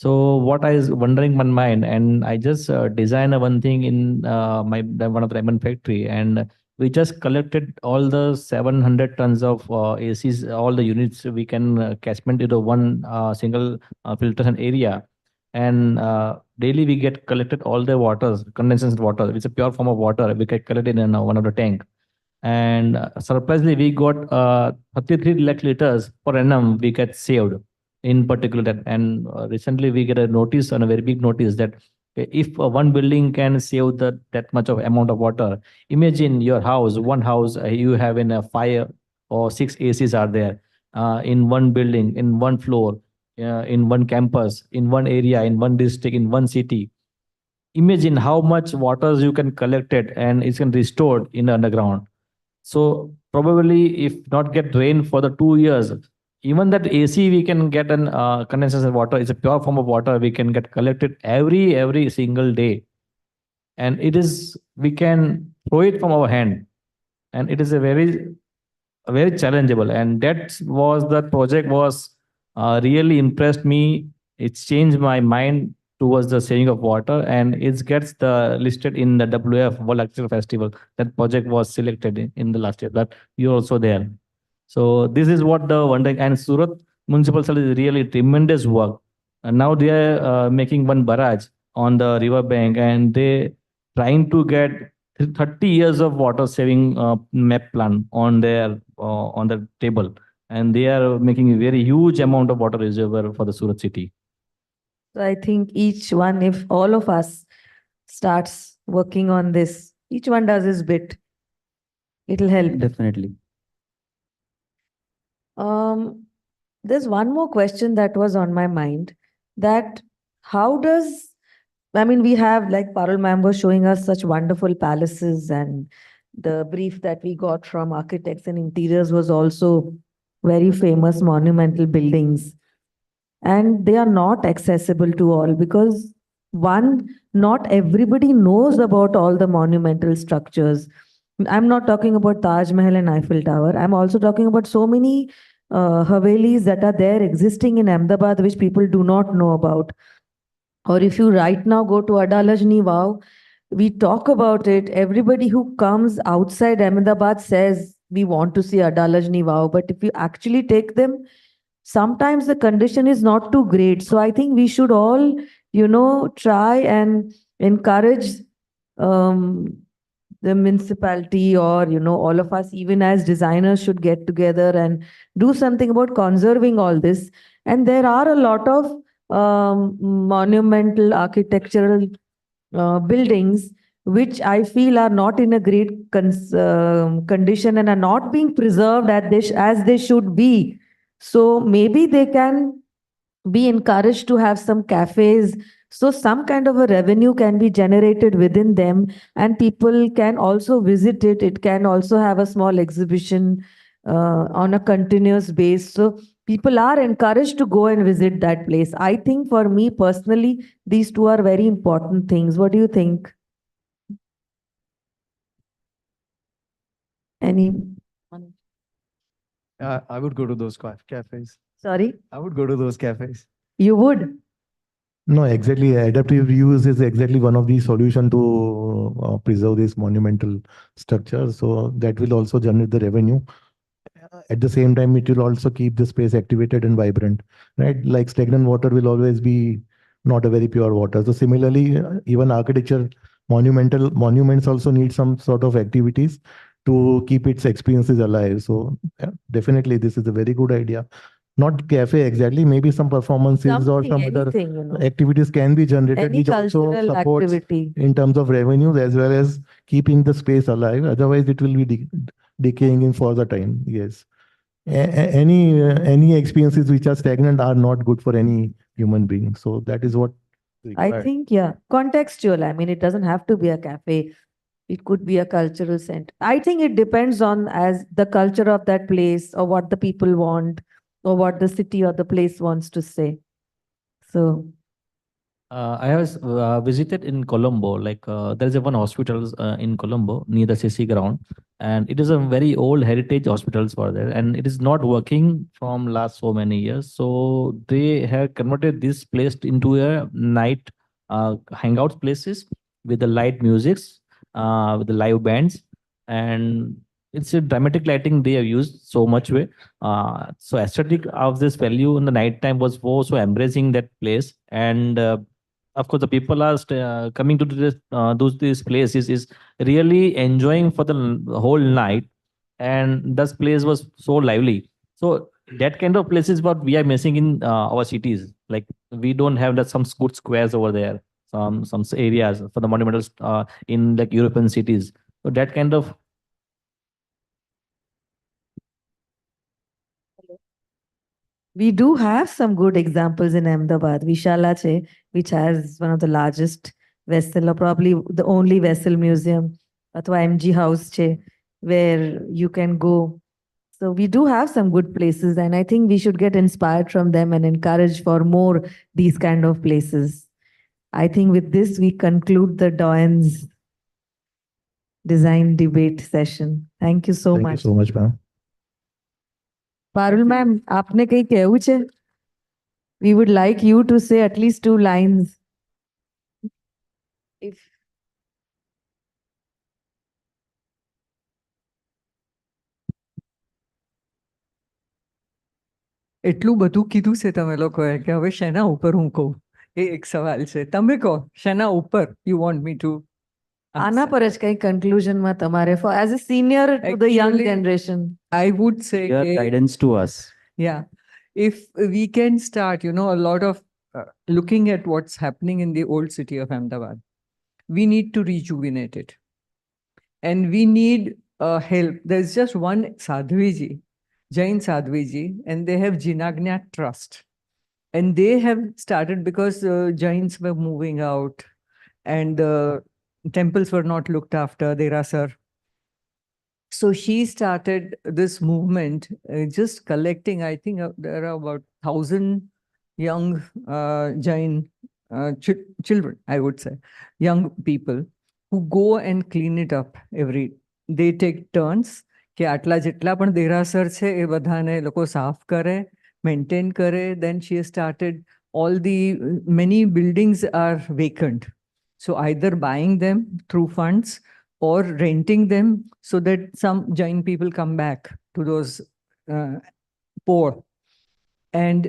So what I was wondering in my mind, and I just designed one thing in one of the lemon factory, and we just collected all the 700 tons of ACs, all the units we can catchment into one single filtration area, and daily we get collected all the waters, condensation water. It's a pure form of water. We get collected in one of the tank, and surprisingly we got 33 lakh liters per annum we get saved in particular that. And recently we get a notice on a very big notice that if one building can save that much of amount of water, imagine your house, one house, you have in a 5 or 6 ACs are there in one building, in one floor, in one campus, in one area, in one district, in one city. Imagine how much waters you can collect it and it can restored in the underground. So probably if not get rain for the 2 years, even that AC we can get an condensation water. It's a pure form of water. We can get collected every single day, and it is we can throw it from our hand, and it is a very challengeable. And that was the project was really impressed me. It's changed my mind towards the saving of water, and it gets the listed in the WF World Agriculture Festival. That project was selected in the last year. That you're also there. So this is what the wondering. And Surat municipal service is really tremendous work. And now they are making one barrage on the river bank, and they trying to get 30 years of water saving map plan on the table, and they are making a very huge amount of water reservoir for the Surat city. So I think each one, if all of us starts working on this, each one does his bit, it'll help. Definitely. There's one more question that was on my mind, that how does, I mean, we have, like Parul ma'am was showing us such wonderful palaces, and the brief that we got from architects and interiors was also very famous monumental buildings. And they are not accessible to all because, one, not everybody knows about all the monumental structures. I'm not talking about Taj Mahal and Eiffel Tower. I'm also talking about so many Havelis that are there existing in Ahmedabad, which people do not know about. Or if you right now go to Adalajni Wow, we talk about it. Everybody who comes outside Ahmedabad says, we want to see Adalajni Wow. But if you actually take them, sometimes the condition is not too great. So I think we should all, try and encourage the municipality, or, all of us, even as designers, should get together and do something about conserving all this. And there are a lot of monumental architectural buildings which I feel are not in a great condition and are not being preserved as they should be. So maybe they can be encouraged to have some cafes. So some kind of a revenue can be generated within them, and people can also visit it. It can also have a small exhibition on a continuous base. So people are encouraged to go and visit that place. I think for me personally, these two are very important things. What do you think? Any? I would go to those cafes. Sorry? I would go to those cafes. You would? No, exactly. Adaptive reuse is exactly one of the solution to preserve this monumental structure. So that will also generate the revenue. At the same time, it will also keep the space activated and vibrant, right? Like stagnant water will always be not a very pure water. So similarly, even architecture, monuments also need some sort of activities to keep its experiences alive. So yeah, definitely, this is a very good idea. Not cafe exactly, maybe some performances or some other activities can be generated, Any which also cultural supports activity. in terms of revenues as well as keeping the space alive. Otherwise, it will be decaying in further time. Yes. Any experiences which are stagnant are not good for any human being. So that is what I think, yeah, contextual. I mean, it doesn't have to be a cafe. It could be a cultural center. I think it depends on as the culture of that place, or what the people want, or what the city or the place wants to say. So I have visited in Colombo. Like there is a one hospital in Colombo near the CC ground, and it is a very old heritage hospitals for there, and it is not working from last so many years. So they have converted this place into a night hangout places with the light musics, with the live bands, and it's a dramatic lighting they have used so much way. So aesthetic of this value in the night time was so embracing that place, and of course the people are coming to this place is really enjoying for the whole night, and this place was so lively. So that kind of places what we are missing in our cities. Like we don't have that some good squares over there, some areas for the monumentals in like European cities. So that kind of We do have some good examples in Ahmedabad. Vishalache, which has one of the largest vessel, or probably the only vessel museum, athwa MG House che, where you can go. So we do have some good places, and I think we should get inspired from them and encourage for more these kind of places. I think with this we conclude the Doyen's design debate session. Thank you so Thank much. you so much, ma'am. Parul ma'am, आपने कहीं कहूं छे? We would like you to say at least 2 lines. If એટલું બધું કીધું છે તમે લોકોએ કે હવે શેના ઉપર હું કહું એ એક સવાલ છે. તમે કહો શેના ઉપર you want me to આના પર જ કઈ conclusion માં તમારે for as a senior to the young Actually, generation. I would say Your કે guidance to us. yeah, if we can start, a lot of looking at what's happening in the old city of Ahmedabad, we need to rejuvenate it. And we need help. There's just one Sadhviji, Jain Sadhviji, and they have Jinagnya Trust. And they have started because Jains were moving out and the temples were not looked after, Derasar. So she started this movement, just collecting, I think there are about 1,000 young Jain children, I would say, young people who go and clean it up they take turns કે આટલા જેટલા પણ દેરાસર છે એ બધાને લોકો સાફ કરે, maintain કરે. Then she has started many buildings are vacant. So either buying them through funds or renting them so that some Jain people come back to those poor. And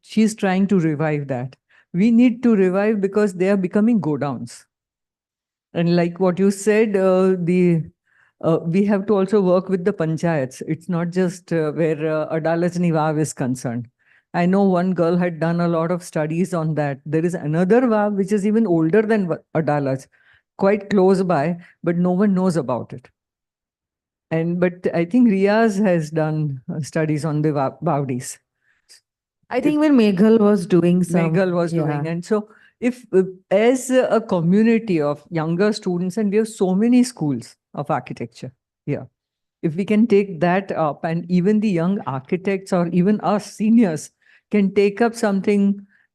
she's trying to revive that. We need to revive because they are becoming godowns. And like what you said, we have to also work with the panchayats. It's not just where Adalajni Vav is concerned. I know one girl had done a lot of studies on that. There is another Vav which is even older than Adalaj, quite close by, but no one knows about it. But I think Riaz has done studies on the Bavdis. I think when Meghal was doing some. Meghal was doing. And so if as a community of younger students, and we have so many schools of architecture here, if we can take that up, and even the young architects or even us seniors can take up something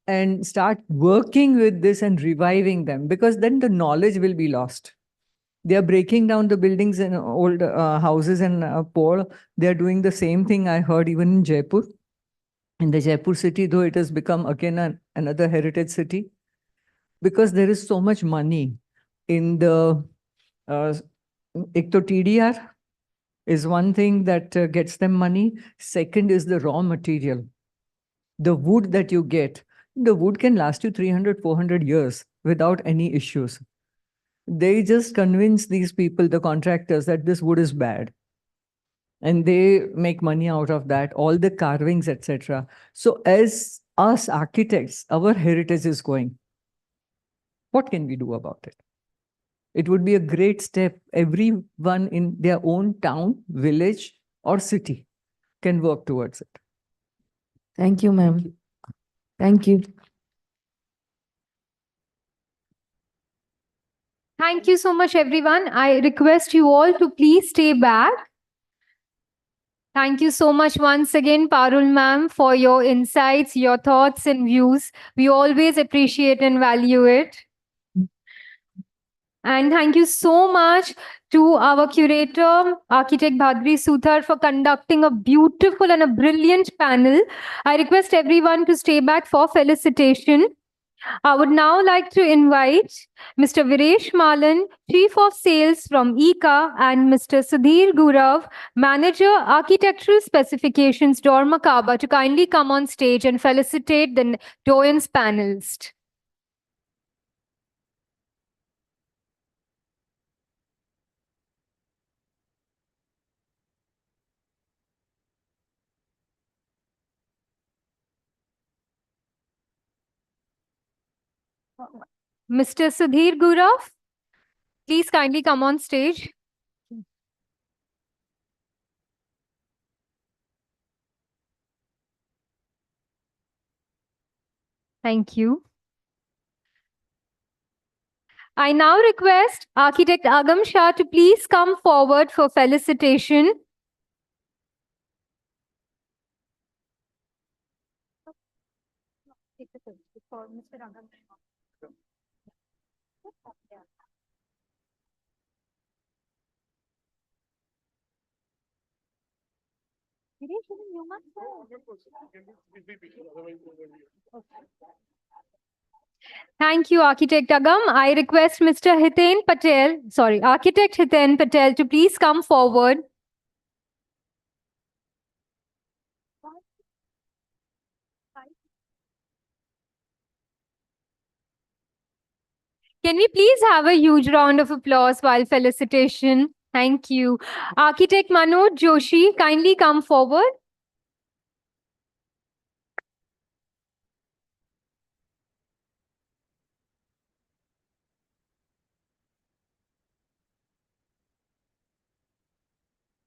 and start working with this and reviving them, because then the knowledge will be lost. They are breaking down the buildings in old houses and poor. They are doing the same thing I heard even in Jaipur. In the Jaipur city, though, it has become again another heritage city, because there is so much money in the TDR is one thing that gets them money. Second is the raw material. The wood that you get, the wood can last you 300, 400 years without any issues. They just convince these people, the contractors, that this wood is bad. And they make money out of that, all the carvings, etc. So as us architects, our heritage is going. What can we do about it? It would be a great step. Everyone in their own town, village, or city can work towards it. Thank you, ma'am. Thank you. Thank you so much, everyone. I request you all to please stay back. Thank you so much once again, Parul ma'am, for your insights, your thoughts and views. We always appreciate and value it. And thank you so much to our curator, Architect Bhadri Suthar, for conducting a beautiful and a brilliant panel. I request everyone to stay back for felicitation. I would now like to invite Mr. Viresh Malan, Chief of Sales from ICA, and Mr. Sudhir Gurav, Manager, Architectural Specifications, Dormakaba, to kindly come on stage and felicitate the Doyen's panelists. Mr. Sudhir Gurav, please kindly come on stage. Thank you. I now request Architect Agam Shah to please come forward for felicitation. Thank you, Architect Agam. I request Mr. Architect Hiten Patel to please come forward. Can we please have a huge round of applause while felicitation? Thank you. Architect Manoj Joshi, kindly come forward.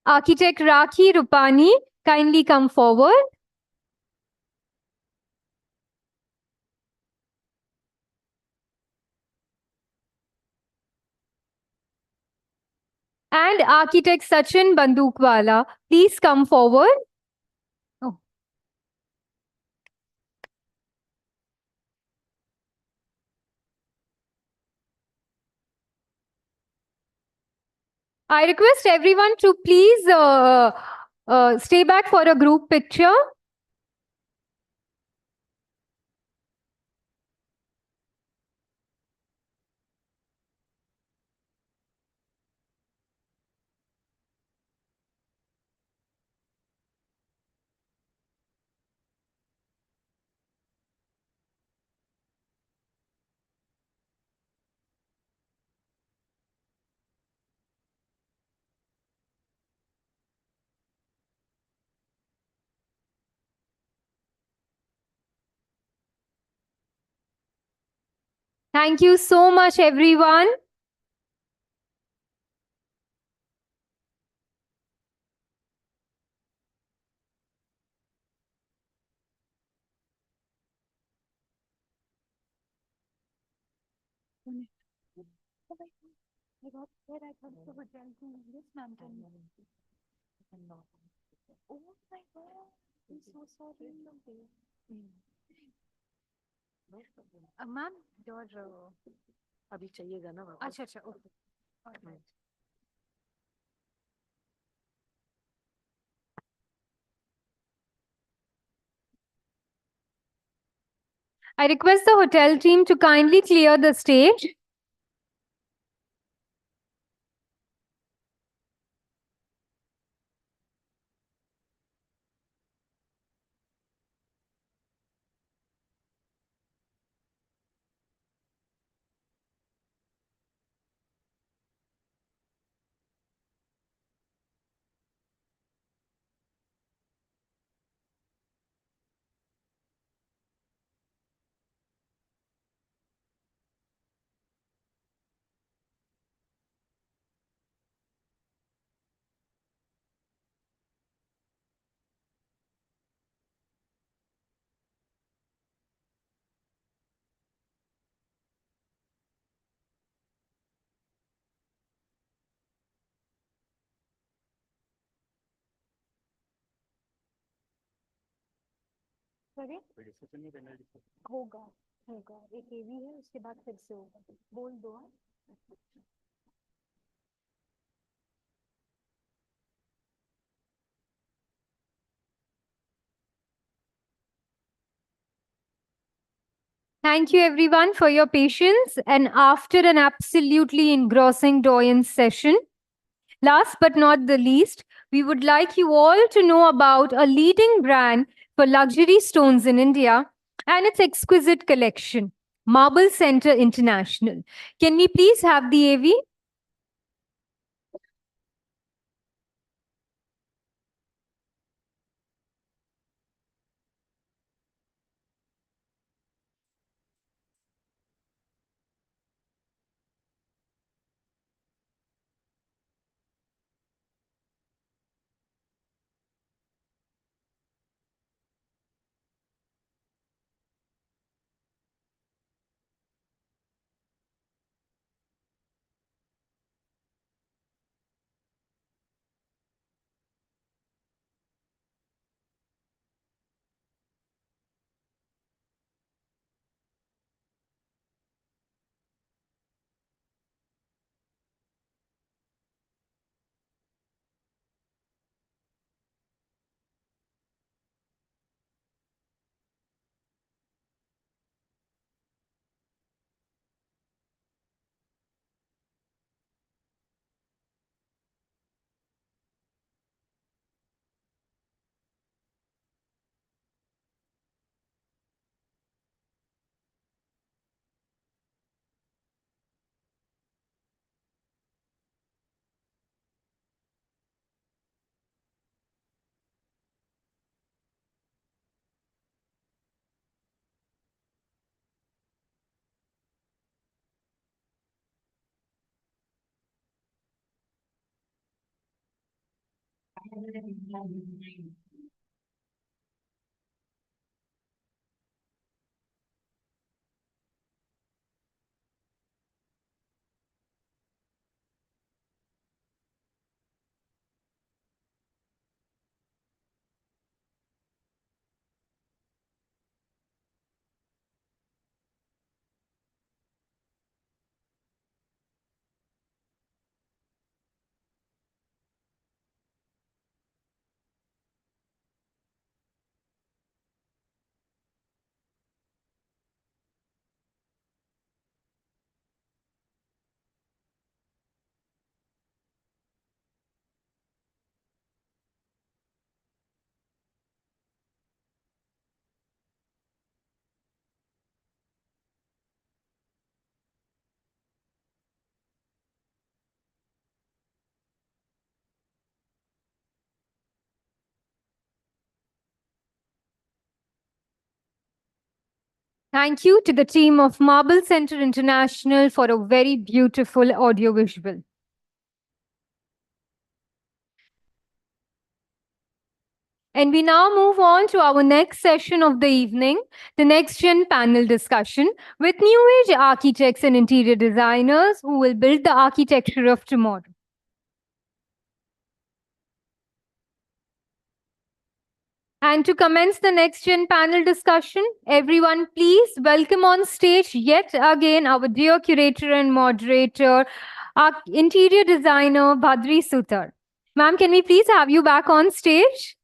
Architect Rakhi Rupani, kindly come forward. And Architect Sachin Bandukwala, please come forward. Oh. I request everyone to please stay back for a group picture. Thank you so much, everyone. Ma'am अभी चाहिएगा ना अच्छा अच्छा okay I request the hotel team to kindly clear the stage. करें होगा होगा एक एवी है उसके बाद फिर से होगा बोल दो हाँ? Thank you everyone for your patience. And after an absolutely engrossing Doyen's session, last but not the least, we would like you all to know about a leading brand for luxury stones in India and its exquisite collection, Marble Center International. Can we please have the AV? Thank you to the team of Marble Center International for a very beautiful audiovisual. And we now move on to our next session of the evening, the Next Gen panel discussion with new age architects and interior designers who will build the architecture of tomorrow. And to commence the Next Gen panel discussion, everyone please welcome on stage yet again our dear curator and moderator, our interior designer, Bhadri Sutar. Ma'am, can we please have you back on stage?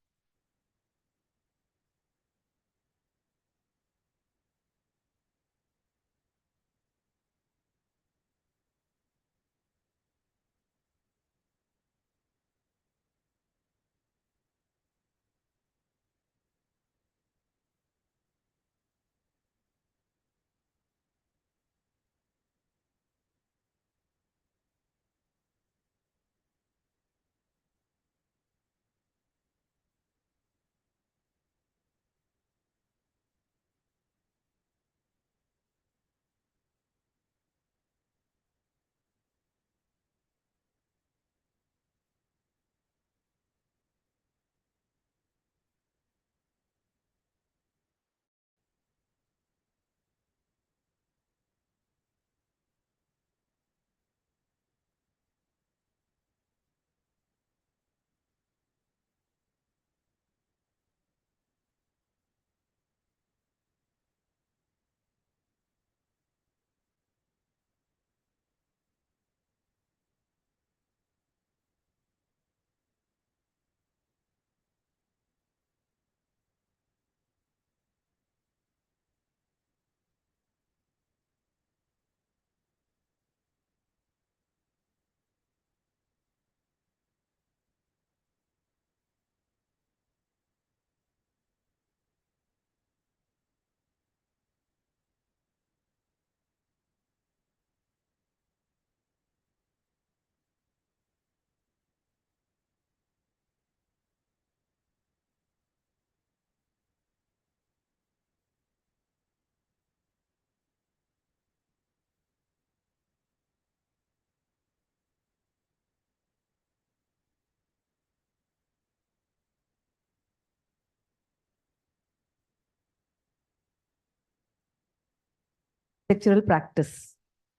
architectural practice.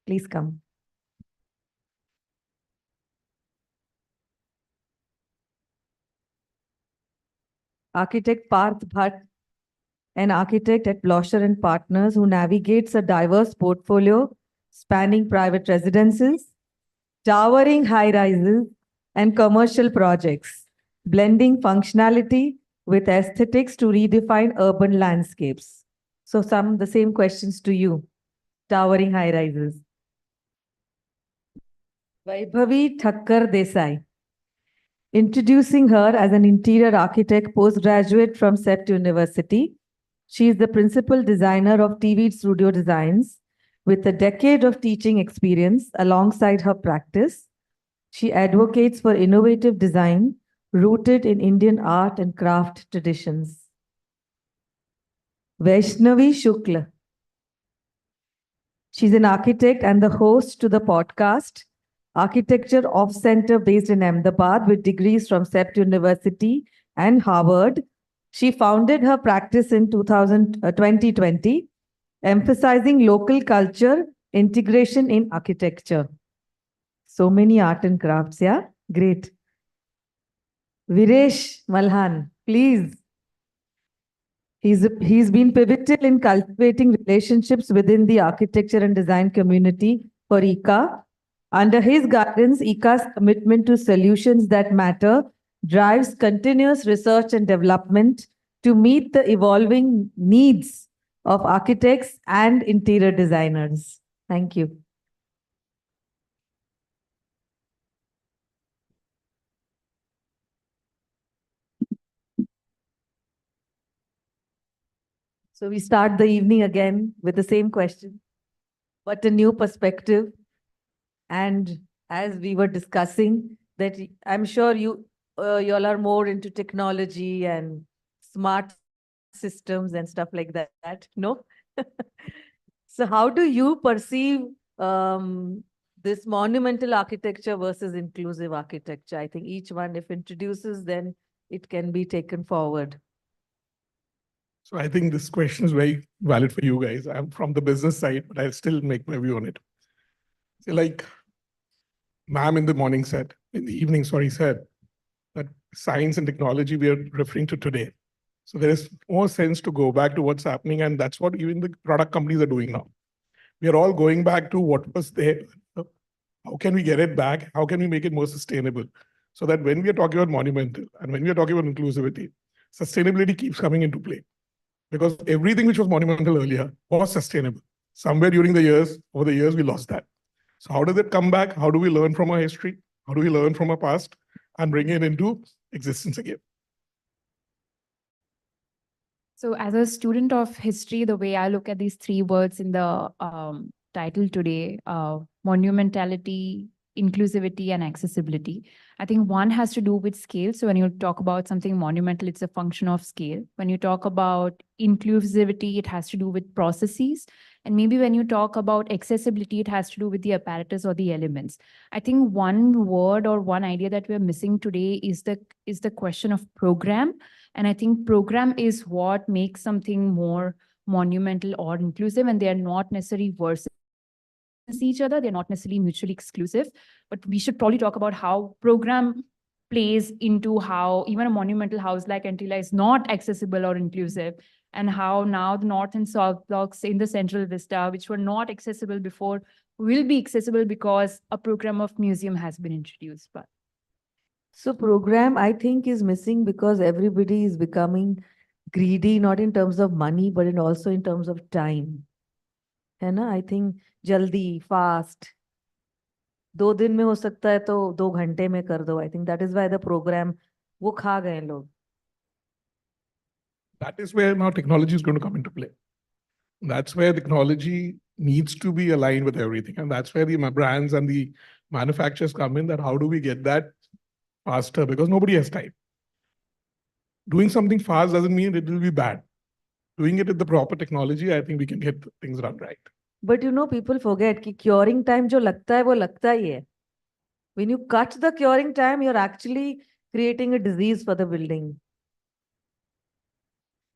Please come. Architect Parth Bhatt, an architect at Blosher and Partners who navigates a diverse portfolio spanning private residences, towering high-rises, and commercial projects, blending functionality with aesthetics to redefine urban landscapes. So the same questions to you. Towering high-rises. Vaibhavi Thakkar Desai. Introducing her as an interior architect postgraduate from CEPT University. She is the principal designer of TV Studio Designs with a decade of teaching experience alongside her practice. She advocates for innovative design rooted in Indian art and craft traditions. Vaishnavi Shukla. She's an architect and the host to the podcast Architecture Off Center based in Ahmedabad with degrees from CEPT University and Harvard. She founded her practice in 2020, emphasizing local culture, integration in architecture. So many art and crafts, yeah? Great. Viresh Malhan, please. He's been pivotal in cultivating relationships within the architecture and design community for ICA. Under his guidance, ICA's commitment to solutions that matter drives continuous research and development to meet the evolving needs of architects and interior designers. Thank you. So we start the evening again with the same question, but a new perspective. And as we were discussing, that I'm sure you all are more into technology and smart systems and stuff like that. No? So how do you perceive this monumental architecture versus inclusive architecture? I think each one, if introduces, then it can be taken forward. So I think this question is very valid for you guys. I'm from the business side, but I'll still make my view on it. So like ma'am in the morning said, in the evening, sorry, said that science and technology we are referring to today. So there is more sense to go back to what's happening. And that's what even the product companies are doing now. We are all going back to what was there. How can we get it back? How can we make it more sustainable? So that when we are talking about monumental and when we are talking about inclusivity, sustainability keeps coming into play. Because everything which was monumental earlier was sustainable. Somewhere during the years, over the years, we lost that. So how does it come back? How do we learn from our history? How do we learn from our past and bring it into existence again? So as a student of history, the way I look at these three words in the title today, monumentality, inclusivity, and accessibility, I think one has to do with scale. So when you talk about something monumental, it's a function of scale. When you talk about inclusivity, it has to do with processes. And maybe when you talk about accessibility, it has to do with the apparatus or the elements. I think one word or one idea that we're missing today is the question of program. And I think program is what makes something more monumental or inclusive, and they are not necessarily versus each other. They're not necessarily mutually exclusive, but we should probably talk about how program plays into how even a monumental house like Antilla is not accessible or inclusive, and how now the north and south blocks in the central vista, which were not accessible before, will be accessible because a program of museum has been introduced. But so program, I think, is missing because everybody is becoming greedy, not in terms of money, but also in terms of time. है ना? I think jaldi, fast. 2 दिन में हो सकता है तो 2 घंटे में कर दो. I think that is why the program, वो खा गए लोग. That is where now technology is going to come into play. That's where technology needs to be aligned with everything. And that's where the brands and the manufacturers come in, that how do we get that faster? Because nobody has time. Doing something fast doesn't mean it will be bad. Doing it with the proper technology, I think we can get things done right. But you know, people forget कि curing time जो लगता है वो लगता ही है. When you cut the curing time, you're actually creating a disease for the building.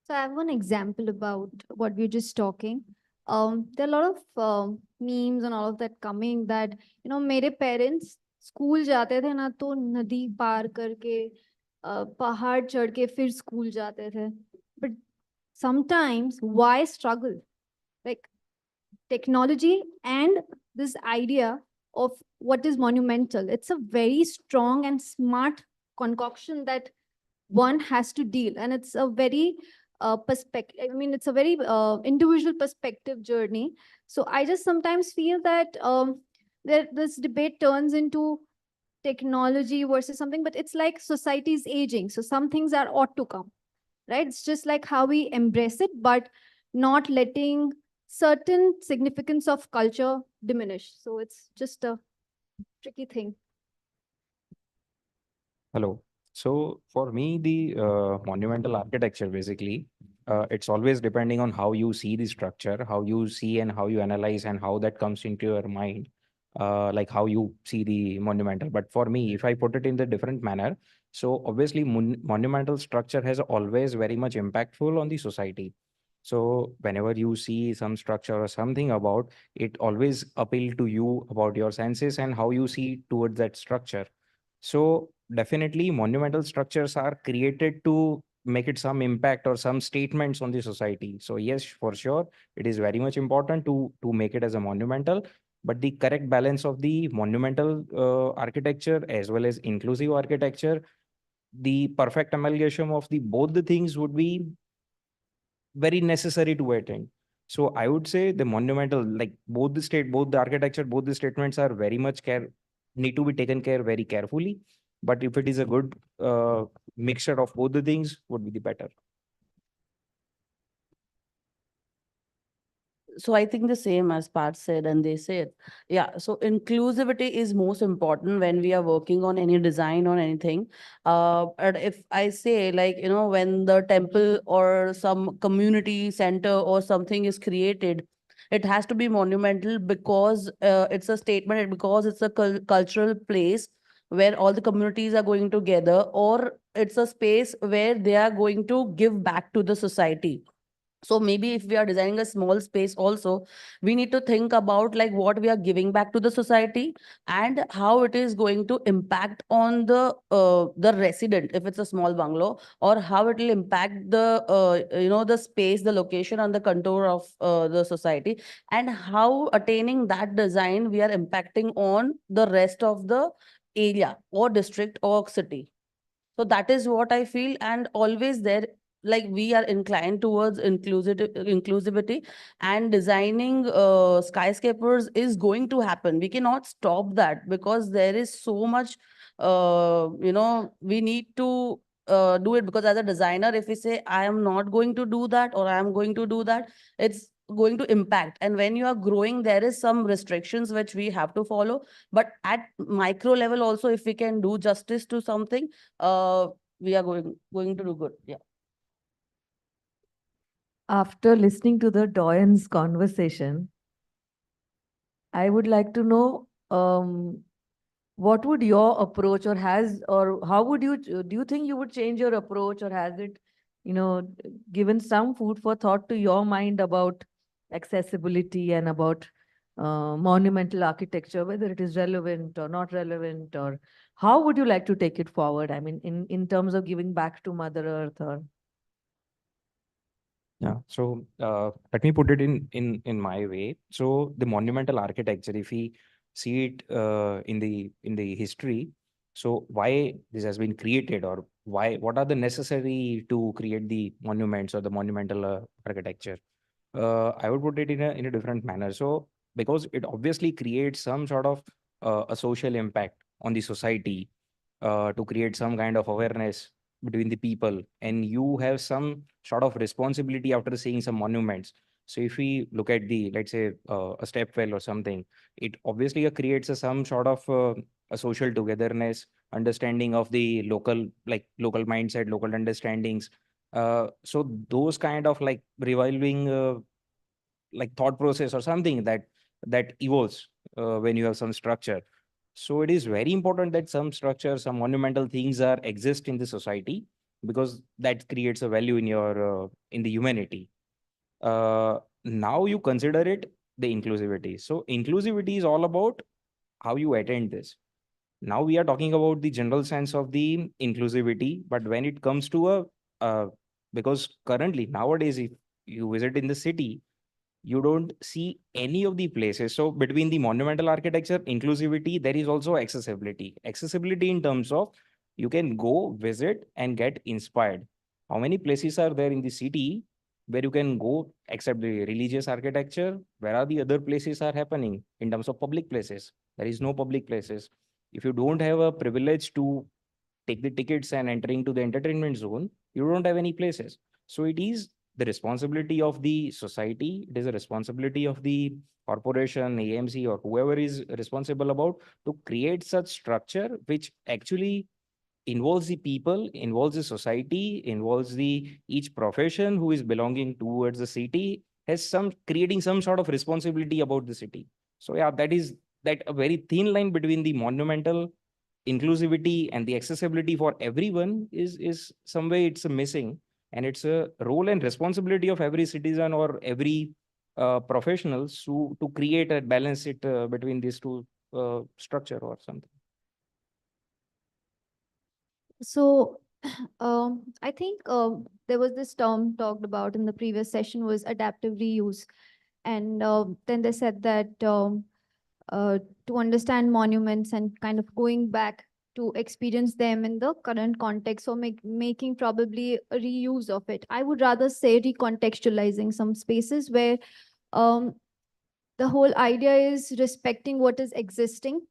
So I have one example about what we we're just talking. there are a lot of memes and all of that coming that, मेरे parents school जाते थे ना तो नदी पार करके पहाड़ चढ़ के फिर स्कूल जाते थे. But sometimes why struggle? Like technology and this idea of what is monumental, it's a very strong and smart concoction that one has to deal, and it's a very perspective, I mean, it's a very individual perspective journey. So I just sometimes feel that this debate turns into technology versus something, but it's like society is aging, so some things are ought to come, right? It's just like how we embrace it, but not letting certain significance of culture diminish. So it's just a tricky thing. Hello. So for me, the monumental architecture basically, it's always depending on how you see the structure, how you see and how you analyze and how that comes into your mind, like how you see the monumental. But for me, if I put it in the different manner, so obviously monumental structure has always very much impactful on the society. So whenever you see some structure or something about it, always appeal to you about your senses and how you see towards that structure. So definitely monumental structures are created to make it some impact or some statements on the society. So yes, for sure, it is very much important to make it as a monumental, but the correct balance of the monumental architecture as well as inclusive architecture, the perfect amalgamation of the both the things would be very necessary to attain. So I would say the monumental, like both the architecture, both the statements are very much need to be taken care very carefully. But if it is a good mixture of both the things, would be the better. So I think the same as Pat said and they said. Yeah, so inclusivity is most important when we are working on any design or anything. And if I say, like, when the temple or some community center or something is created, it has to be monumental because it's a statement, because it's a cultural place where all the communities are going together, or it's a space where they are going to give back to the society. So maybe if we are designing a small space also, we need to think about like what we are giving back to the society and how it is going to impact on the resident if it's a small bungalow, or how it will impact the space, the location and the contour of the society, and how attaining that design we are impacting on the rest of the area or district or city. So that is what I feel, and always there, like we are inclined towards inclusivity, and designing skyscrapers is going to happen. We cannot stop that because there is so much, we need to do it, because as a designer, if we say I am not going to do that or I am going to do that, it's going to impact. And when you are growing, there is some restrictions which we have to follow, but at micro level also, if we can do justice to something, we are going to do good. Yeah. After listening to the Doyen's conversation, I would like to know what would your approach, or how would you, do you think you would change your approach, or has it, given some food for thought to your mind about accessibility and about monumental architecture, whether it is relevant or not relevant, or how would you like to take it forward? I mean, in terms of giving back to Mother Earth, or Yeah. So let me put it in my way. So the monumental architecture, if we see it in the history, so why this has been created, or what are the necessary to create the monuments or the monumental architecture? I would put it in a different manner. So because it obviously creates some sort of a social impact on the society, to create some kind of awareness between the people, and you have some sort of responsibility after seeing some monuments. So if we look at let's say a stepwell or something, it obviously creates some sort of a social togetherness, understanding of the local mindset, local understandings. So those kind of like revolving like thought process or something that evolves when you have some structure. So it is very important that some structure, some monumental things are exist in the society, because that creates a value in your in the humanity. now you consider it the inclusivity. So inclusivity is all about how you attend this. Now we are talking about the general sense of the inclusivity, but when it comes to because currently nowadays, if you visit in the city, you don't see any of the places. So between the monumental architecture, inclusivity, there is also accessibility. Accessibility in terms of you can go visit and get inspired. How many places are there in the city where you can go except the religious architecture? Where are the other places are happening in terms of public places? There is no public places. If you don't have a privilege to take the tickets and entering to the entertainment zone, you don't have any places. So it is the responsibility of the society, it is a responsibility of the corporation, AMC, or whoever is responsible about to create such structure which actually involves the people, involves the society, involves the each profession who is belonging towards the city, has some creating some sort of responsibility about the city. So yeah, that is that a very thin line between the monumental inclusivity and the accessibility for everyone is some way it's a missing, and it's a role and responsibility of every citizen or every professionals to create a balance it between these two structure or something. So, I think there was this term talked about in the previous session was adaptive reuse, and then they said that to understand monuments and kind of going back to experience them in the current context, or making probably a reuse of it. I would rather say recontextualizing some spaces where um, the whole idea is respecting what is existing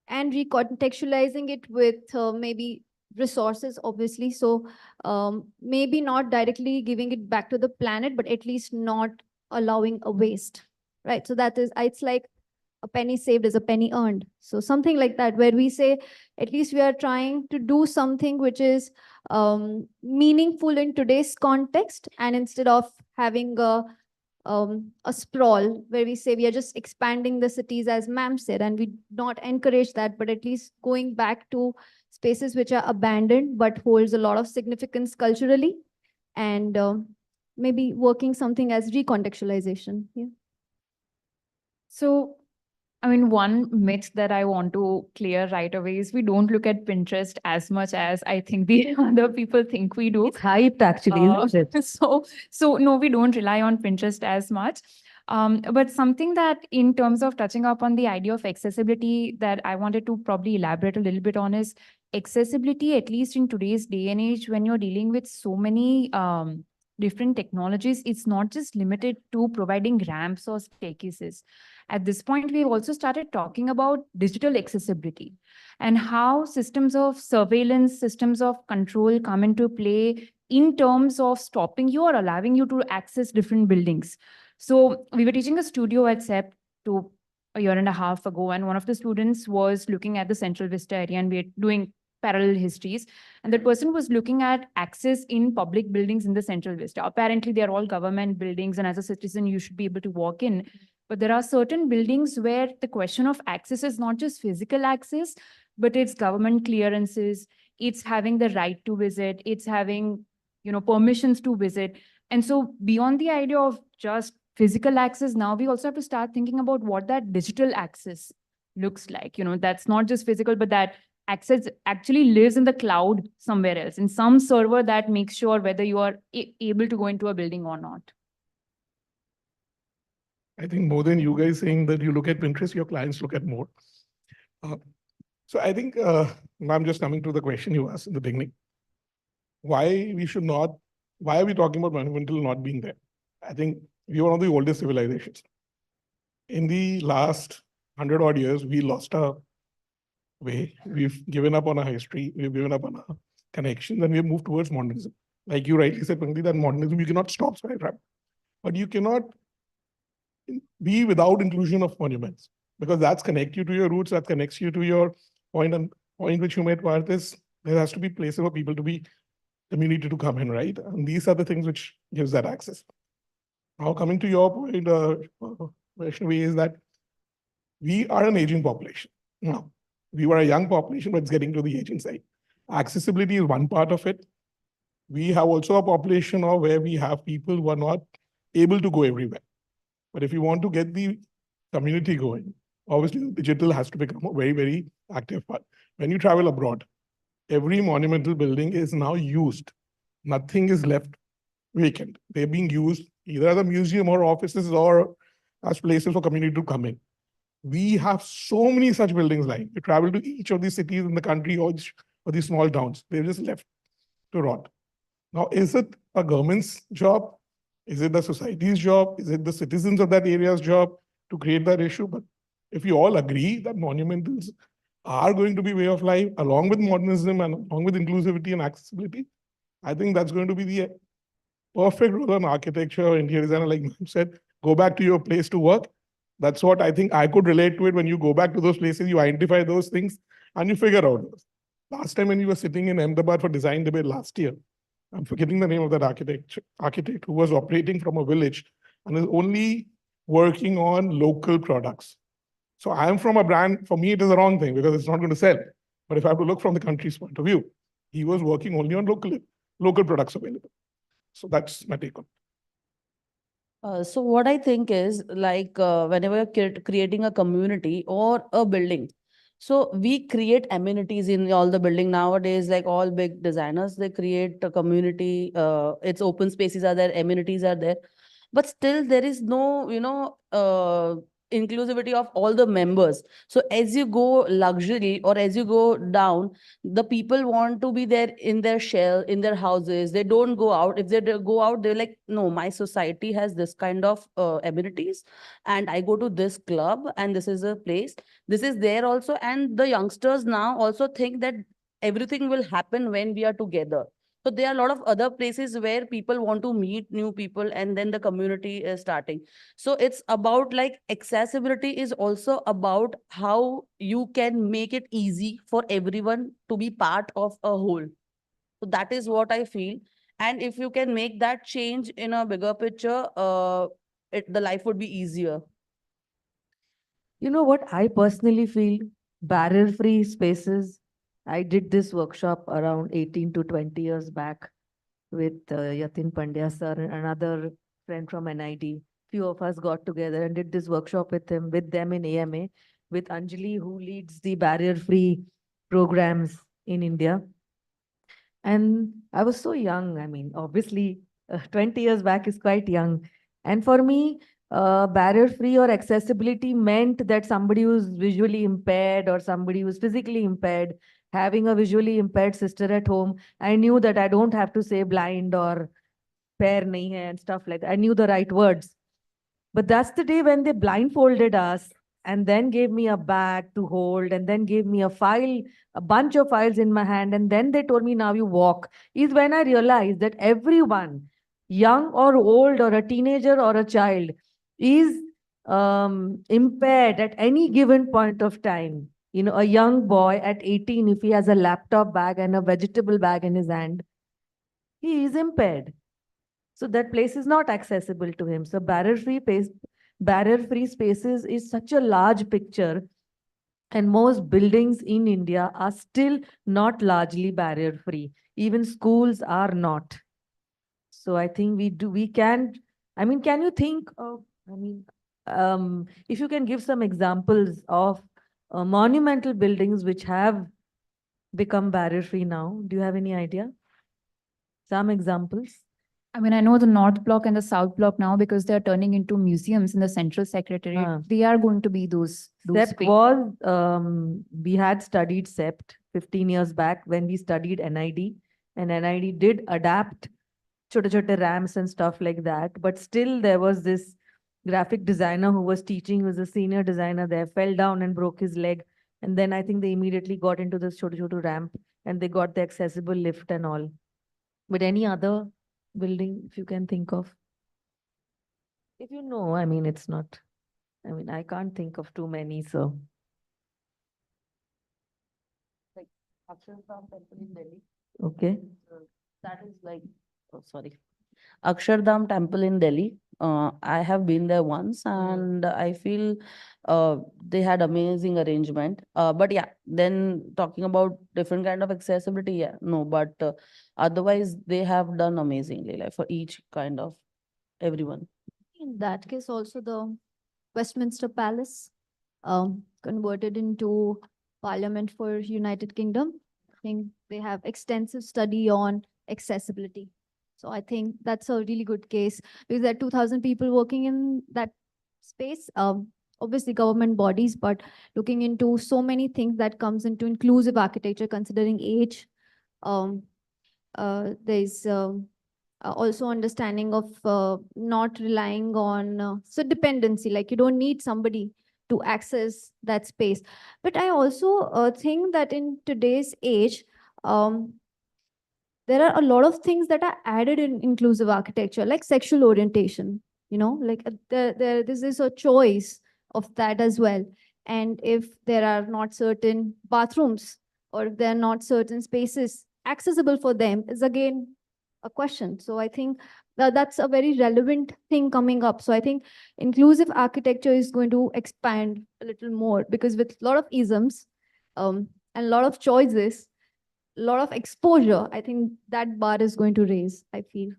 and recontextualizing it with maybe resources, obviously. So maybe not directly giving it back to the planet, but at least not allowing a waste, right? So that is, it's like a penny saved is a penny earned. So something like that, where we say at least we are trying to do something which is meaningful in today's context, and instead of having a sprawl where we say we are just expanding the cities, as ma'am said, and we not encourage that, but at least going back to spaces which are abandoned but holds a lot of significance culturally, and maybe working something as recontextualization. Yeah. So, I mean, one myth that I want to clear right away is we don't look at Pinterest as much as I think the other people think we do. It's hyped actually, isn't it? So no, we don't rely on Pinterest as much. But something that in terms of touching up on the idea of accessibility that I wanted to probably elaborate a little bit on is accessibility, at least in today's day and age, when you're dealing with so many different technologies, it's not just limited to providing ramps or staircases. At this point, we've also started talking about digital accessibility and how systems of surveillance, systems of control come into play in terms of stopping you or allowing you to access different buildings. So we were teaching a studio at CEP to a year and a half ago, and one of the students was looking at the Central Vista area, and we were doing parallel histories, and that person was looking at access in public buildings in the Central Vista. Apparently, they are all government buildings, and as a citizen, you should be able to walk in. But there are certain buildings where the question of access is not just physical access, but it's government clearances, it's having the right to visit, it's having, permissions to visit. And so beyond the idea of just physical access, now we also have to start thinking about what that digital access looks like. That's not just physical, but that access actually lives in the cloud somewhere else, in some server that makes sure whether you are able to go into a building or not. I think more than you guys saying that you look at Pinterest, your clients look at more. So I think I'm just coming to the question you asked in the beginning. Why are we talking about monumental not being there? I think we are one of the oldest civilizations. In the last 100 odd years, we lost our way. We've given up on our history. We've given up on our connections, and we've moved towards modernism. Like you rightly said, Pankti, that modernism, you cannot stop skyscraper, but you cannot be without inclusion of monuments, because that's connect you to your roots, that connects you to your point, and point which you made, Parth, is there has to be places for people to be, community to come in, right? And these are the things which gives that access. Now coming to your point, Vaishnavi, is that we are an aging population. Now, we were a young population, but it's getting to the aging side. Accessibility is one part of it. We have also a population of where we have people who are not able to go everywhere. But if you want to get the community going, obviously the digital has to become a very, very active part. When you travel abroad, every monumental building is now used. Nothing is left vacant. They're being used either as a museum or offices or as places for community to come in. We have so many such buildings lying. You travel to each of these cities in the country or these small towns. They're just left to rot. Now, is it a government's job? Is it the society's job? Is it the citizens of that area's job to create that issue? But if you all agree that monumentals are going to be way of life, along with modernism and along with inclusivity and accessibility, I think that's going to be the perfect role on architecture or interior designer, like ma'am said, go back to your place to work. That's what I think I could relate to it. When you go back to those places, you identify those things and you figure out those. Last time when you were sitting in Ahmedabad for design debate last year, I'm forgetting the name of that architect who was operating from a village and is only working on local products. So I am from a brand, for me, it is the wrong thing because it's not going to sell. But if I have to look from the country's point of view, he was working only on local products available. So that's my take on it. So what I think is like whenever you're creating a community or a building, so we create amenities in all the building nowadays, like all big designers, they create a community, its open spaces are there, amenities are there, but still there is no, inclusivity of all the members. So as you go luxury or as you go down, the people want to be there in their shell, in their houses. They don't go out. If they go out, they're like, no, my society has this kind of amenities, and I go to this club, and this is a place. This is there also, and the youngsters now also think that everything will happen when we are together. So there are a lot of other places where people want to meet new people, and then the community is starting. So it's about like accessibility is also about how you can make it easy for everyone to be part of a whole. So that is what I feel. And if you can make that change in a bigger picture, the life would be easier. You know what I personally feel? Barrier-free spaces. I did this workshop around 18 to 20 years back with Yatin Pandya sir and another friend from NID. Few of us got together and did this workshop with them in AMA, with Anjali, who leads the barrier-free programs in India. And I was so young. I mean, obviously, 20 years back is quite young. And for me, barrier-free or accessibility meant that somebody who's visually impaired or somebody who's physically impaired, having a visually impaired sister at home, I knew that I don't have to say blind or pair nahi hai and stuff like that. I knew the right words. But that's the day when they blindfolded us and then gave me a bag to hold and then gave me a file, a bunch of files in my hand. And then they told me, now you walk, is when I realized that everyone, young or old or a teenager or a child, is impaired at any given point of time. You know, a young boy at 18, if he has a laptop bag and a vegetable bag in his hand, he is impaired. So that place is not accessible to him. So barrier-free spaces is such a large picture. And most buildings in India are still not largely barrier-free. Even schools are not. So I think we can, I mean, can you think of, if you can give some examples of monumental buildings which have become barrier-free now, do you have any idea? Some examples? I mean, I know the North Block and the South Block now because they're turning into museums in the Central Secretariat. They are going to be those CEPT spaces. was, we had studied CEPT 15 years back when we studied NID, and NID did adapt chote ramps and stuff like that. But still there was this graphic designer who was teaching, who was a senior designer there, fell down and broke his leg. And then I think they immediately got into this chote ramp and they got the accessible lift and all. But any other building, if you can think of? If you know, I mean, it's not, I mean, I can't think of too many, so. Like Akshardham Temple in Delhi. Okay. That is like, oh, sorry. Akshardham Temple in Delhi. I have been there once and I feel they had amazing arrangement. But yeah, then talking about different kind of accessibility, yeah, no, but otherwise they have done amazingly, like for each kind of everyone. in that case, also the Westminster Palace, converted into Parliament for United Kingdom. I think they have extensive study on accessibility. So I think that's a really good case because there are 2,000 people working in that space. Obviously government bodies, but looking into so many things that comes into inclusive architecture, considering age. There's also understanding of not relying on so dependency, like you don't need somebody to access that space. But I also think that in today's age, there are a lot of things that are added in inclusive architecture, like sexual orientation, like this is a choice of that as well. And if there are not certain bathrooms or if there are not certain spaces accessible for them, is again a question. So I think that's a very relevant thing coming up. So I think inclusive architecture is going to expand a little more, because with a lot of isms and a lot of choices, a lot of exposure, I think that bar is going to raise, I feel.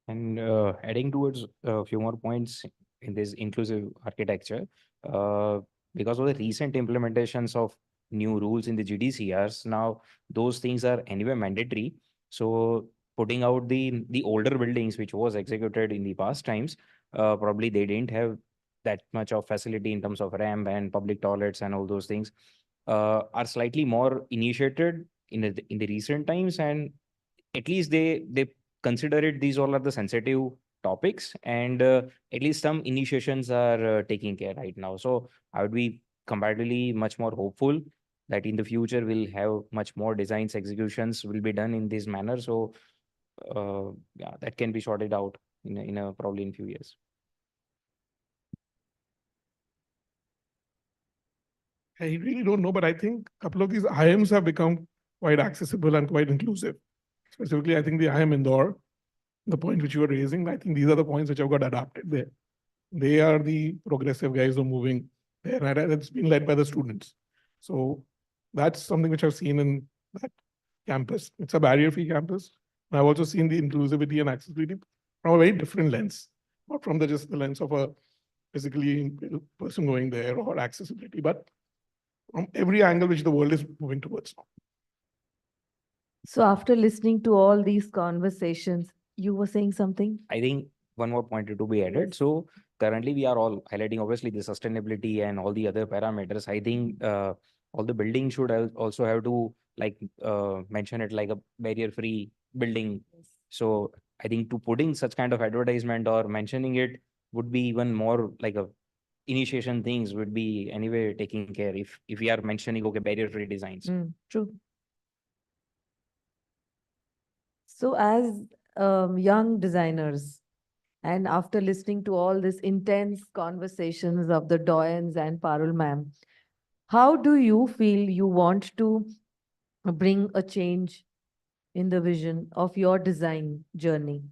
And adding towards a few more points in this inclusive architecture, because of the recent implementations of new rules in the GDCRs, now those things are anyway mandatory. So putting out the older buildings, which was executed in the past times, probably they didn't have that much of facility in terms of ramp and public toilets and all those things, are slightly more initiated in the recent times, and at least they consider it, these all are the sensitive topics, and at least some initiations are taking care right now. So I would be comparatively much more hopeful that in the future we'll have much more designs, executions will be done in this manner. So yeah, that can be sorted out in a probably in few years. I really don't know, but I think a couple of these IIMs have become quite accessible and quite inclusive. Specifically, I think the IIM Indore, the point which you were raising, I think these are the points which have got adapted there. They are the progressive guys who are moving there, and it's been led by the students. So that's something which I've seen in that campus. It's a barrier-free campus. And I've also seen the inclusivity and accessibility from a very different lens, not from just the lens of a physically impaired person going there or accessibility, but from every angle which the world is moving towards now. So after listening to all these conversations, you were saying something? I think one more point to be added. So currently we are all highlighting obviously the sustainability and all the other parameters. I think all the buildings should also have to mention it like a barrier-free building. So I think to putting such kind of advertisement or mentioning it would be even more like a initiation things would be anyway taking care if we are mentioning okay barrier-free designs. True. So as young designers, and after listening to all this intense conversations of the doyens and Parul ma'am, how do you feel you want to bring a change in the vision of your design journey?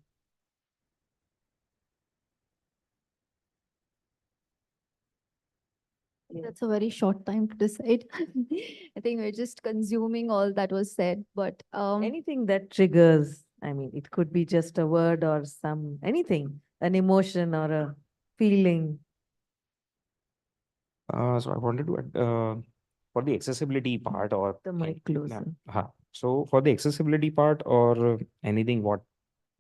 That's a very short time to decide. I think we're just consuming all that was said, but Anything that triggers, I mean, it could be just a word or anything, an emotion or a feeling. So I wanted to add, for the accessibility part or The mic closer. So for the accessibility part or anything what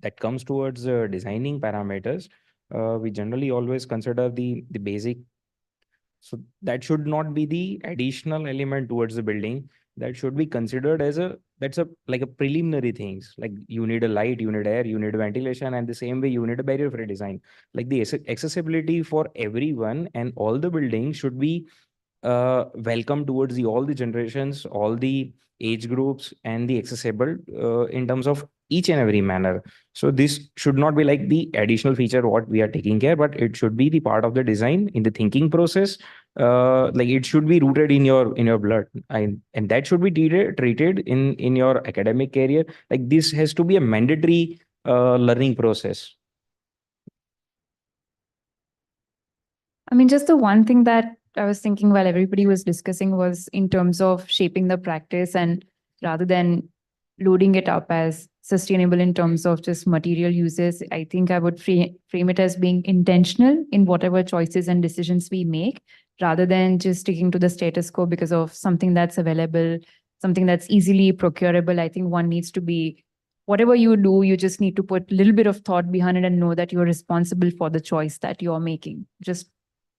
that comes towards designing parameters, we generally always consider the basic. So that should not be the additional element towards the building. That should be considered as that's a like a preliminary things. Like you need a light, you need air, you need ventilation, and the same way you need a barrier-free design. Like the accessibility for everyone and all the buildings should be welcome towards all the generations, all the age groups, and the accessible in terms of each and every manner. So this should not be like the additional feature what we are taking care, but it should be the part of the design in the thinking process. Like it should be rooted in your blood, and that should be treated in your academic career. Like this has to be a mandatory learning process. I mean, just the one thing that I was thinking while everybody was discussing was in terms of shaping the practice, and rather than loading it up as sustainable in terms of just material uses. I think I would frame it as being intentional in whatever choices and decisions we make, rather than just sticking to the status quo because of something that's available, something that's easily procurable. I think one needs to be, whatever you do, you just need to put a little bit of thought behind it and know that you're responsible for the choice that you're making. Just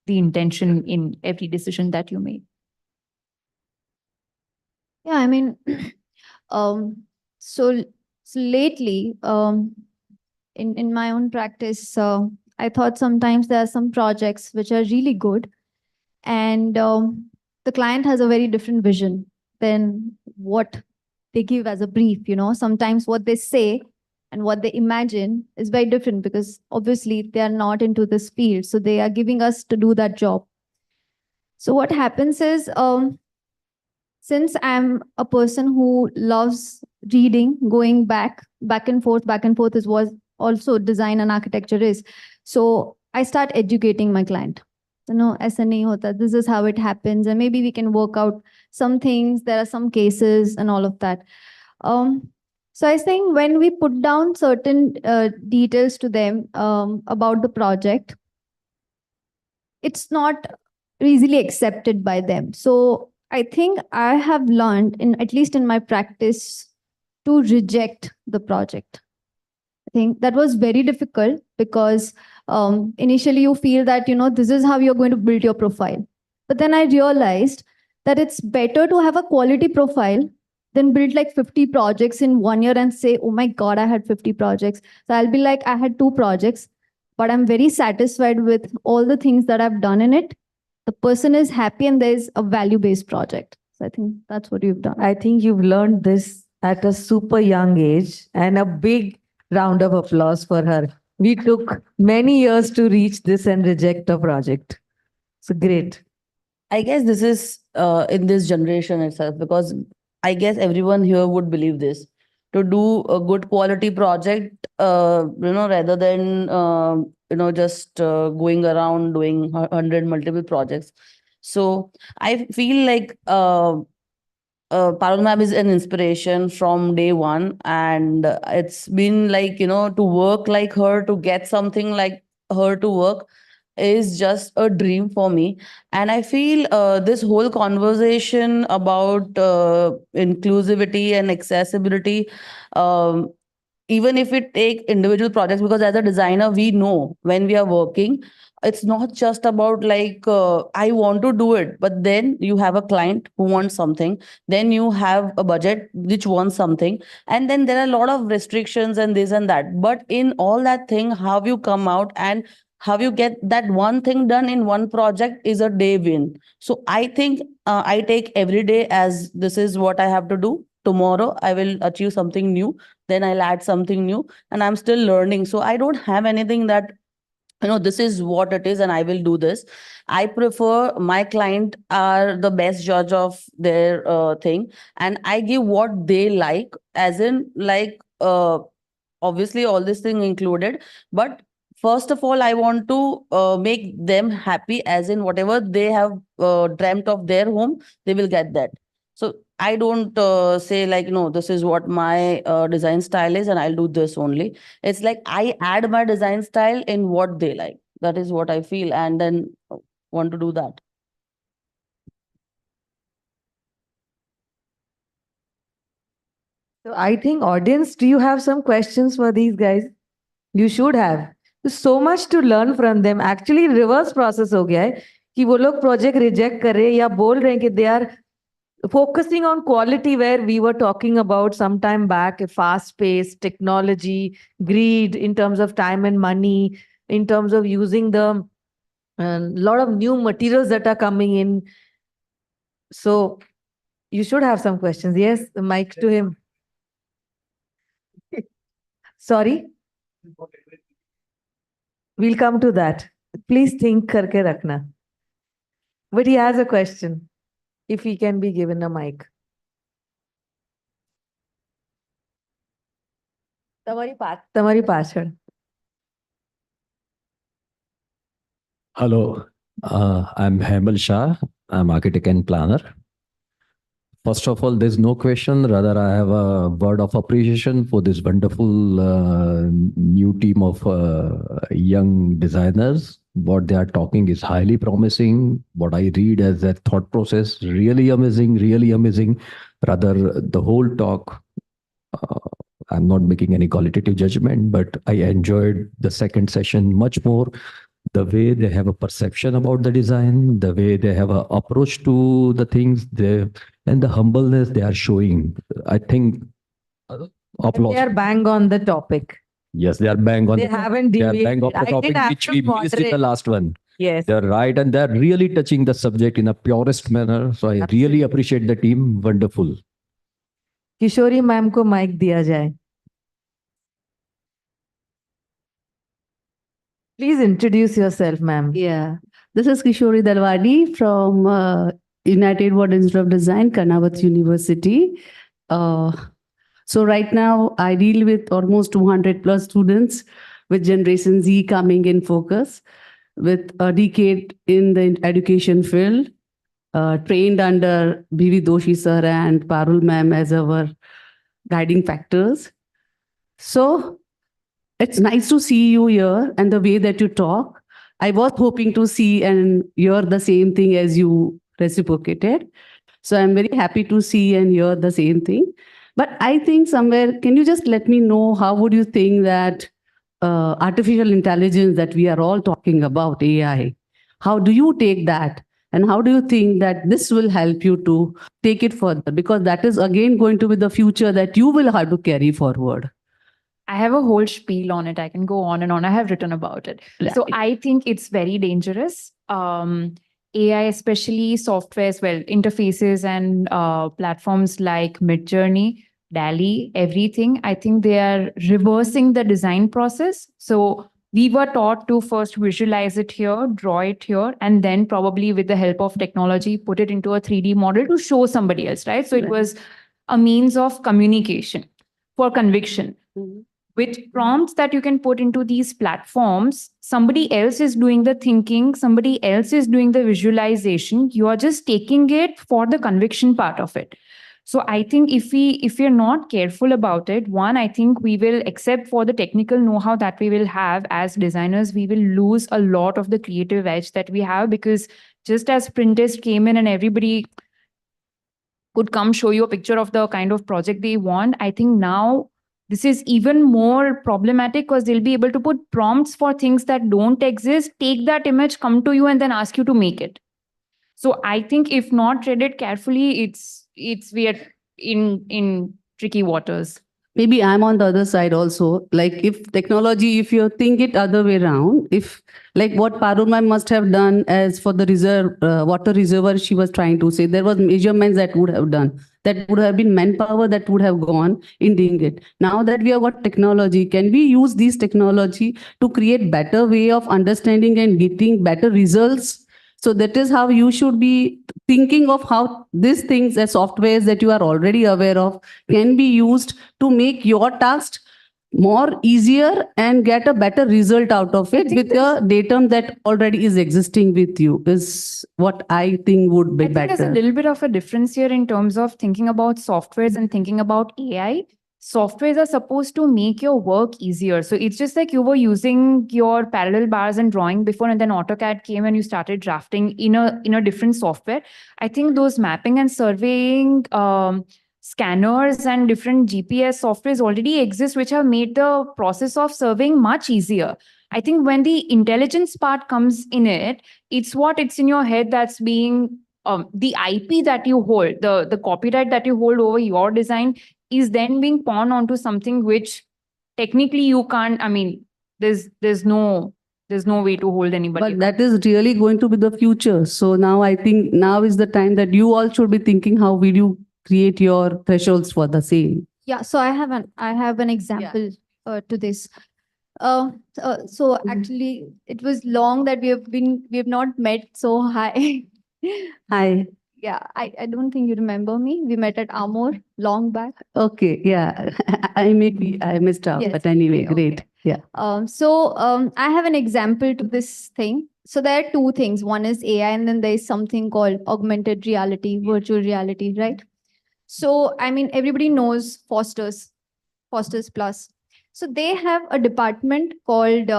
the intention in every decision that you make. Yeah, I mean, um, so, so lately, in my own practice, I thought sometimes there are some projects which are really good, and the client has a very different vision than what they give as a brief. Sometimes what they say and what they imagine is very different, because obviously they are not into this field, so they are giving us to do that job. So what happens is, since I'm a person who loves reading, going back and forth is what also design and architecture is. So I start educating my client. ऐसा नहीं होता. This is how it happens, and maybe we can work out some things. There are some cases and all of that. So I think when we put down certain details to them about the project, it's not easily accepted by them. So I think I have learned, at least in my practice, to reject the project. I think that was very difficult, because initially you feel that, this is how you're going to build your profile. But then I realized that it's better to have a quality profile than build like 50 projects in 1 year and say, oh my God, I had 50 projects. So I'll be like, I had 2 projects, but I'm very satisfied with all the things that I've done in it. The person is happy and there's a value-based project. So I think that's what you've done. I think you've learned this at a super young age, and a big round of applause for her. We took many years to reach this and reject a project. So great. I guess this is in this generation itself, because I guess everyone here would believe this. To do a good quality project, rather than just going around doing 100 multiple projects. So I feel like Parul ma'am is an inspiration from day one, and it's been like, to work like her, to get something like her to work is just a dream for me. And I feel this whole conversation about inclusivity and accessibility, um, even if we take individual projects, because as a designer we know when we are working, it's not just about like I want to do it, but then you have a client who wants something, then you have a budget which wants something, and then there are a lot of restrictions and this and that. But in all that thing, how you come out and how you get that one thing done in one project is a day win. So I think I take every day as this is what I have to do. Tomorrow I will achieve something new, then I'll add something new, and I'm still learning. So I don't have anything that, this is what it is and I will do this. I prefer my client are the best judge of their thing, and I give what they like, as in like obviously all this thing included, but first of all I want to make them happy, as in whatever they have dreamt of their home, they will get that. So I don't say like, no, this is what my design style is and I'll do this only. It's like I add my design style in what they like. That is what I feel, and then want to do that. So I think audience, do you have some questions for these guys? You should have. There's so much to learn from them. Actually, reverse process हो गया है कि वो लोग project reject कर रहे हैं या बोल रहे हैं कि they are focusing on quality, where we were talking about some time back, a fast pace, technology, greed in terms of time and money, in terms of using the lot of new materials that are coming in. So you should have some questions. Yes, the mic to him. Sorry. We'll come to that. Please think करके रखना. But he has a question. If he can be given a mic. તમારી પાછળ. Hello, I'm Hemal Shah. I'm architect and planner. First of all, there's no question. Rather, I have a word of appreciation for this wonderful new team of young designers. What they are talking is highly promising. What I read as a thought process, really amazing, really amazing. Rather, the whole talk, I'm not making any qualitative judgment, but I enjoyed the second session much more. The way they have a perception about the design, the way they have an approach to the things, and the humbleness they are showing. I think applause. They are bang on the topic. Yes, they are bang on. They haven't They are bang on deviated. the I did topic have which to we missed in the moderate. last one. Yes. They're right, and they're really touching the subject in a purest manner. So I really appreciate the team. Wonderful. Kishori ma'am को mic दिया जाए. Please introduce yourself, ma'am. Yeah, this is Kishori Dalwadi from United World Institute of Design, Karnataka University. So right now I deal with almost 200 plus students with Generation Z coming in focus, with a decade in the education field, trained under B.V. Doshi sir and Parul ma'am as our guiding factors. So it's nice to see you here and the way that you talk. I was hoping to see and hear the same thing as you reciprocated. So I'm very happy to see and hear the same thing. But I think somewhere, can you just let me know how would you think that artificial intelligence that we are all talking about, AI, how do you take that? And how do you think that this will help you to take it further? Because that is again going to be the future that you will have to carry forward. I have a whole spiel on it. I can go on and on. I have written about it. So I think it's very dangerous. AI, especially softwares, well, interfaces and platforms like Midjourney, DALI, everything, I think they are reversing the design process. So we were taught to first visualize it here, draw it here, and then probably with the help of technology, put it into a 3D model to show somebody else, right? So it was a means of communication for conviction. With prompts that you can put into these platforms, somebody else is doing the thinking, somebody else is doing the visualization. You are just taking it for the conviction part of it. So I think if we're not careful about it, one, I think we will, except for the technical know-how that we will have as designers, we will lose a lot of the creative edge that we have, because just as printers came in and everybody could come show you a picture of the kind of project they want, I think now this is even more problematic because they'll be able to put prompts for things that don't exist, take that image, come to you, and then ask you to make it. So I think if not read it carefully, it's we are in tricky waters. Maybe I'm on the other side also. Like if technology, if you think it other way around, if like what Parul must have done as for the reserve water reservoir, she was trying to say there was measurements that would have done. That would have been manpower that would have gone in doing it. Now that we have got technology, can we use this technology to create better way of understanding and getting better results? So that is how you should be thinking of how these things as softwares that you are already aware of can be used to make your task more easier and get a better result out of it with the datum that already is existing with you is what I think would be I think there's a better. little bit of a difference here in terms of thinking about softwares and thinking about AI. Softwares are supposed to make your work easier. So it's just like you were using your parallel bars and drawing before, and then AutoCAD came and you started drafting in a different software. I think those mapping and surveying scanners and different GPS softwares already exist, which have made the process of surveying much easier. I think when the intelligence part comes in it, it's in your head that's being the IP that you hold, the copyright that you hold over your design is then being pawned onto something which technically you can't. I mean, there's no way to hold anybody. But that is really going to be the future. So now I think now is the time that you all should be thinking how will you create your thresholds for the same. Yeah, so I have an example to this. So actually, it was long that we have not met. So hi. Hi. Yeah, I don't think you remember me. We met at Amor long back. Okay, yeah. I missed out, Yes, but anyway, okay, great. Yeah. I have an example to this thing. So there are two things. One is AI, and then there is something called augmented reality, virtual reality, right? So, I mean, everybody knows Foster's Plus. So they have a department called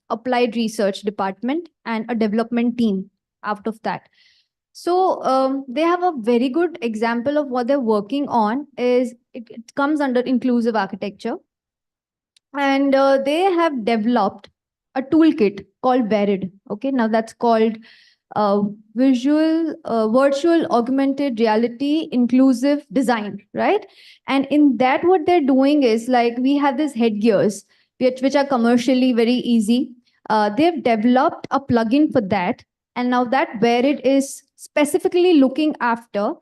Applied Research Department and a development team out of that. So they have a very good example of what they're working on is it comes under inclusive architecture. And they have developed a toolkit called Verid. Okay, now that's called virtual augmented reality inclusive design, right? And in that, what they're doing is like we have these headgears, which are commercially very easy. They've developed a plugin for that. And now that where it is specifically looking after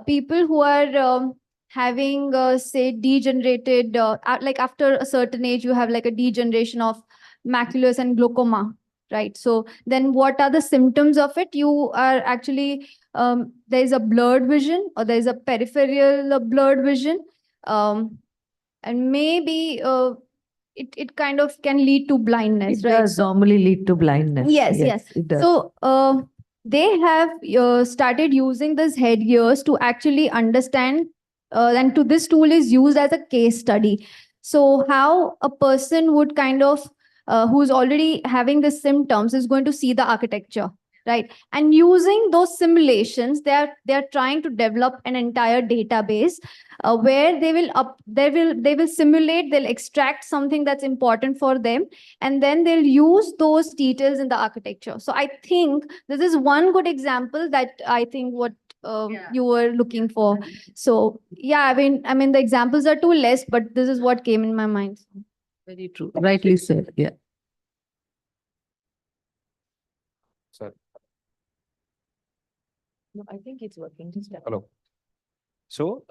people who are having, say, degenerated, like after a certain age, you have like a degeneration of maculas and glaucoma, right? So then what are the symptoms of it? You are actually, there is a blurred vision or there is a peripheral blurred vision. And maybe it kind of can lead to blindness, It right? does normally lead to blindness. Yes, yes. It does. So they have started using this headgears to actually understand, and to this tool is used as a case study. So how a person would kind of, who's already having the symptoms is going to see the architecture, right? And using those simulations, they are trying to develop an entire database where they will simulate, they'll extract something that's important for them, and then they'll use those details in the architecture. So I think this is one good example that I think what you were looking for. So yeah, I mean the examples are too less, but this is what came in my mind. Very true. Rightly said. Yeah. Sir, No, I think it's working. Just hello. So,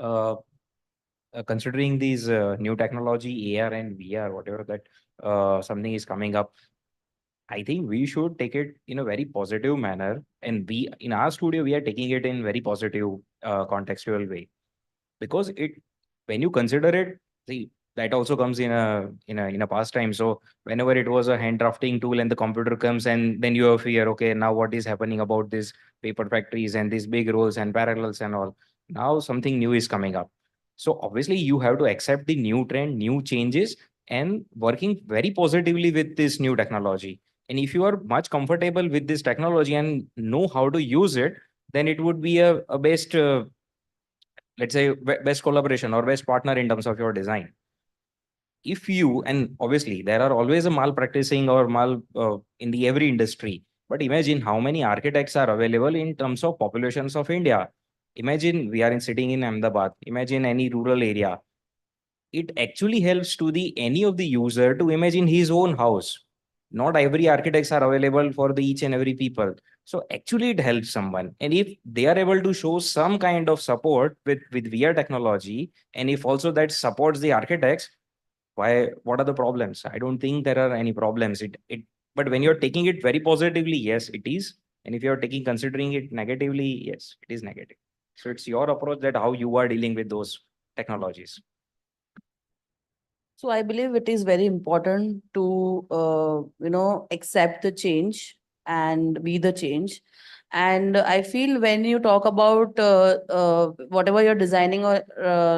considering these new technology, AR and VR, whatever that something is coming up, I think we should take it in a very positive manner. And we, in our studio, we are taking it in very positive, contextual way. Because it, when you consider it, see, that also comes in a past time. So whenever it was a hand drafting tool and the computer comes and then you have fear, okay, now what is happening about these paper factories and these big rolls and parallels and all. Now something new is coming up. So obviously you have to accept the new trend, new changes, and working very positively with this new technology. And if you are much comfortable with this technology and know how to use it, then it would be a best, let's say, best collaboration or best partner in terms of your design. If you, and obviously there are always a malpracticing or mal in the every industry, but imagine how many architects are available in terms of populations of India. Imagine we are sitting in Ahmedabad, imagine any rural area. It actually helps to the any of the user to imagine his own house. Not every architects are available for the each and every people. So actually it helps someone. And if they are able to show some kind of support with VR technology, and if also that supports the architects, why, what are the problems? I don't think there are any problems. But when you're taking it very positively, yes, it is. And if you're taking considering it negatively, yes, it is negative. So it's your approach that how you are dealing with those technologies. So I believe it is very important to, accept the change and be the change. And I feel when you talk about whatever you're designing or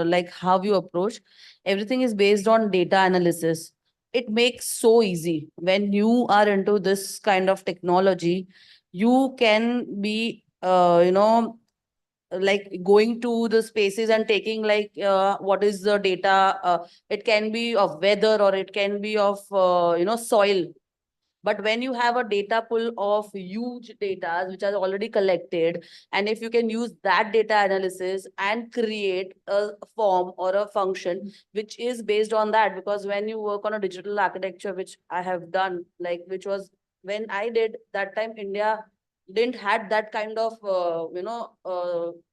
like how you approach, everything is based on data analysis. It makes so easy when you are into this kind of technology. You can be, like going to the spaces and taking like what is the data, it can be of weather or it can be of soil. But when you have a data pool of huge data which are already collected, and if you can use that data analysis and create a form or a function which is based on that, because when you work on a digital architecture, which I have done, like which was when I did that time, India didn't had that kind of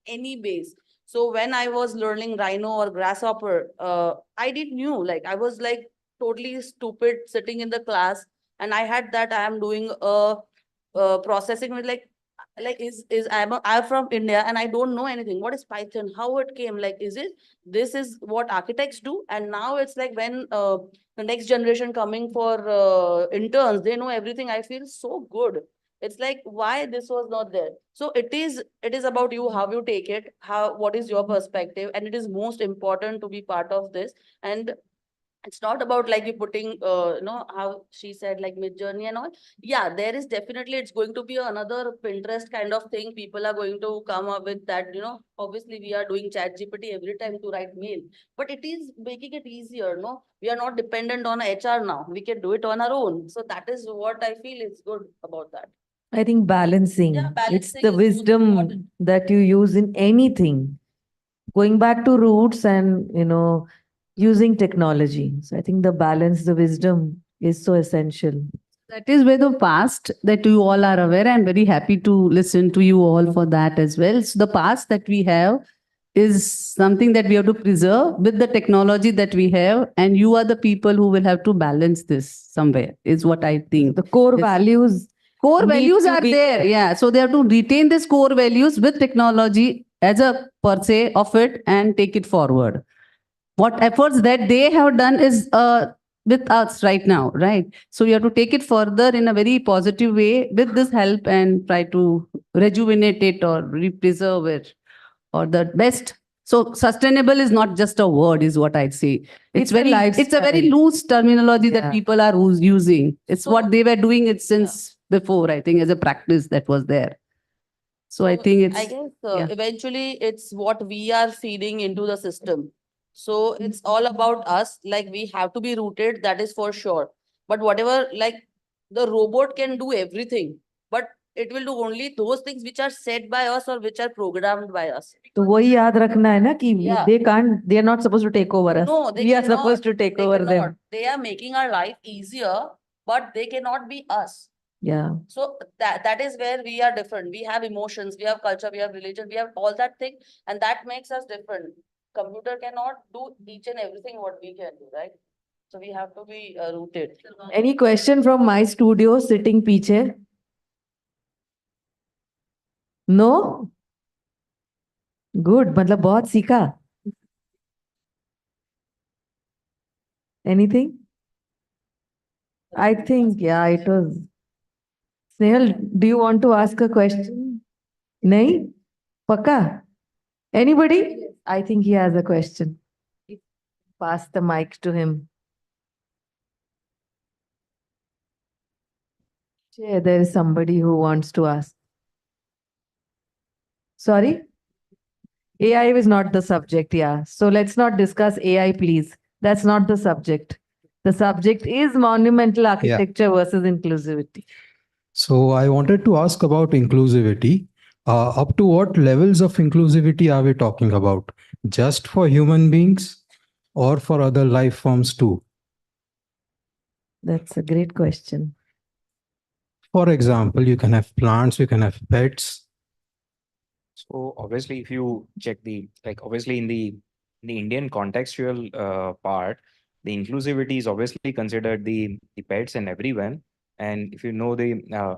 any base. So when I was learning Rhino or Grasshopper, I didn't knew, like I was like totally stupid sitting in the class, and I had that I am doing a processing with like is I'm from India and I don't know anything. What is Python? How it came? Like, is it this is what architects do? And now it's like when the next generation coming for interns, they know everything. I feel so good It's like, why this was not there? So it is about you, how you take it, what is your perspective, and it is most important to be part of this. And it's not about like you putting how she said, like mid journey and all. Yeah, there is definitely, it's going to be another Pinterest kind of thing. People are going to come up with that, obviously we are doing chat GPT every time to write mail, but it is making it easier. No, we are not dependent on HR now, we can do it on our own. So that is what I feel is good about that. I think balancing. Yeah, It's balancing the is most important. wisdom that you use in anything. Going back to roots and, using technology. So I think the balance, the wisdom is so essential. That is where the past that you all are aware. I'm very happy to listen to you all for that as well. So the past that we have is something that we have to preserve with the technology that we have. And you are the people who will have to balance this somewhere, is what I think. The core Yes. values. Core need values to are be there. Yeah. So they have to retain this core values with technology as a per se of it and take it forward. What efforts that they have done is with us right now, right? So you have to take it further in a very positive way with this help and try to rejuvenate it or preserve it or the best. So sustainable is not just a word, is what I'd say. It's a It's a very lifestyle. loose terminology Yeah. that people are using. It's what they were doing it since before, I think, as a practice that was there. So I think I it's guess yeah. eventually it's what we are feeding into the system. So it's all about us. Like we have to be rooted, that is for sure. But whatever, like the robot can do everything, but it will do only those things which are said by us or which are programmed by us. तो वही याद रखना है ना कि Yeah. they are not supposed to take over us. No, they We are cannot. supposed to take They over cannot. them. They are making our life easier, but they cannot be us. Yeah. So that is where we are different. We have emotions, we have culture, we have religion, we have all that thing, and that makes us different. Computer cannot do each and everything what we can do, right? So we have to be rooted. Any question from my studio sitting पीछे? No? Good. मतलब बहुत सीखा. Anything? I think, yeah, it was. Snehal, do you want to ask a question? Nahi? Paka? Anybody? I think he has a question. Pass the mic to him. Yeah, there is somebody who wants to ask. Sorry? AI is not the subject, yeah. So let's not discuss AI, please. That's not the subject. The subject is monumental architecture versus inclusivity. So I wanted to ask about inclusivity. Up to what levels of inclusivity are we talking about? Just for human beings or for other life forms too? That's a great question. For example, you can have plants, you can have pets. So obviously, if you check obviously in the Indian contextual part, the inclusivity is obviously considered the pets and everyone. And if you know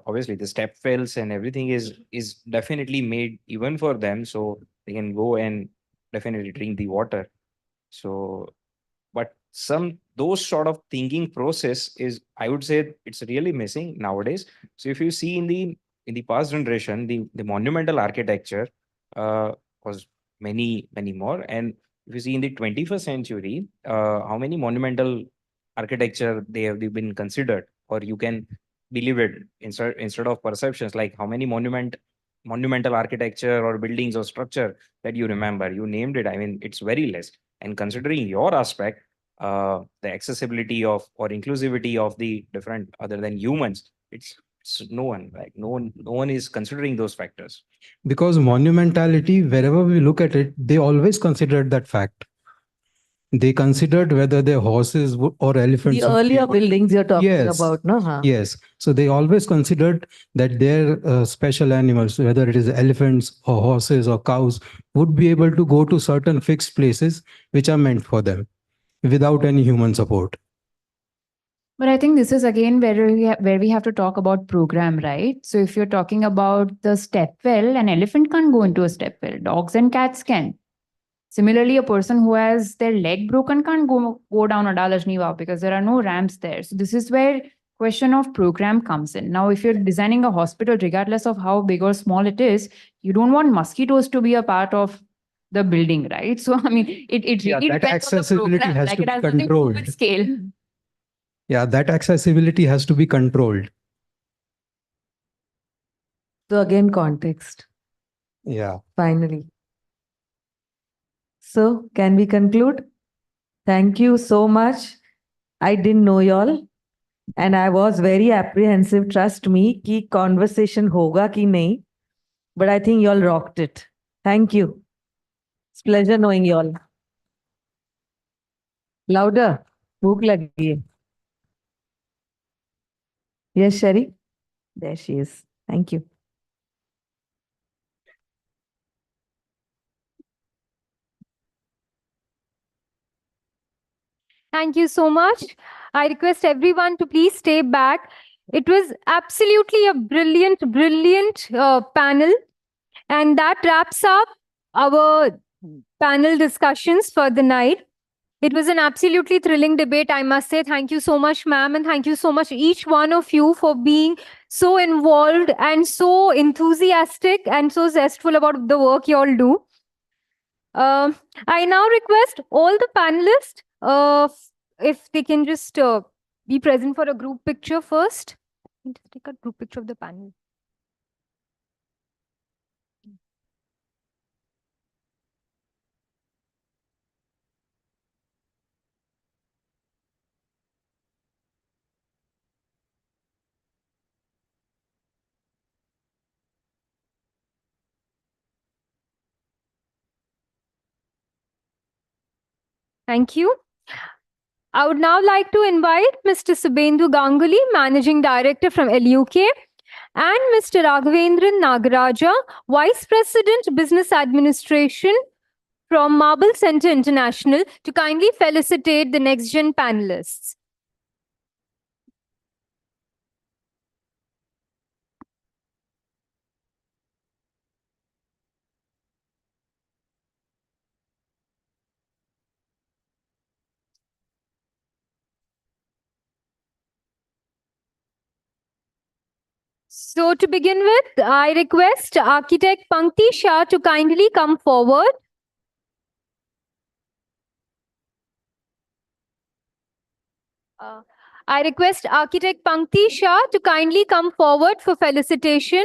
obviously the step wells and everything is definitely made even for them, so they can go and definitely drink the water. So, but those sort of thinking process is, I would say, it's really missing nowadays. So if you see in the past generation, the monumental architecture was many more. And if you see in the 21st century, how many monumental architecture they've been considered, or you can believe it instead of perceptions, like how many monumental architecture or buildings or structure that you remember, you named it. I mean, it's very less. And considering your aspect, the accessibility of or inclusivity of the different other than humans, it's no one is considering those factors. Because monumentality, wherever we look at it, they always considered that fact. They considered whether their horses or elephants. The earlier buildings you're talking about, no? Huh? Yes. So they always considered that their special animals, whether it is elephants or horses or cows, would be able to go to certain fixed places which are meant for them without any human support. But I think this is again where we have to talk about program, right? So if you're talking about the step well, an elephant can't go into a step well. Dogs and cats can. Similarly, a person who has their leg broken can't go down Adal Ajni Vav because there are no ramps there. So this is where question of program comes in. Now, if you're designing a hospital, regardless of how big or small it is, you don't want mosquitoes to be a part of the building, right? So, I mean, it Yeah, really that depends on the accessibility program. has Like, to it be has nothing to do with controlled. scale. Yeah, that accessibility has to be controlled. So again, context, Yeah. finally. So can we conclude? Thank you so much. I didn't know y'all. And I was very apprehensive, trust me, ki conversation hoga ki nahi. But I think y'all rocked it. Thank you. It's pleasure knowing y'all. Louder. Bhook lagi hai. Yes, Sherry? There she is. Thank you. Thank you so much. I request everyone to please stay back. It was absolutely a brilliant, brilliant panel. And that wraps up our panel discussions for the night. It was an absolutely thrilling debate, I must say. Thank you so much, ma'am, and thank you so much, each one of you, for being so involved and so enthusiastic and so zestful about the work you all do. I now request all the panelists if they can just be present for a group picture first. Just take a group picture of the panel. Thank you. I would now like to invite Mr. Subhendu Ganguly, Managing Director from LUK, and Mr. Raghavendran Nagaraja, Vice President, Business Administration from Marble Center International, to kindly felicitate the next gen panelists. So to begin with, I request architect Pankti Shah to kindly come forward. I request architect Pankti Shah to kindly come forward for felicitation.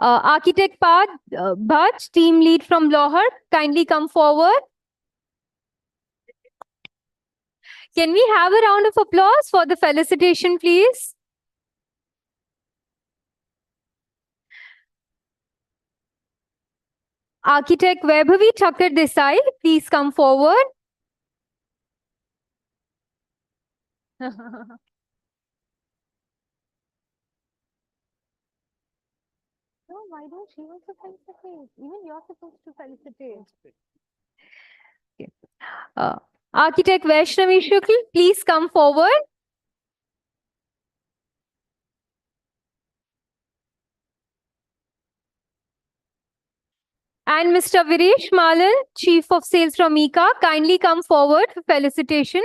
Architect Pad Bhatt, team lead from Lohar, kindly come forward. Can we have a round of applause for the felicitation, please? Architect Vaibhavi Thakkar Desai, please come forward. No, why don't you also felicitate? Even you're supposed to felicitate. Okay. Architect Vaishnavi Shukl, please come forward. And Mr. Viresh Malan, Chief of Sales from ICA, kindly come forward for felicitation.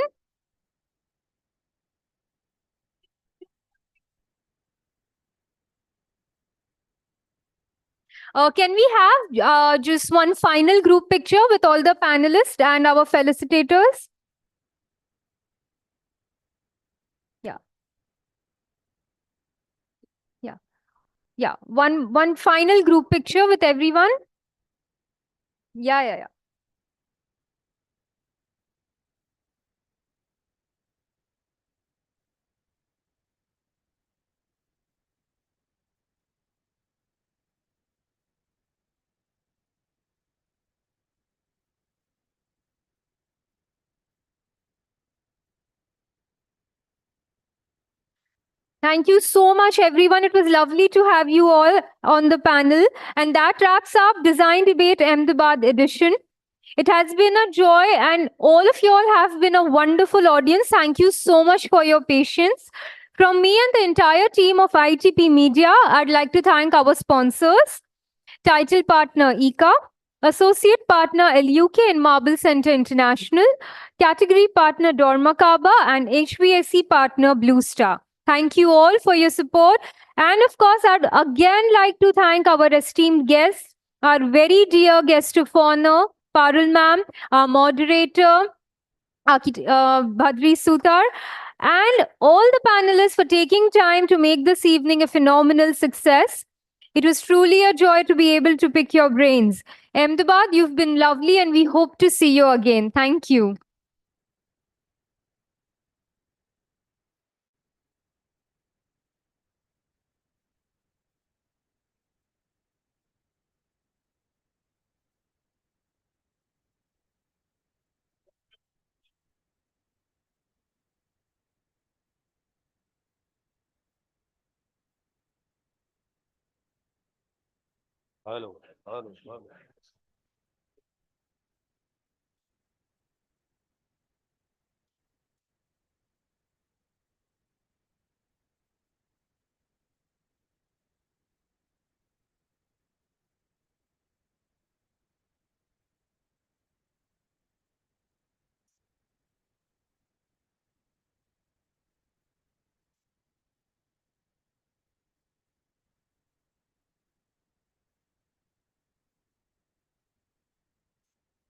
Can we have just one final group picture with all the panelists and our felicitators? Yeah. Yeah. Yeah. One final group picture with everyone. Yeah. Thank you so much, everyone. It was lovely to have you all on the panel. And that wraps up Design Debate Ahmedabad edition. It has been a joy, and all of you all have been a wonderful audience. Thank you so much for your patience. From me and the entire team of ITP Media, I'd like to thank our sponsors, title partner ICA, associate partner LUK and Marble Center International, category partner Dormakaba, and HVAC partner Blue Star. Thank you all for your support. And of course, I'd again like to thank our esteemed guests, our very dear guest of honor, Parul ma'am, our moderator, Bhadri Sutar, and all the panelists for taking time to make this evening a phenomenal success. It was truly a joy to be able to pick your brains. Ahmedabad, you've been lovely and we hope to see you again. Thank you. Hello.